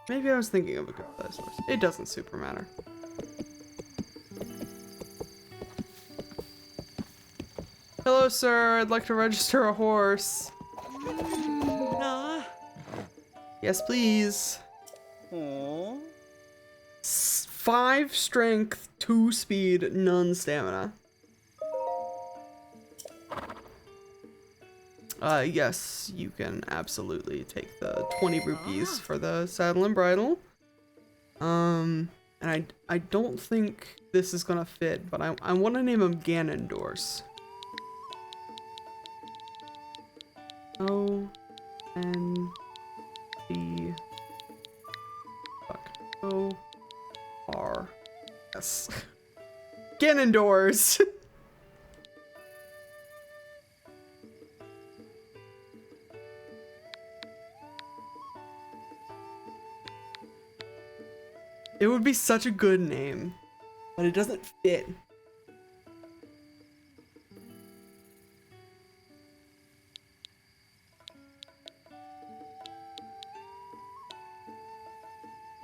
Maybe I was thinking of a good sized horse. It doesn't super matter. Hello, sir. I'd like to register a horse. Yes, please. 5 strength, 2 speed, none stamina. Yes, you can absolutely take the 20 rupees for the saddle and bridle. And I don't think this is gonna fit, but I want to name him Ganondorf. O-N-D... Fuck. O-R... Yes. Ganondorf! It would be such a good name, but it doesn't fit.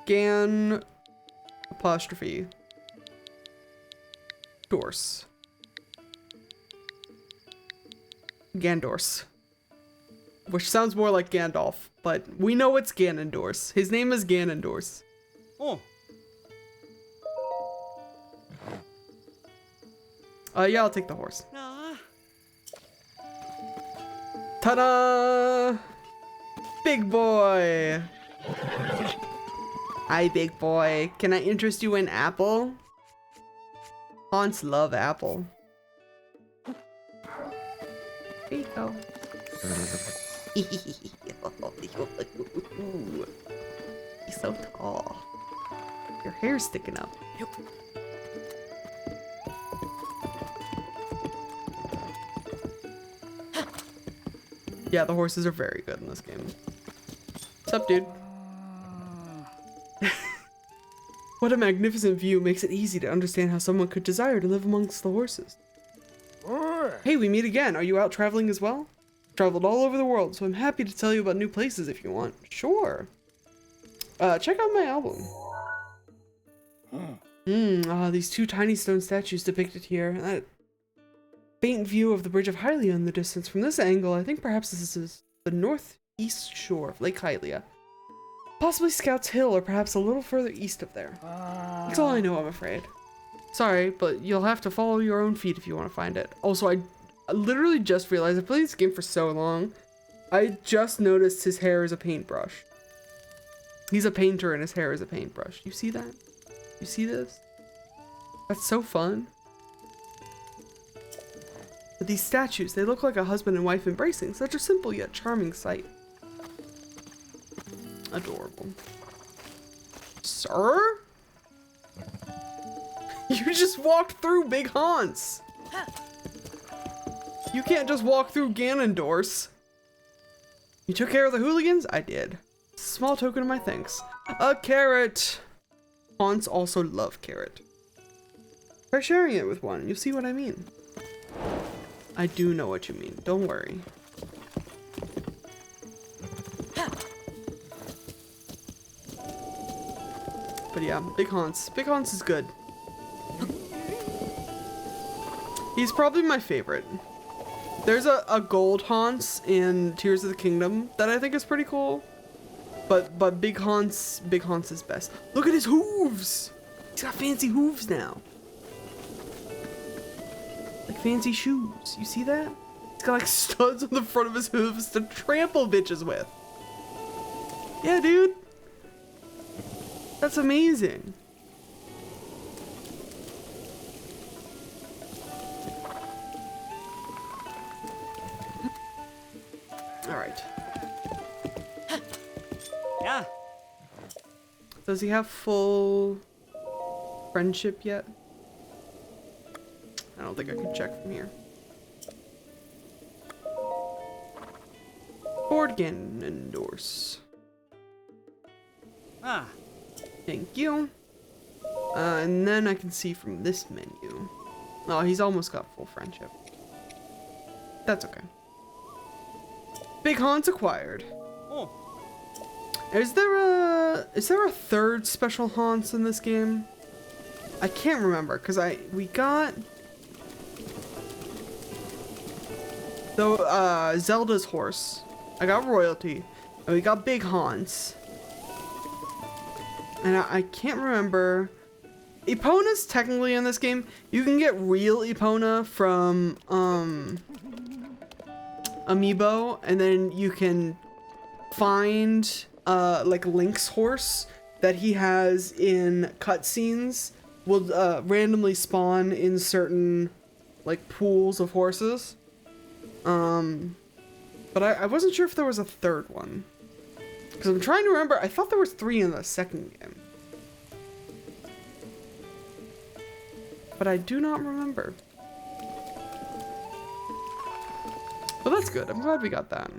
Gan apostrophe Dorse. Gandorf. Which sounds more like Gandalf, but we know it's Ganondorf. His name is Ganondorf. Oh. Yeah, I'll take the horse. Ta-da! Big boy! Hi, big boy. Can I interest you in apple? Haunts love apple. Here you go. He's so tall. Your hair's sticking up. Yep. Yeah, the horses are very good in this game. What's up, dude? What a magnificent view. Makes it easy to understand how someone could desire to live amongst the horses. Hey, we meet again. Are you out traveling as well? Traveled all over the world, so I'm happy to tell you about new places if you want. Sure. Check out my album. These 2 tiny stone statues depicted here. That faint view of the Bridge of Hylia in the distance. From this angle, I think perhaps this is the northeast shore of Lake Hylia. Possibly Scouts Hill, or perhaps a little further east of there. That's all I know, I'm afraid. Sorry, but you'll have to follow your own feet if you want to find it. Also, I literally just realized I've played this game for so long. I just noticed his hair is a paintbrush. He's a painter and his hair is a paintbrush. You see that? You see this? That's so fun. But these statues, they look like a husband and wife embracing. Such a simple yet charming sight. Adorable. Sir? You just walked through Big Hans. You can't just walk through Ganondorf. You took care of the hooligans? I did. Small token of my thanks. A carrot. Haunts also love carrot. Try sharing it with one. You'll see what I mean. I do know what you mean. Don't worry. But yeah, Big Haunts. Big Haunts is good. He's probably my favorite. There's a gold Haunts in Tears of the Kingdom that I think is pretty cool. But Big Haunts is best. Look at his hooves! He's got fancy hooves now. Like fancy shoes. You see that? He's got like studs on the front of his hooves to trample bitches with. Yeah, dude. That's amazing. All right. Yeah. Does he have full friendship yet? I don't think I can check from here. Ford Ganondorf. Ah. Thank you. And then I can see from this menu. Oh, he's almost got full friendship. That's okay. Big Haunts acquired. Oh. Is there a third special Haunts in this game? I can't remember because we got Zelda's horse. I got royalty, and we got Big Haunts. And I can't remember. Epona's technically in this game. You can get real Epona from Amiibo, and then you can find like Link's horse that he has in cutscenes will randomly spawn in certain like pools of horses. But I wasn't sure if there was a third one. Because I'm trying to remember, I thought there was 3 in the second game. But I do not remember. Well, that's good. I'm glad we got that.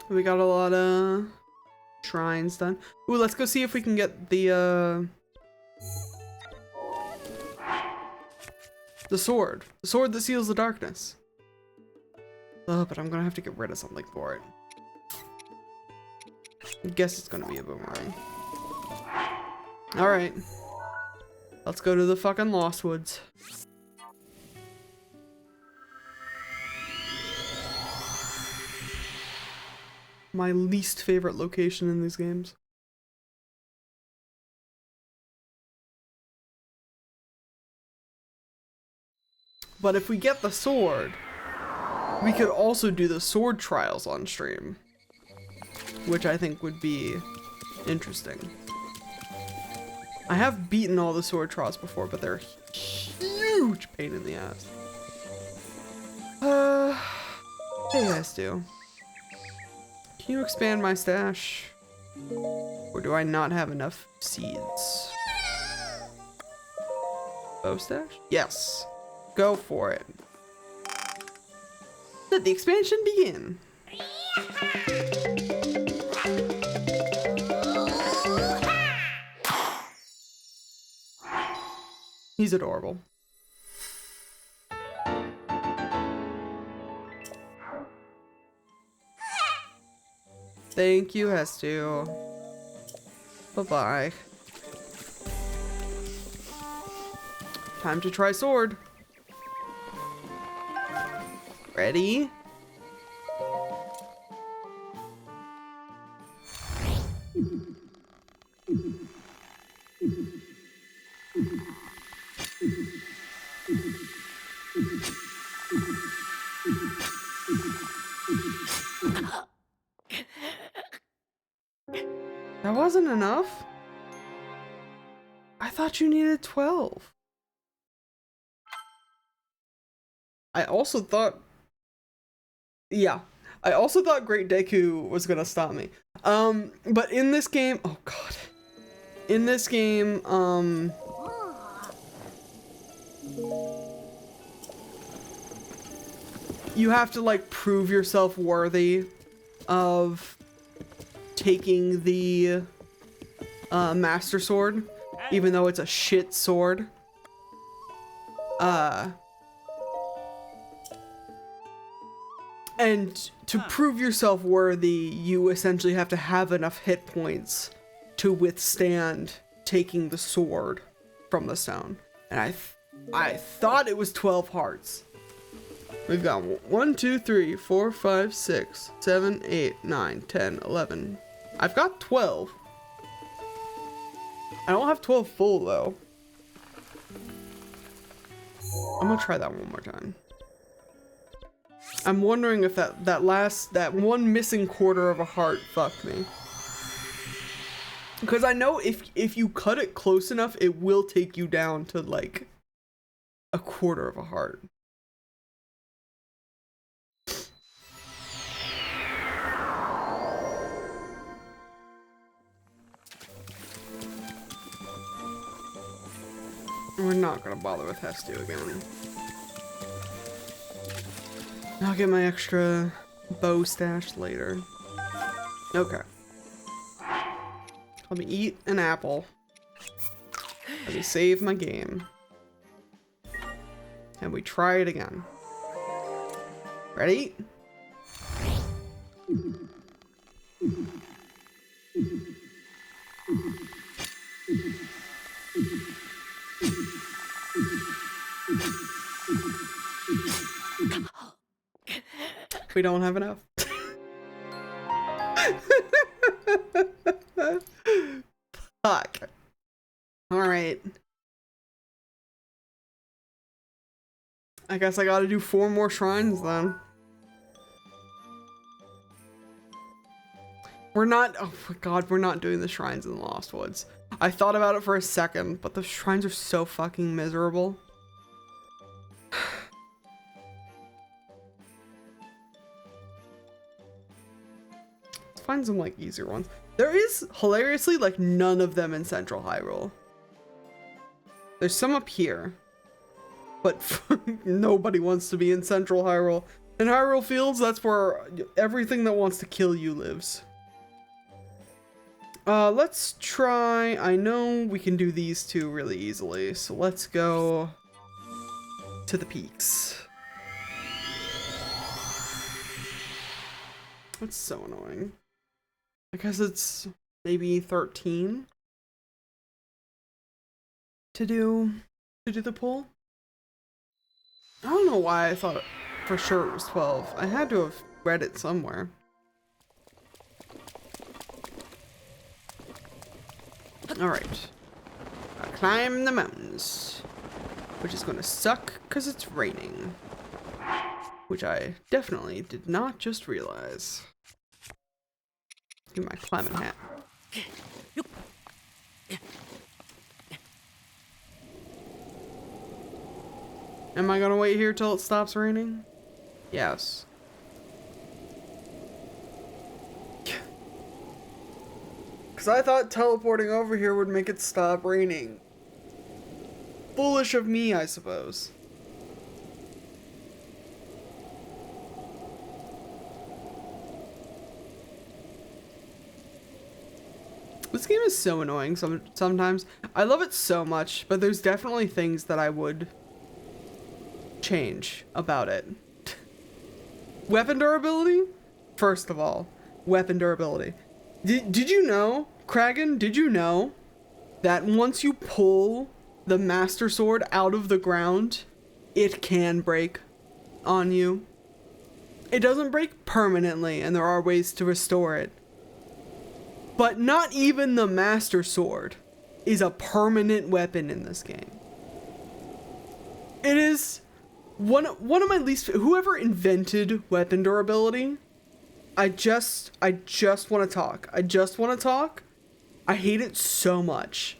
We got a lot of shrines done. Ooh, let's go see if we can get the sword. The sword that seals the darkness. Oh, but I'm gonna have to get rid of something for it. I guess it's gonna be a boomerang. Alright. Let's go to the fucking Lost Woods. My least favorite location in these games. But if we get the sword, we could also do the sword trials on stream, which I think would be interesting. I have beaten all the sword trials before, but they're a huge pain in the ass. Hey guys, do. Can you expand my stash? Or do I not have enough seeds? Bow stash? Yes. Go for it. Let the expansion begin. He's adorable. Thank you, Hestu. Bye-bye. Time to try sword. Ready? That wasn't enough? I thought you needed 12. I also thought... Yeah. I also thought Great Deku was gonna stop me. But in this game... Oh god. In this game, you have to like prove yourself worthy of taking the Master Sword, even though it's a shit sword. And to prove yourself worthy, you essentially have to have enough hit points to withstand taking the sword from the stone. And I thought it was 12 hearts. We've got 1, 2, 3, 4, 5, 6, 7, 8, 9, 10, 11. I've got 12. I don't have 12 full though. I'm gonna try that one more time. I'm wondering if that one missing quarter of a heart fucked me. Because I know if you cut it close enough, it will take you down to like a quarter of a heart. We're not gonna bother with Hestu again. I'll get my extra bow stash later. Okay. Let me eat an apple. Let me save my game. And we try it again. Ready? We don't have enough. Fuck. Alright. I guess I gotta do 4 more shrines then. We're not, oh my god, we're not doing the shrines in the Lost Woods. I thought about it for a second, but the shrines are so fucking miserable. Find some like easier ones. There is hilariously like none of them in Central Hyrule. There's some up here, but nobody wants to be in Central Hyrule. In Hyrule Fields, that's where everything that wants to kill you lives. Let's try, I know we can do these two really easily, so let's go to the peaks. That's so annoying. I guess it's maybe 13 to do the pull. I don't know why I thought for sure it was 12. I had to have read it somewhere. Alright. I'll climb the mountains, which is gonna suck because it's raining, which I definitely did not just realize. Give my climbing hat. Am I gonna wait here till it stops raining? Yes. Because I thought teleporting over here would make it stop raining. Foolish of me, I suppose. This game is so annoying sometimes. I love it so much, but there's definitely things that I would change about it. Weapon durability? First of all, weapon durability. Did you know, Kragan, did you know that once you pull the Master Sword out of the ground, it can break on you? It doesn't break permanently, and there are ways to restore it. But not even the Master Sword is a permanent weapon in this game. It is one of my least, whoever invented weapon durability, I just want to talk. I hate it so much.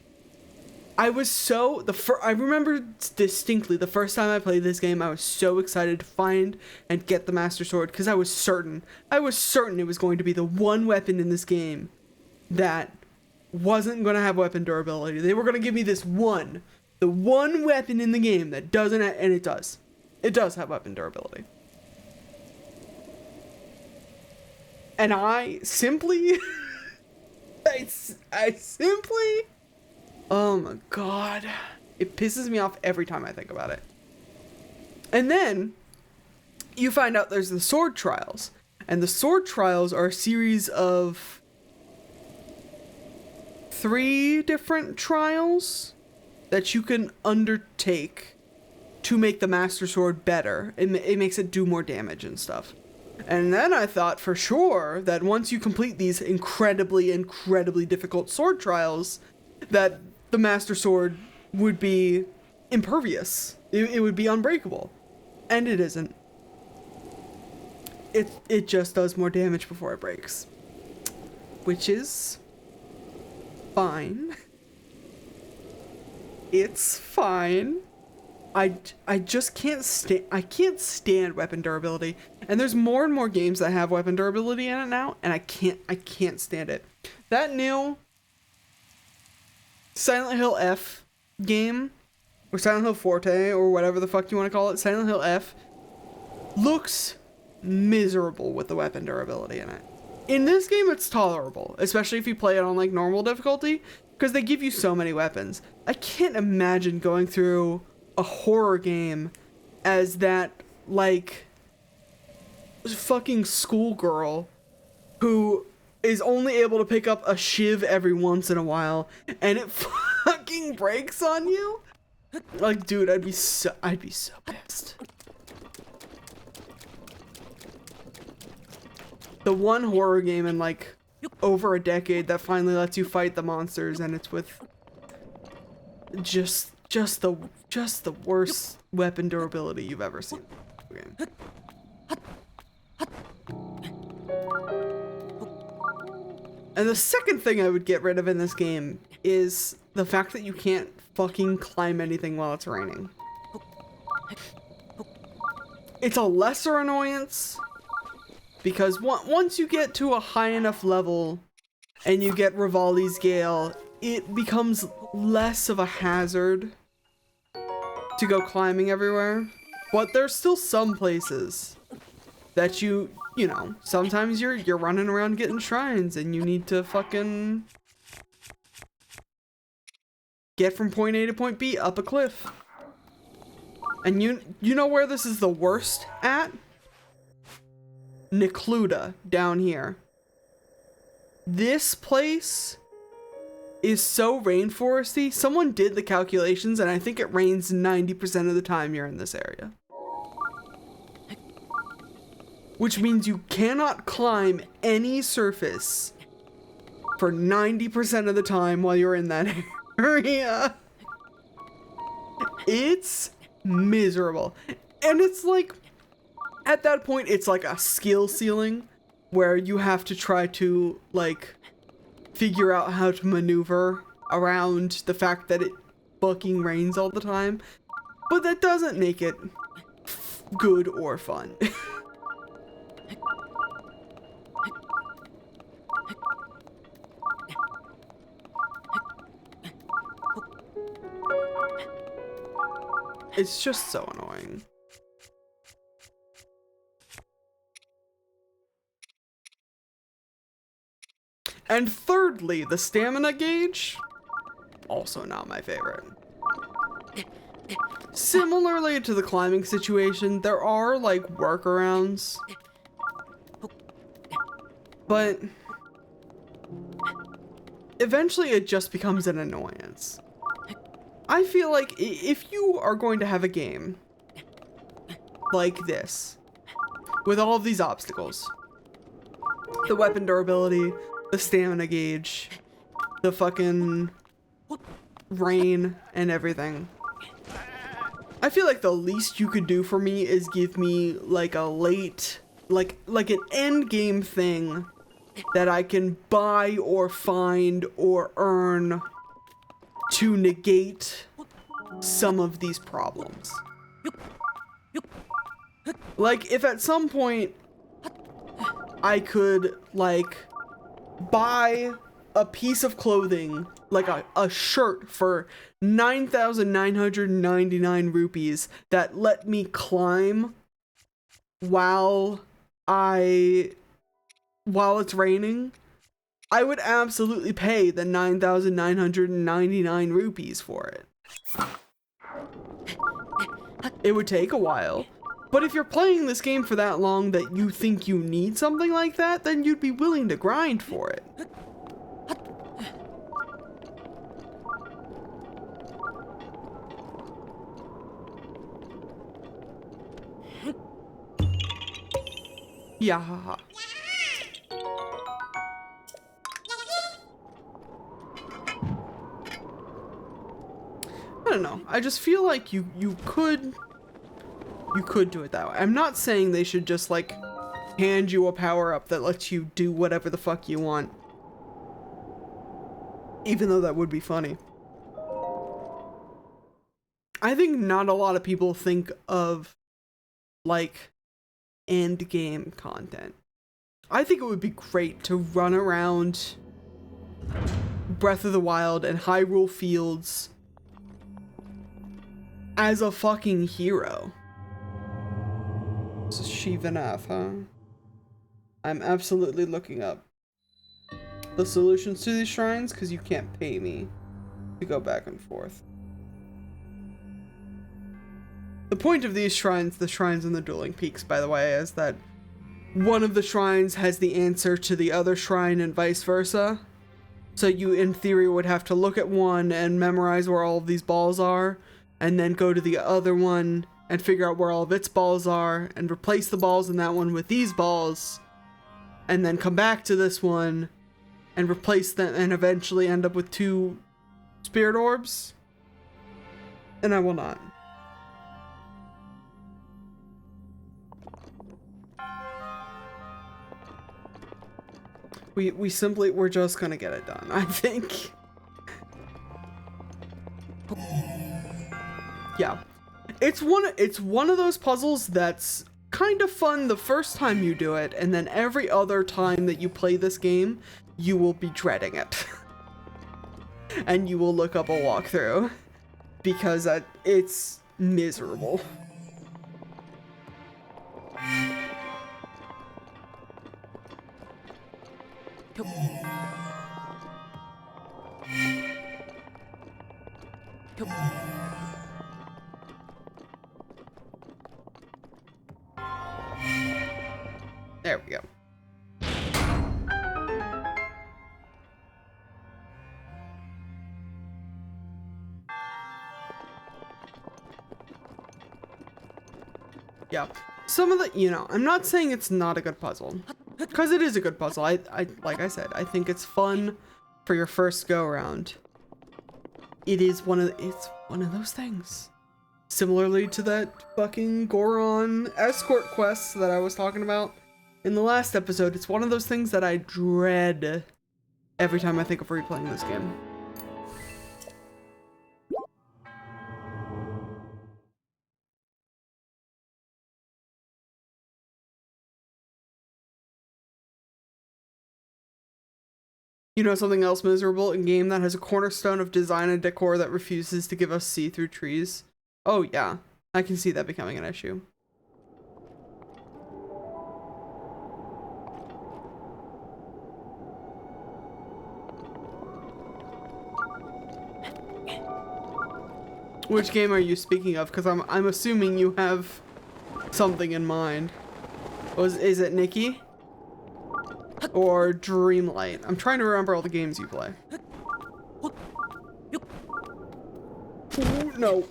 I remember distinctly the first time I played this game, I was so excited to find and get the Master Sword because I was certain it was going to be the one weapon in this game that wasn't going to have weapon durability. They were going to give me the one weapon in the game that doesn't and it does have weapon durability. And I simply, I simply, oh my god, it pisses me off every time I think about it. And then you find out there's the sword trials, and the sword trials are a series of 3 different trials that you can undertake to make the Master Sword better. It makes it do more damage and stuff. And then I thought for sure that once you complete these incredibly difficult sword trials, that the Master Sword would be impervious. It would be unbreakable. And it isn't. It just does more damage before it breaks. Which is fine. It's fine. I just can't stand weapon durability. And there's more and more games that have weapon durability in it now, and I can't stand it. That new Silent Hill F game, or Silent Hill Forte, or whatever the fuck you want to call it, Silent Hill F, looks miserable with the weapon durability in it. In this game, it's tolerable, especially if you play it on like normal difficulty, because they give you so many weapons. I can't imagine going through a horror game as that like fucking schoolgirl who is only able to pick up a shiv every once in a while and it fucking breaks on you. Like, dude, I'd be so pissed. The one horror game in like over a decade that finally lets you fight the monsters, and it's with just the worst weapon durability you've ever seen in a game. And the second thing I would get rid of in this game is the fact that you can't fucking climb anything while it's raining. It's a lesser annoyance, because once you get to a high enough level and you get Rivali's Gale, it becomes less of a hazard to go climbing everywhere. But there's still some places that you know, sometimes you're running around getting shrines and you need to fucking get from point A to point B up a cliff. And you know where this is the worst at? Necluda down here. This place is so rainforesty. Someone did the calculations and I think it rains 90% of the time you're in this area. Which means you cannot climb any surface for 90% of the time while you're in that area. It's miserable. And it's like, at that point, it's like a skill ceiling where you have to try to like figure out how to maneuver around the fact that it fucking rains all the time. But that doesn't make it good or fun. It's just so annoying. And thirdly, the stamina gauge, also not my favorite. Similarly to the climbing situation, there are like workarounds, but eventually it just becomes an annoyance. I feel like if you are going to have a game like this, with all of these obstacles, the weapon durability, the stamina gauge, the fucking rain and everything, I feel like the least you could do for me is give me like a late, like an end game thing that I can buy or find or earn to negate some of these problems. Like, if at some point I could like buy a piece of clothing, like a shirt for 9,999 rupees that let me climb while I while it's raining, I would absolutely pay the 9,999 rupees for it. It would take a while, but if you're playing this game for that long that you think you need something like that, then you'd be willing to grind for it. Yeah. I don't know. I just feel like you could do it that way. I'm not saying they should just like hand you a power up that lets you do whatever the fuck you want. Even though that would be funny. I think not a lot of people think of like end game content. I think it would be great to run around Breath of the Wild and Hyrule Fields as a fucking hero. This is Shivanath, huh? I'm absolutely looking up the solutions to these shrines because you can't pay me to go back and forth. The point of these shrines, the shrines in the Dueling Peaks, by the way, is that one of the shrines has the answer to the other shrine and vice versa. So you, in theory, would have to look at one and memorize where all of these balls are, and then go to the other one and figure out where all of its balls are, and replace the balls in that one with these balls, and then come back to this one and replace them, and eventually end up with 2 spirit orbs. And I will not. We're just gonna get it done, I think. Yeah. It's one of those puzzles that's kind of fun the first time you do it, and then every other time that you play this game, you will be dreading it. And you will look up a walkthrough, because it's miserable. There we go. Yeah. Some of the, I'm not saying it's not a good puzzle, because it is a good puzzle. I like I said, I think it's fun for your first go around. It's one of those things. Similarly to that fucking Goron escort quest that I was talking about in the last episode, it's one of those things that I dread every time I think of replaying this game. You know something else miserable? A game that has a cornerstone of design and decor that refuses to give us see-through trees. Oh yeah, I can see that becoming an issue. Which game are you speaking of? Because I'm assuming you have something in mind. Is it Nikki? Or Dreamlight? I'm trying to remember all the games you play. Ooh, no.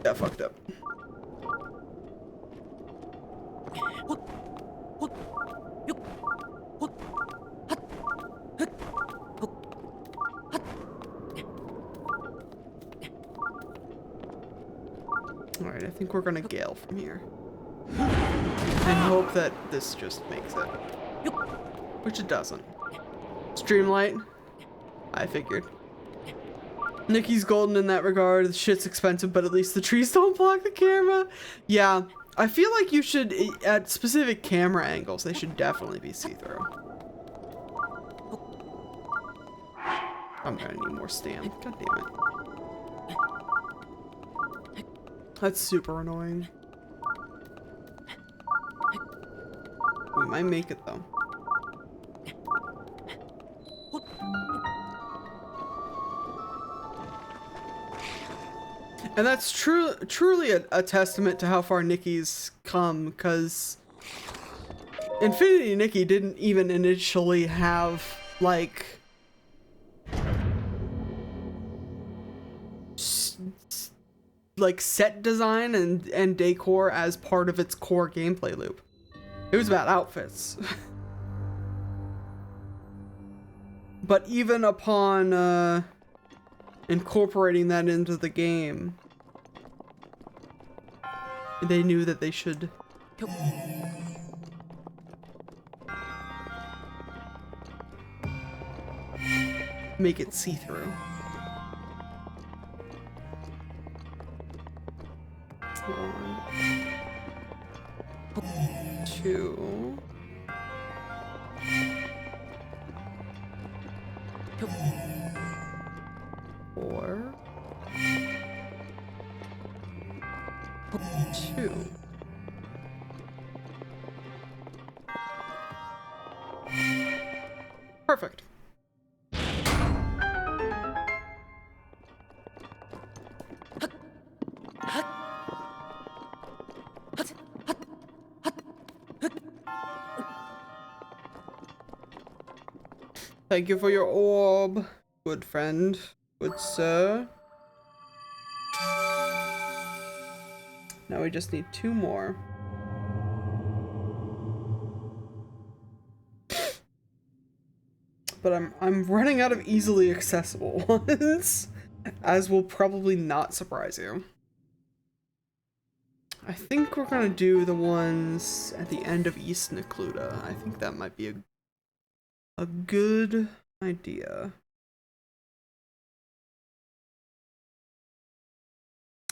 That fucked up. Alright, I think we're gonna Gale from here. And hope that this just makes it. Which it doesn't. Streamlight? I figured. Nikki's golden in that regard. The shit's expensive, but at least the trees don't block the camera. Yeah, I feel like you should, at specific camera angles, they should definitely be see-through. I'm gonna need more stamp. God damn it. That's super annoying. might make it though. And that's truly a testament to how far Nikki's come, because Infinity Nikki didn't even initially have, like, set design and decor as part of its core gameplay loop. It was about outfits. But even upon incorporating that into the game, they knew that they should make it see-through. One, two. Four. Two. Perfect. Thank you for your orb, good friend, good sir. Now we just need 2 more. But I'm running out of easily accessible ones, as will probably not surprise you. I think we're gonna do the ones at the end of East Necluda. I think that might be a good idea.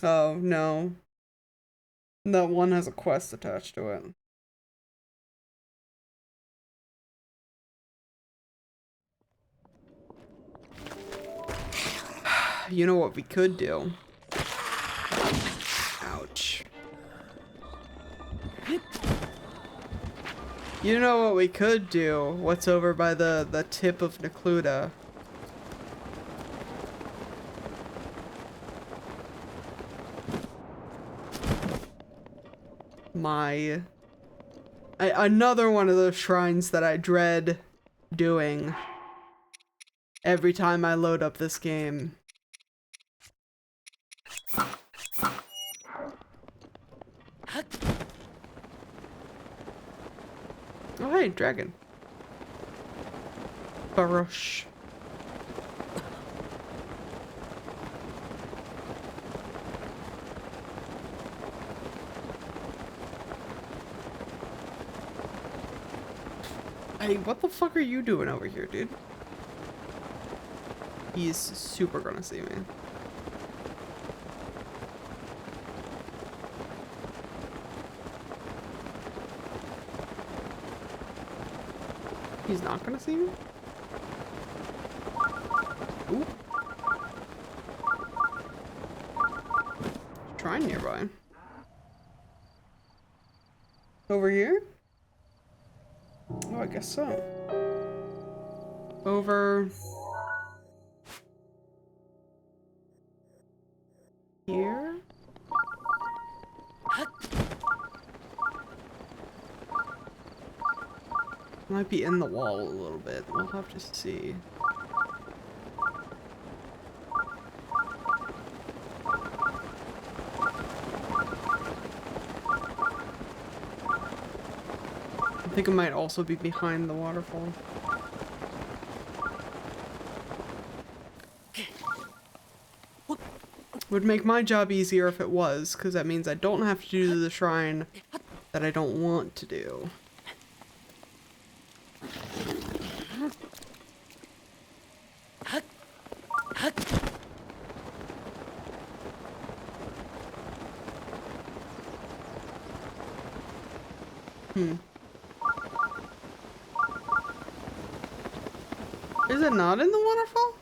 Oh, no. That one has a quest attached to it. You know what we could do? Ouch. You know what we could do? What's over by the tip of Necluda? Another one of those shrines that I dread doing every time I load up this game. Oh hey, dragon. Barush. Hey, what the fuck are you doing over here, dude? He's super gonna see me. He's not gonna see me? Ooh. Shrine nearby. Over here? Oh, I guess so. Over here? Might be in the wall a little bit. We'll have to see. I think it might also be behind the waterfall. Would make my job easier if it was, because that means I don't have to do the shrine that I don't want to do. Is it not in the waterfall?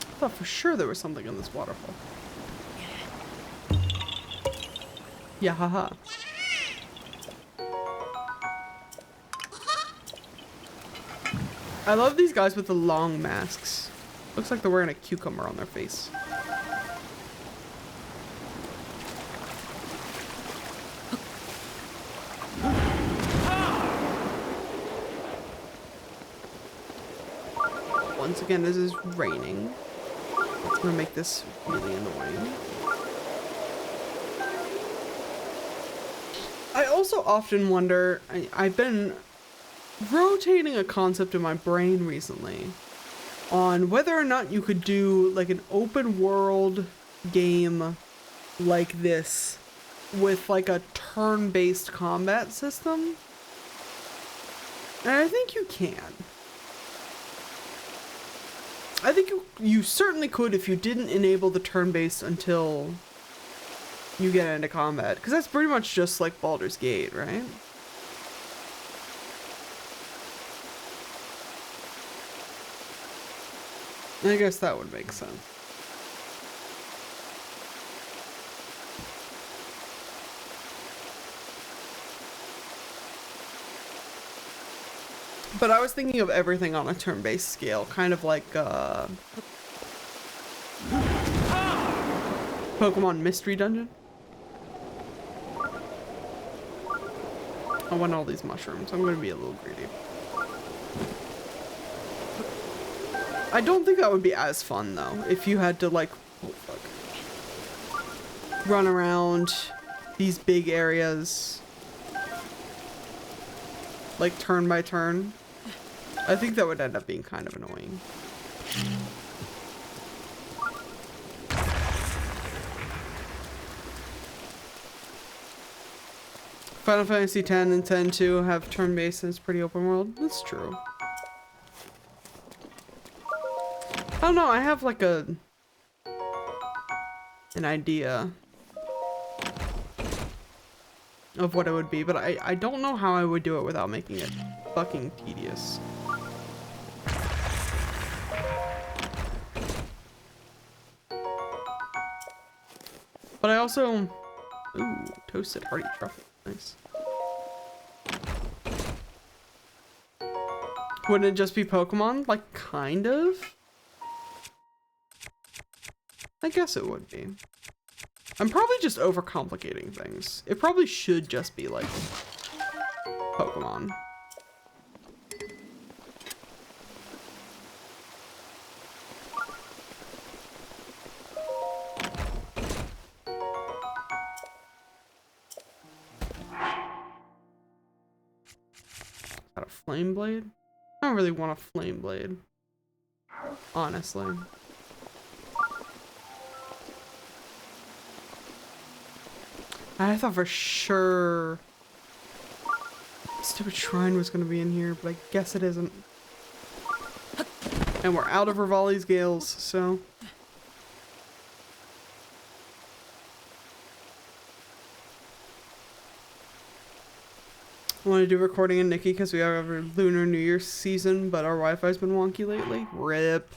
I thought for sure there was something in this waterfall. Yeah, haha. I love these guys with the long masks. Looks like they're wearing a cucumber on their face. Once again, this is raining. It's gonna make this really annoying. I also often wonder, I've been rotating a concept in my brain recently on whether or not you could do like an open world game like this with like a turn-based combat system. And I think you can. I think you certainly could if you didn't enable the turn-based until you get into combat. Because that's pretty much just like Baldur's Gate, right? I guess that would make sense. But I was thinking of everything on a turn-based scale, kind of like Pokemon Mystery Dungeon. I want all these mushrooms. I'm gonna be a little greedy. I don't think that would be as fun though, if you had to like, oh fuck, run around these big areas, like turn by turn. I think that would end up being kind of annoying. Final Fantasy X and X-2 have turn-based and it's pretty open world. That's true. I don't know, I have like an idea of what it would be, but I don't know how I would do it without making it fucking tedious. But I also, ooh, toasted hearty truffle, nice. Wouldn't it just be Pokemon? Like, kind of? I guess it would be. I'm probably just overcomplicating things. It probably should just be like Pokemon. Is that a flame blade? I don't really want a flame blade, honestly. I thought for sure stupid shrine was gonna be in here, but I guess it isn't. And we're out of Rivali's Gales, so. I want to do recording in Nikki because we have our Lunar New Year season, but our Wi-Fi's been wonky lately. RIP.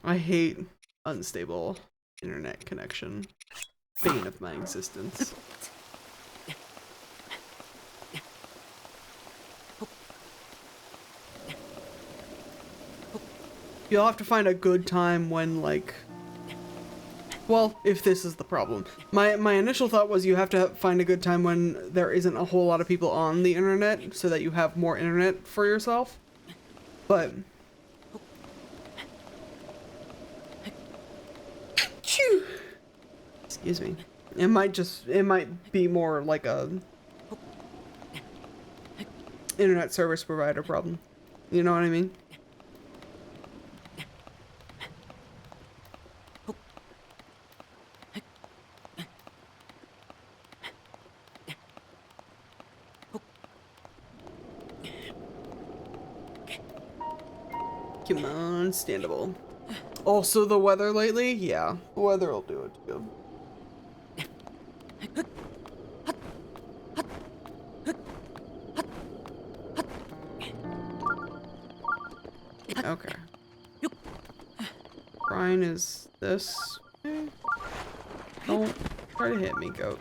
I hate unstable internet connection. Bane of my existence. You'll have to find a good time when, like, well, if this is the problem. My initial thought was you have to find a good time when there isn't a whole lot of people on the internet so that you have more internet for yourself. But excuse me. It might be more like a internet service provider problem. You know what I mean? Come on, standable. Also, the weather lately? Yeah, the weather will do it too. Okay. Brian is this way? Don't try to hit me, goat.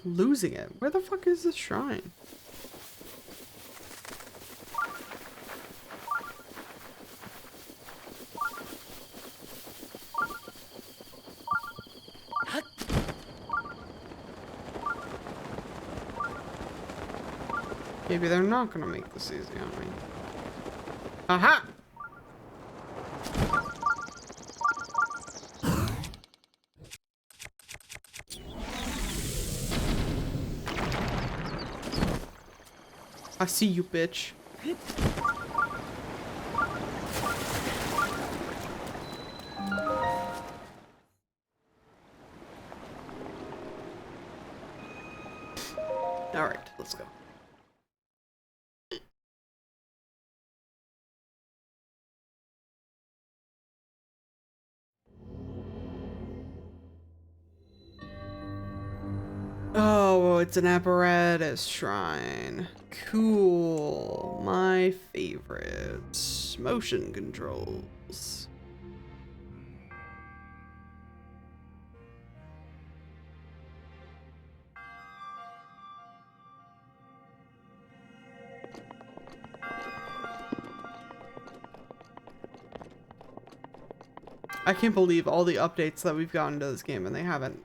losing it. Where the fuck is this shrine? Maybe they're not gonna make this easy on me. Aha! I see you, bitch. All right, let's go. Oh, it's an apparatus shrine. Cool. My favorite. Motion controls. I can't believe all the updates that we've gotten to this game and they haven't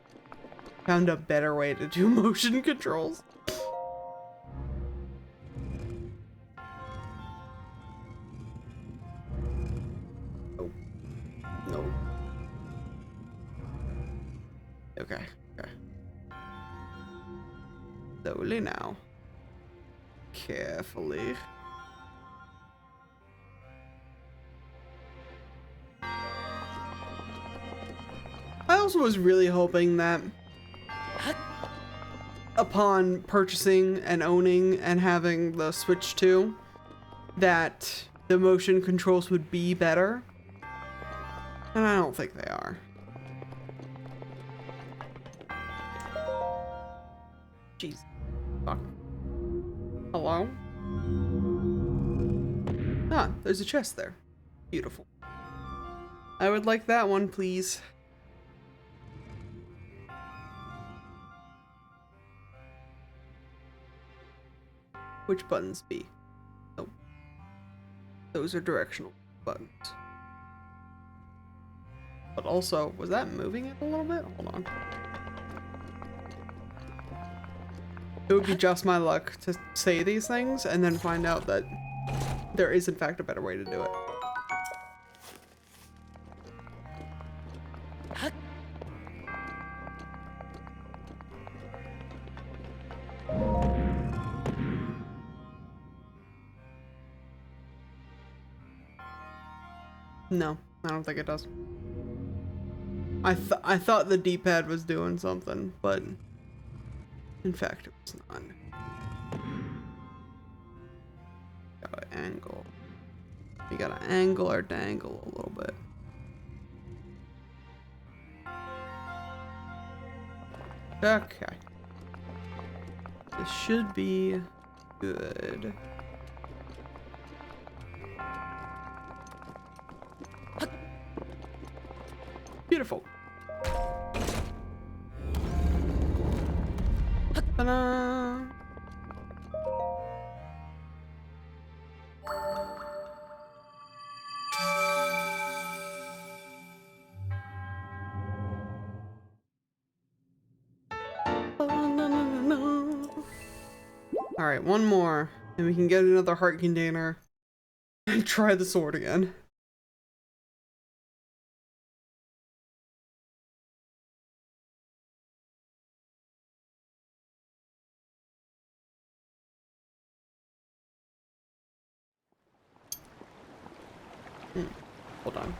found a better way to do motion controls. Oh. No. Okay. Okay. Slowly now. Carefully. I also was really hoping that upon purchasing and owning and having the Switch 2, that the motion controls would be better. And I don't think they are. Jeez. Fuck. Hello? Ah, there's a chest there. Beautiful. I would like that one, please. Which buttons be? Oh. Those are directional buttons. But also, was that moving it a little bit? Hold on. It would be just my luck to say these things and then find out that there is in fact a better way to do it. No, I don't think it does. I thought the D-pad was doing something, but in fact it was not. Gotta angle. We gotta angle or dangle a little bit. Okay. This should be good. Beautiful. Ta-da! Alright, one more, and we can get another heart container and try the sword again. Hold on.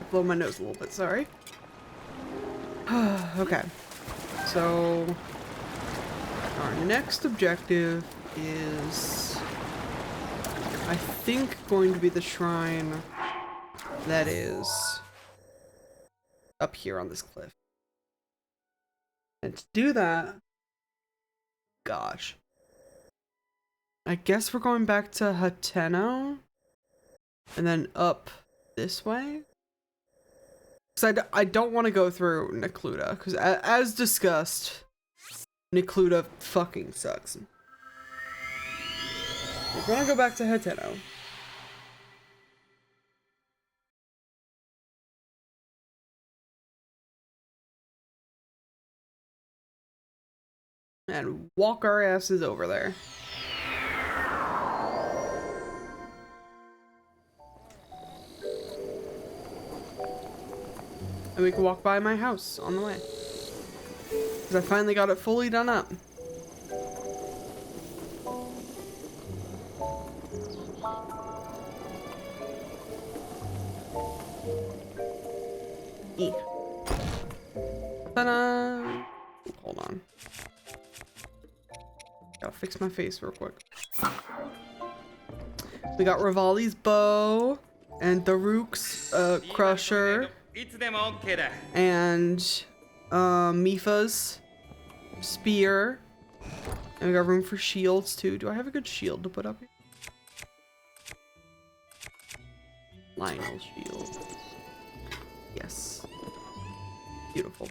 Blow my nose a little bit, sorry. Okay. So our next objective is, I think, going to be the shrine that is up here on this cliff. And to do that, gosh, I guess we're going back to Hateno and then up this way. Because I don't want to go through Necluda, because as discussed, Necluda fucking sucks. We're gonna go back to Hateno. And walk our asses over there. And we can walk by my house on the way. Because I finally got it fully done up. Ta-da! Hold on. Gotta fix my face real quick. We got Rivali's bow and Daruk's crusher and Mifa's spear, and we got room for shields too. Do I have a good shield to put up here? Lionel's shield. Yes. Beautiful.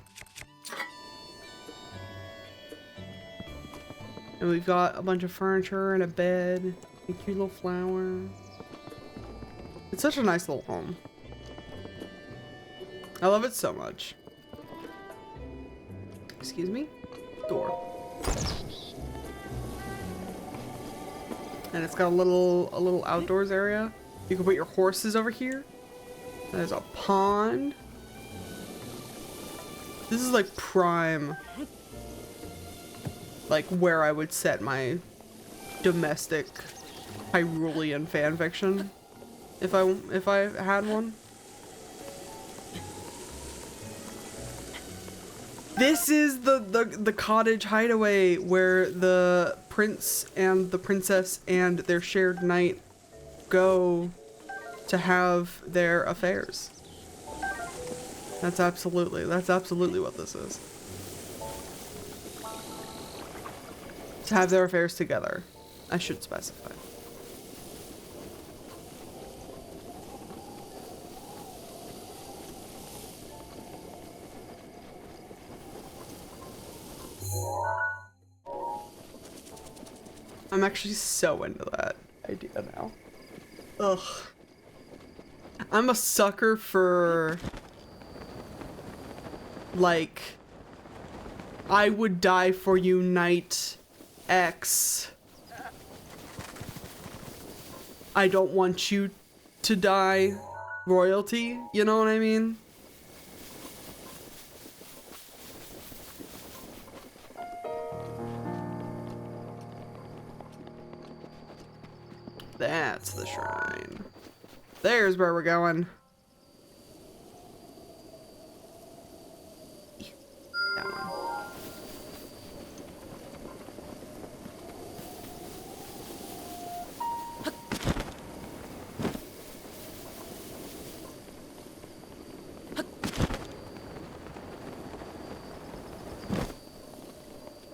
And we've got a bunch of furniture and a bed, a cute little flower. It's such a nice little home. I love it so much. Excuse me? Door. And it's got a little outdoors area. You can put your horses over here. There's a pond. This is like prime, like where I would set my domestic Hyrulean fanfiction if I had one. This is the cottage hideaway where the prince and the princess and their shared knight go to have their affairs. That's absolutely what this is. To have their affairs together, I should specify. I'm actually so into that idea now. Ugh. I'm a sucker for, like, I would die for you, Knight X. I don't want you to die royalty, you know what I mean? That's the shrine. There's where we're going. That one.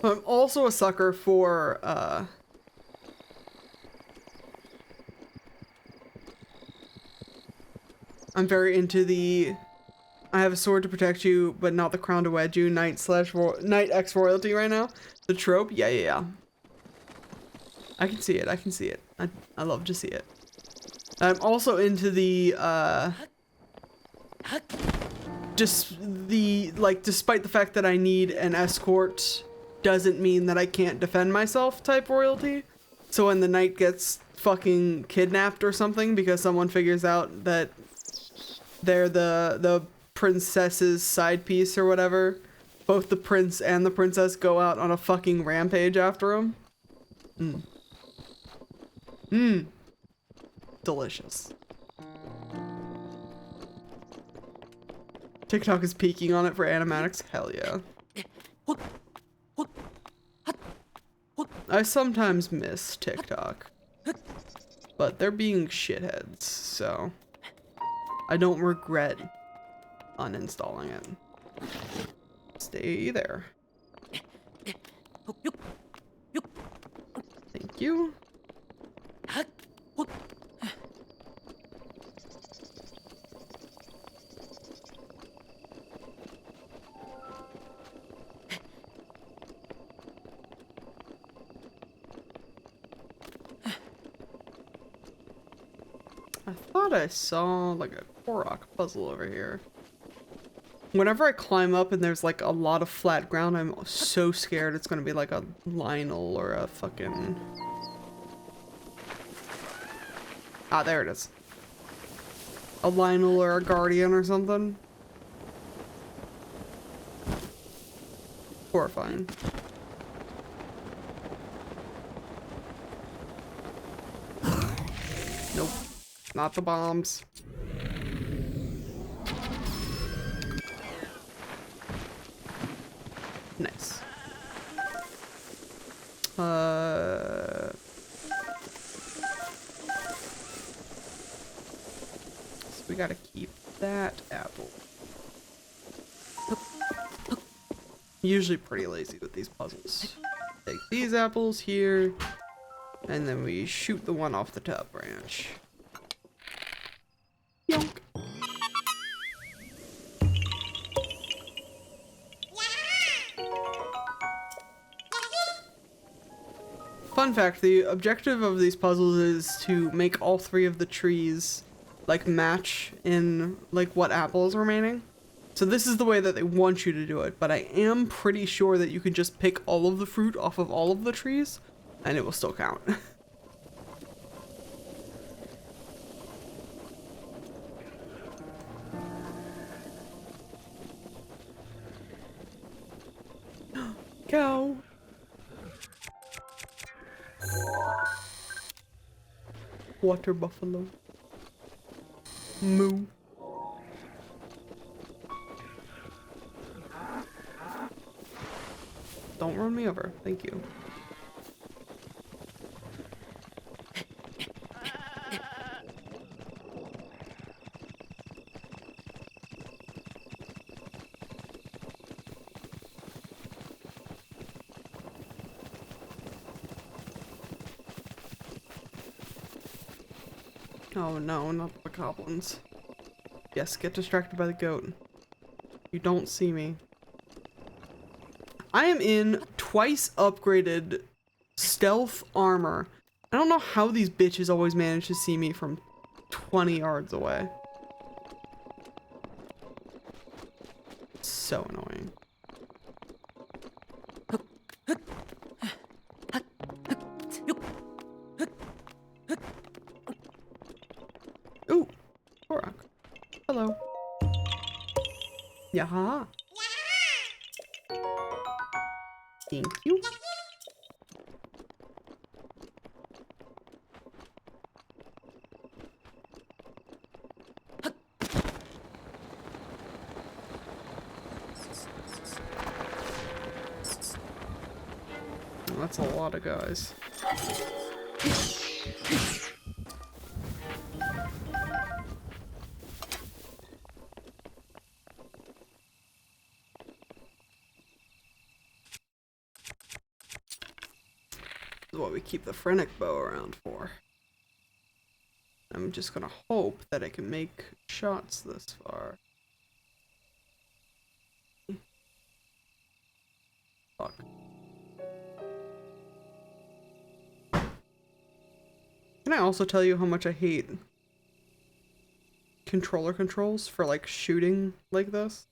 I'm also a sucker for, I'm very into the, I have a sword to protect you, but not the crown to wed you, Knight X royalty right now. The trope, yeah. I can see it, I love to see it. I'm also into the, despite the fact that I need an escort, doesn't mean that I can't defend myself type royalty. So when the knight gets fucking kidnapped or something because someone figures out that they're the princess's side piece or whatever, both the prince and the princess go out on a fucking rampage after him. Delicious. TikTok is peaking on it for animatics. Hell yeah. I sometimes miss TikTok, but they're being shitheads, so I don't regret uninstalling it. Stay there. Thank you. I thought I saw like a Korok puzzle over here. Whenever I climb up and there's like a lot of flat ground, I'm so scared it's gonna be like a Lionel or a fucking... Ah, there it is. A Lionel or a Guardian or something. Horrifying. Nope. Not the bombs. Nice. So we gotta keep that apple. Usually pretty lazy with these puzzles. Take these apples here, and then we shoot the one off the top branch. Yonk. Fun fact, the objective of these puzzles is to make all three of the trees like match in like what apple is remaining. So this is the way that they want you to do it, but I am pretty sure that you can just pick all of the fruit off of all of the trees and it will still count. Cow. Water buffalo. Moo. Don't run me over, thank you. Oh no, not the goblins. Yes, get distracted by the goat. You don't see me. I am in twice upgraded stealth armor. I don't know how these bitches always manage to see me from 20 yards away. So annoying. Ooh, Korok. Hello. Yaha. Thank you. That's a lot of guys. This is what we keep the Phrenic bow around for. I'm just gonna hope that I can make shots this far. Fuck. Can I also tell you how much I hate controller controls for like shooting like this?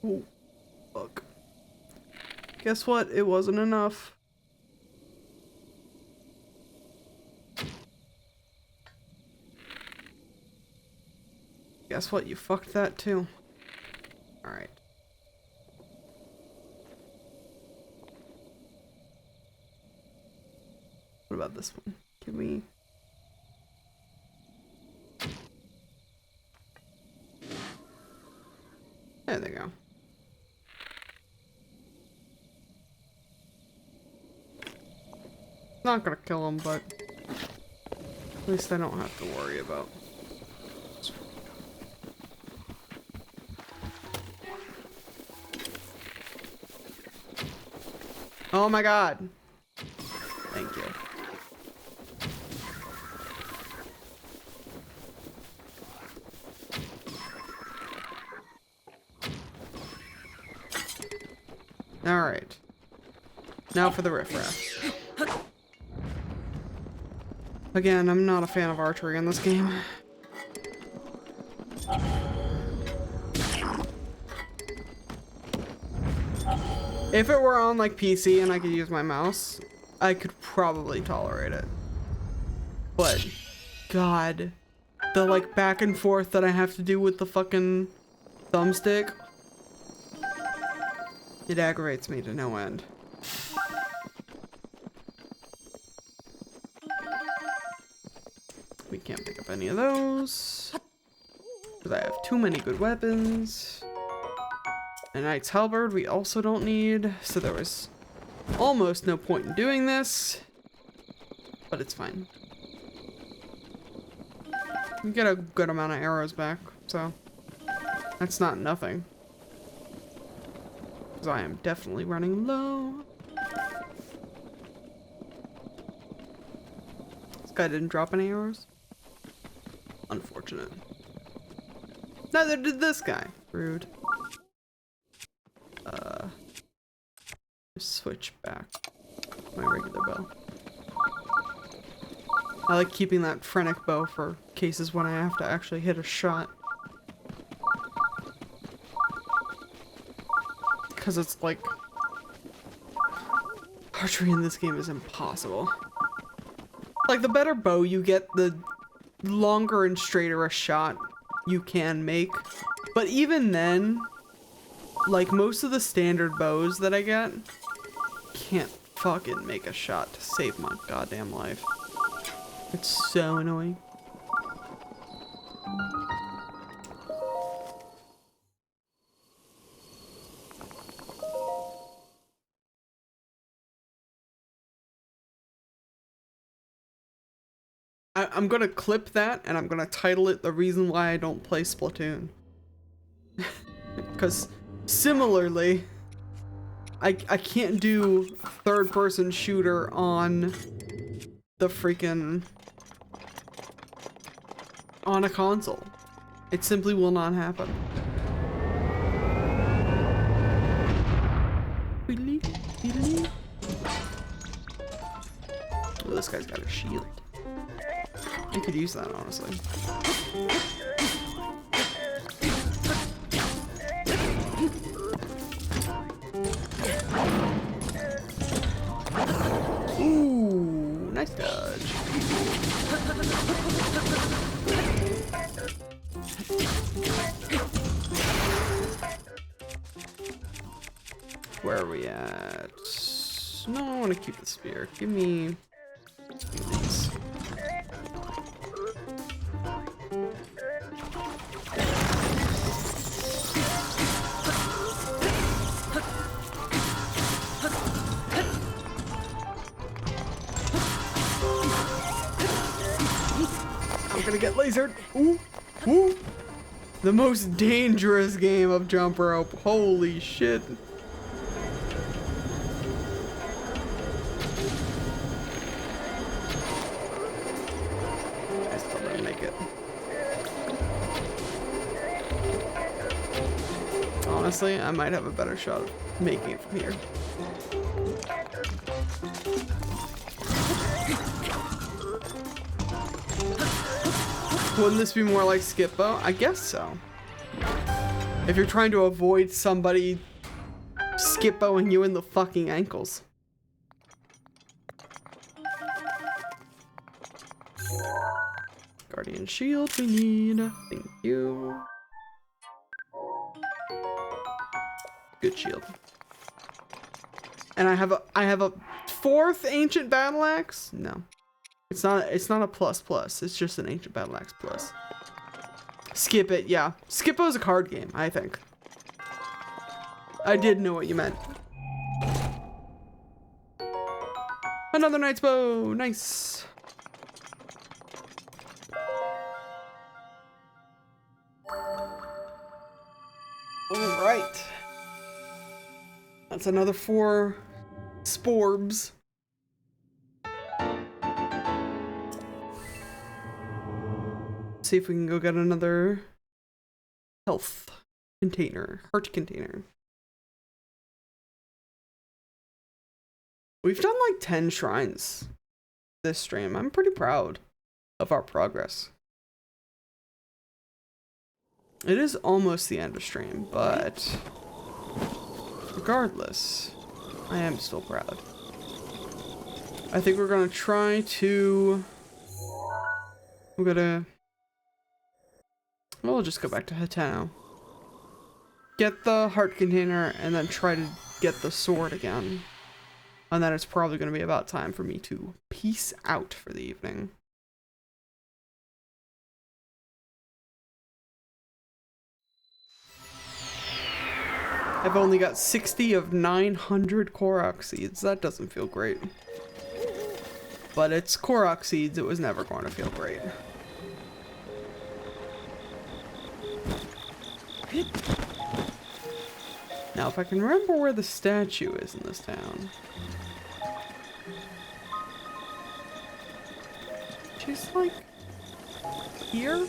Oh, fuck. Guess what? It wasn't enough. Guess what? You fucked that too. Alright. What about this one? Can we... There they go. Not gonna kill him, but At least I don't have to worry about. Oh my god. Thank you. Alright. Now for the riffraff. Again, I'm not a fan of archery in this game. If it were on like PC and I could use my mouse, I could probably tolerate it. But God, the like back and forth that I have to do with the fucking thumbstick, it aggravates me to no end. We can't pick up any of those because I have too many good weapons. A knight's halberd we also don't need, so there was almost no point in doing this, but it's fine. We get a good amount of arrows back, so that's not nothing. Because I am definitely running low. This guy didn't drop any arrows. Unfortunate. Neither did this guy. Rude. Switch back my regular bow. I like keeping that frenetic bow for cases when I have to actually hit a shot. Because it's like archery in this game is impossible. Like the better bow you get, the longer and straighter a shot you can make. But even then, like most of the standard bows that I get can't fucking make a shot to save my goddamn life. It's so annoying. I'm gonna clip that and I'm gonna title it "The Reason Why I Don't Play Splatoon." Because similarly, I can't do third-person shooter on the freaking on a console. It simply will not happen. Oh, this guy's got a shield. I could use that, honestly. Ooh, nice dodge. Where are we at? No, I want to keep the spear. Give me these. I'm gonna get lasered. Ooh, ooh. The most dangerous game of jump rope. Holy shit. I still didn't make it. Honestly, I might have a better shot of making it from here. Wouldn't this be more like Skip-Bo? I guess so. If you're trying to avoid somebody Skip-Boing you in the fucking ankles. Guardian shield we need. Thank you. Good shield. And I have a fourth ancient battle axe? No. It's not a plus plus. It's just an ancient battle axe plus. Skip it, yeah. Skip-Bo is a card game, I think. I did know what you meant. Another knight's bow, nice. Alright. That's another 4 sporbs. See if we can go get another health container, heart container. We've done like 10 shrines this stream. I'm pretty proud of our progress. It is almost the end of stream, but regardless, I am still proud. I think we're gonna try to... We'll just go back to Hateno. Get the heart container and then try to get the sword again. And then it's probably going to be about time for me to peace out for the evening. I've only got 60 of 900 Korok seeds. That doesn't feel great. But it's Korok seeds. It was never going to feel great. Now, if I can remember where the statue is in this town. She's like here?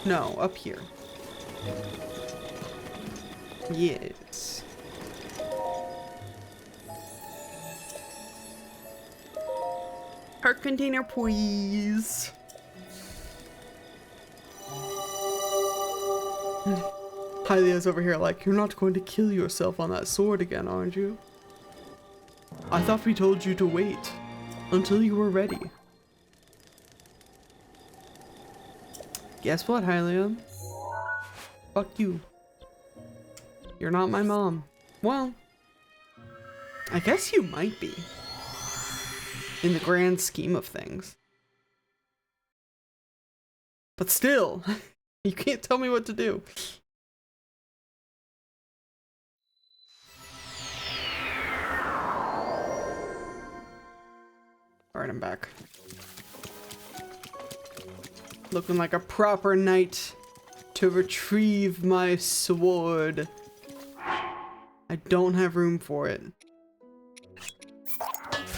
No, up here. Yes. Heart container, please. Hylia's over here like, you're not going to kill yourself on that sword again, aren't you? I thought we told you to wait until you were ready. Guess what, Hylia? Fuck you. You're not my mom. Well, I guess you might be. In the grand scheme of things. But still, you can't tell me what to do. Alright, I'm back. Looking like a proper knight to retrieve my sword. I don't have room for it.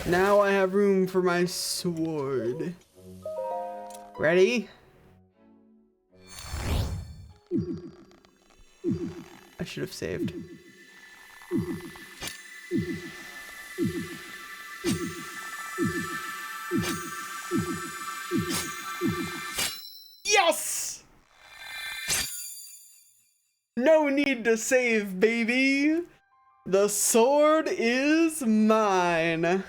Now I have room for my sword. Ready? I should have saved. Yes! No need to save, baby. The sword is mine.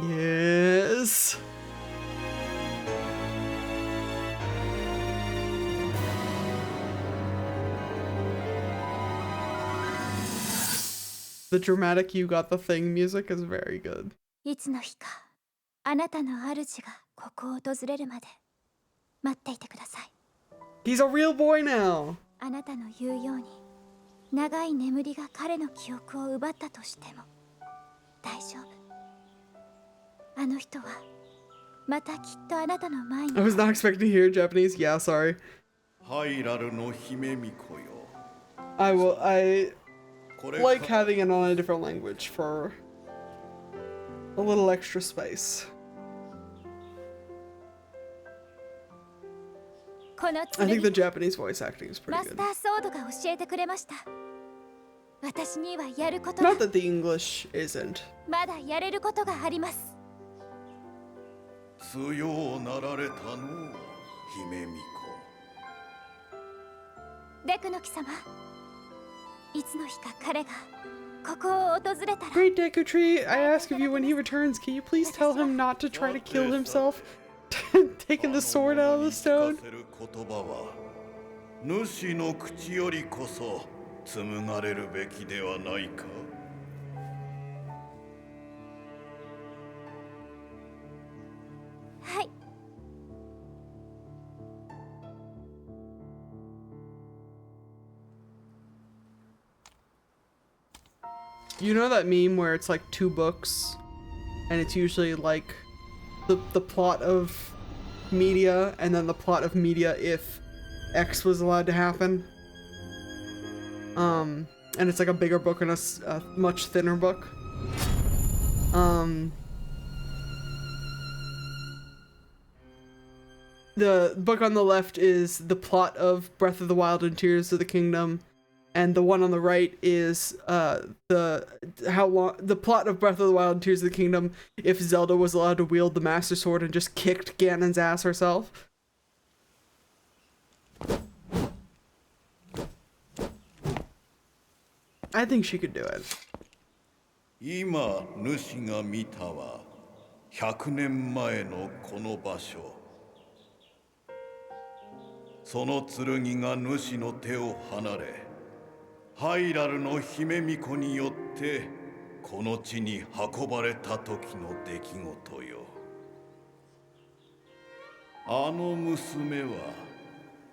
Yes. The dramatic "you got the thing" music is very good. いつの日かあなたの主がここを訪れるまで待っていてください。 He's a real boy now. あなたの言うように長い眠りが彼の記憶を奪ったとしても大丈夫。あの人はまたきっとあなたの前に I was not expecting to hear Japanese. Yeah, sorry. I like having it on a different language for a little extra spice. I think the Japanese voice acting is pretty good. Not that the English isn't. まだやれることがあります。強うなられたの姫巫デクノキ様、いつの日か彼がここを訪れたら Great Deku Tree, I ask of you when he returns, can you please tell him not to try to kill himself? Taking the sword out of the stone? 言葉は主の口よりこそ紡がれるべきではないか。はい。 You know that meme where it's like 2 books and it's usually like the plot of media, and then the plot of media if X was allowed to happen. And it's like a bigger book and a much thinner book. The book on the left is the plot of Breath of the Wild and Tears of the Kingdom, and the one on the right is the plot of Breath of the Wild and Tears of the Kingdom if Zelda was allowed to wield the Master Sword and just kicked Ganon's ass herself. I think she could do it. 今主が見たは100年前のこの場所。その剣が主の手を離れ、ハイラルの姫巫女によってこの地に運ばれた時の出来事よ。あの娘は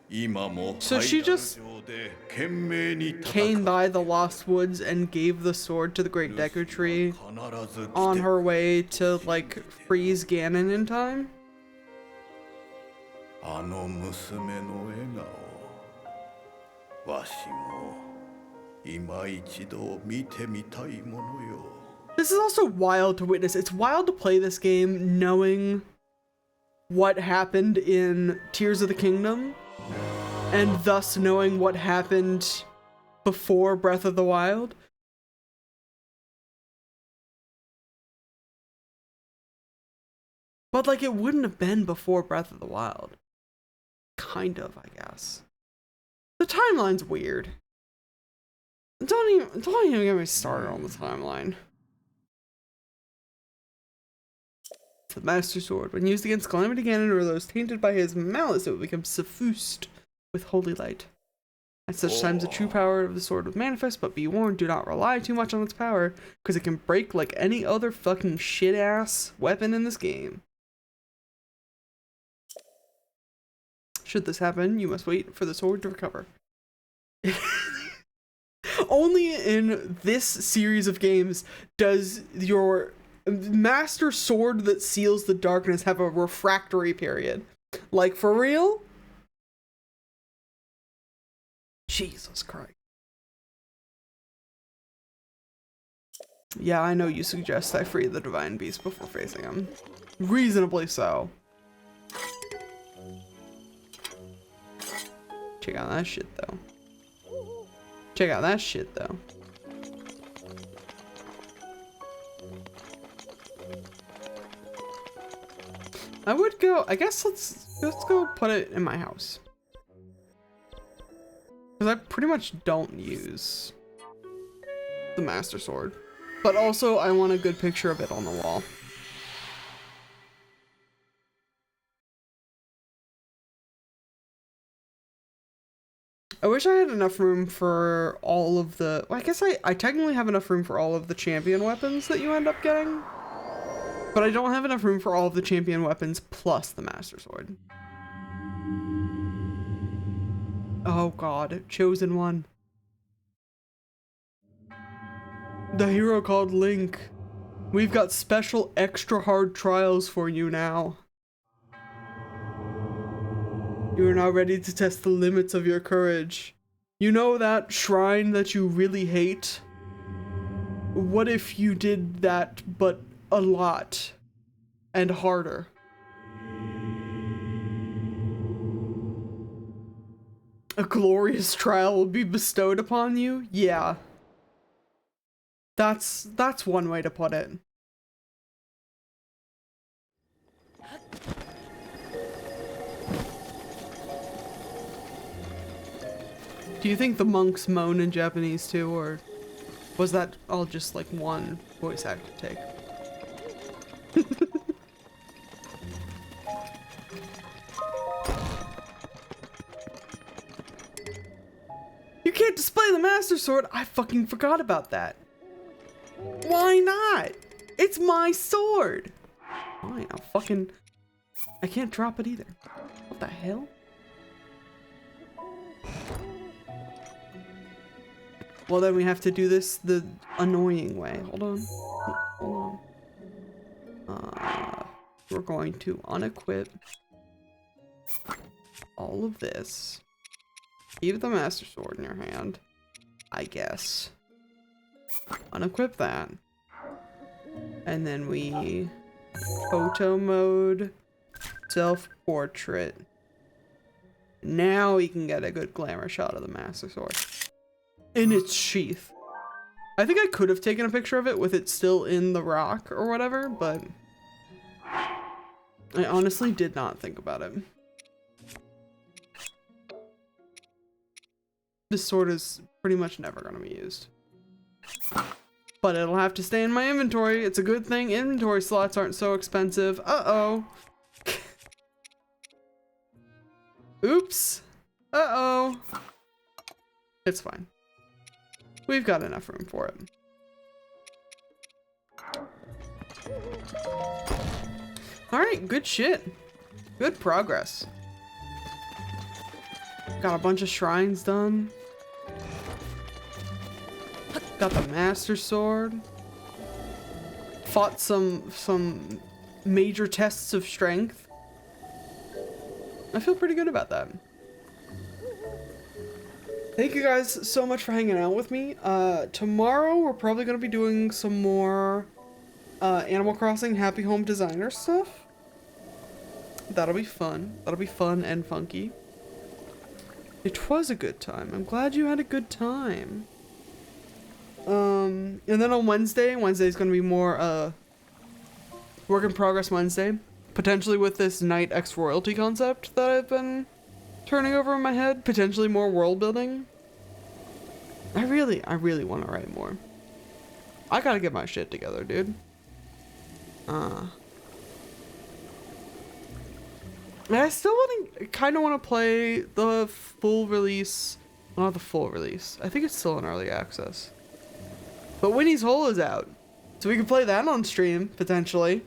今も So she just came by the Lost Woods and gave the sword to the Great Deku Tree on her way to, like, freeze Ganon in time? あの娘の笑顔、わしも今一度見てみたいものよ。 This is also wild to witness. It's wild to play this game knowing what happened in Tears of the Kingdom, and thus knowing what happened before Breath of the Wild. But, like, it wouldn't have been before Breath of the Wild. Kind of, I guess. The timeline's weird. Don't even get me started on the timeline. The Master Sword. When used against Calamity Ganon or those tainted by his malice, it will become suffused with holy light. At such times, the true power of the sword will manifest, but be warned, do not rely too much on its power, because it can break like any other fucking shit-ass weapon in this game. Should this happen, you must wait for the sword to recover. Only in this series of games does your Master Sword that seals the darkness have a refractory period. Like, for real? Jesus Christ. Yeah, I know you suggest I free the Divine Beast before facing him. Reasonably so. Check out that shit, though. Check out that shit, though. I would go, I guess let's go put it in my house. Because I pretty much don't use the Master Sword. But also, I want a good picture of it on the wall. I wish I had enough room for all of the... Well, I guess I technically have enough room for all of the champion weapons that you end up getting. But I don't have enough room for all of the champion weapons plus the Master Sword. Oh god, chosen one. The hero called Link. We've got special extra hard trials for you now. You are now ready to test the limits of your courage. You know that shrine that you really hate? What if you did that, but a lot and harder? A glorious trial will be bestowed upon you? Yeah. That's one way to put it. Do you think the monks moan in Japanese too, or was that all just like one voice actor take? You can't display the Master Sword! I fucking forgot about that. Why not? It's my sword! Fine, I'll fucking... I can't drop it either. What the hell? Well, then we have to do this the annoying way. Hold on. Hold on. we're going to unequip all of this. Keep the Master Sword in your hand, I guess. Unequip that. And then we photo mode, self-portrait. Now we can get a good glamour shot of the Master Sword in its sheath. I think I could have taken a picture of it with it still in the rock or whatever, but I honestly did not think about it. This sword is pretty much never going to be used. But it'll have to stay in my inventory. It's a good thing inventory slots aren't so expensive. Uh-oh. Oops. Uh-oh. It's fine. We've got enough room for it. Alright, good shit. Good progress. Got a bunch of shrines done. Got the Master Sword. Fought some major tests of strength. I feel pretty good about that. Thank you guys so much for hanging out with me. Tomorrow we're probably going to be doing some more Animal Crossing Happy Home Designer stuff. That'll be fun. That'll be fun and funky. It was a good time. I'm glad you had a good time. And then on Wednesday's gonna be more work in progress Wednesday, potentially with this Knight X royalty concept that I've been turning over in my head, potentially more world building. I really want to write more. I gotta get my shit together, dude. And I still kind of want to play the full release. Well, not the full release. I think it's still in early access. But Winnie's Hole is out. So we can play that on stream, potentially.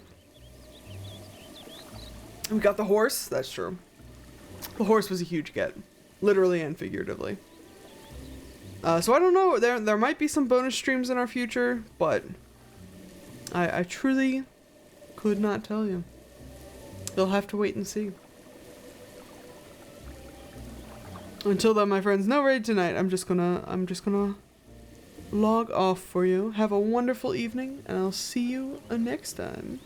We got the horse. That's true. The horse was a huge get. Literally and figuratively. So I don't know. There might be some bonus streams in our future. But I truly could not tell you. You'll have to wait and see. Until then, my friends, no raid tonight. I'm just gonna log off for you. Have a wonderful evening, and I'll see you next time.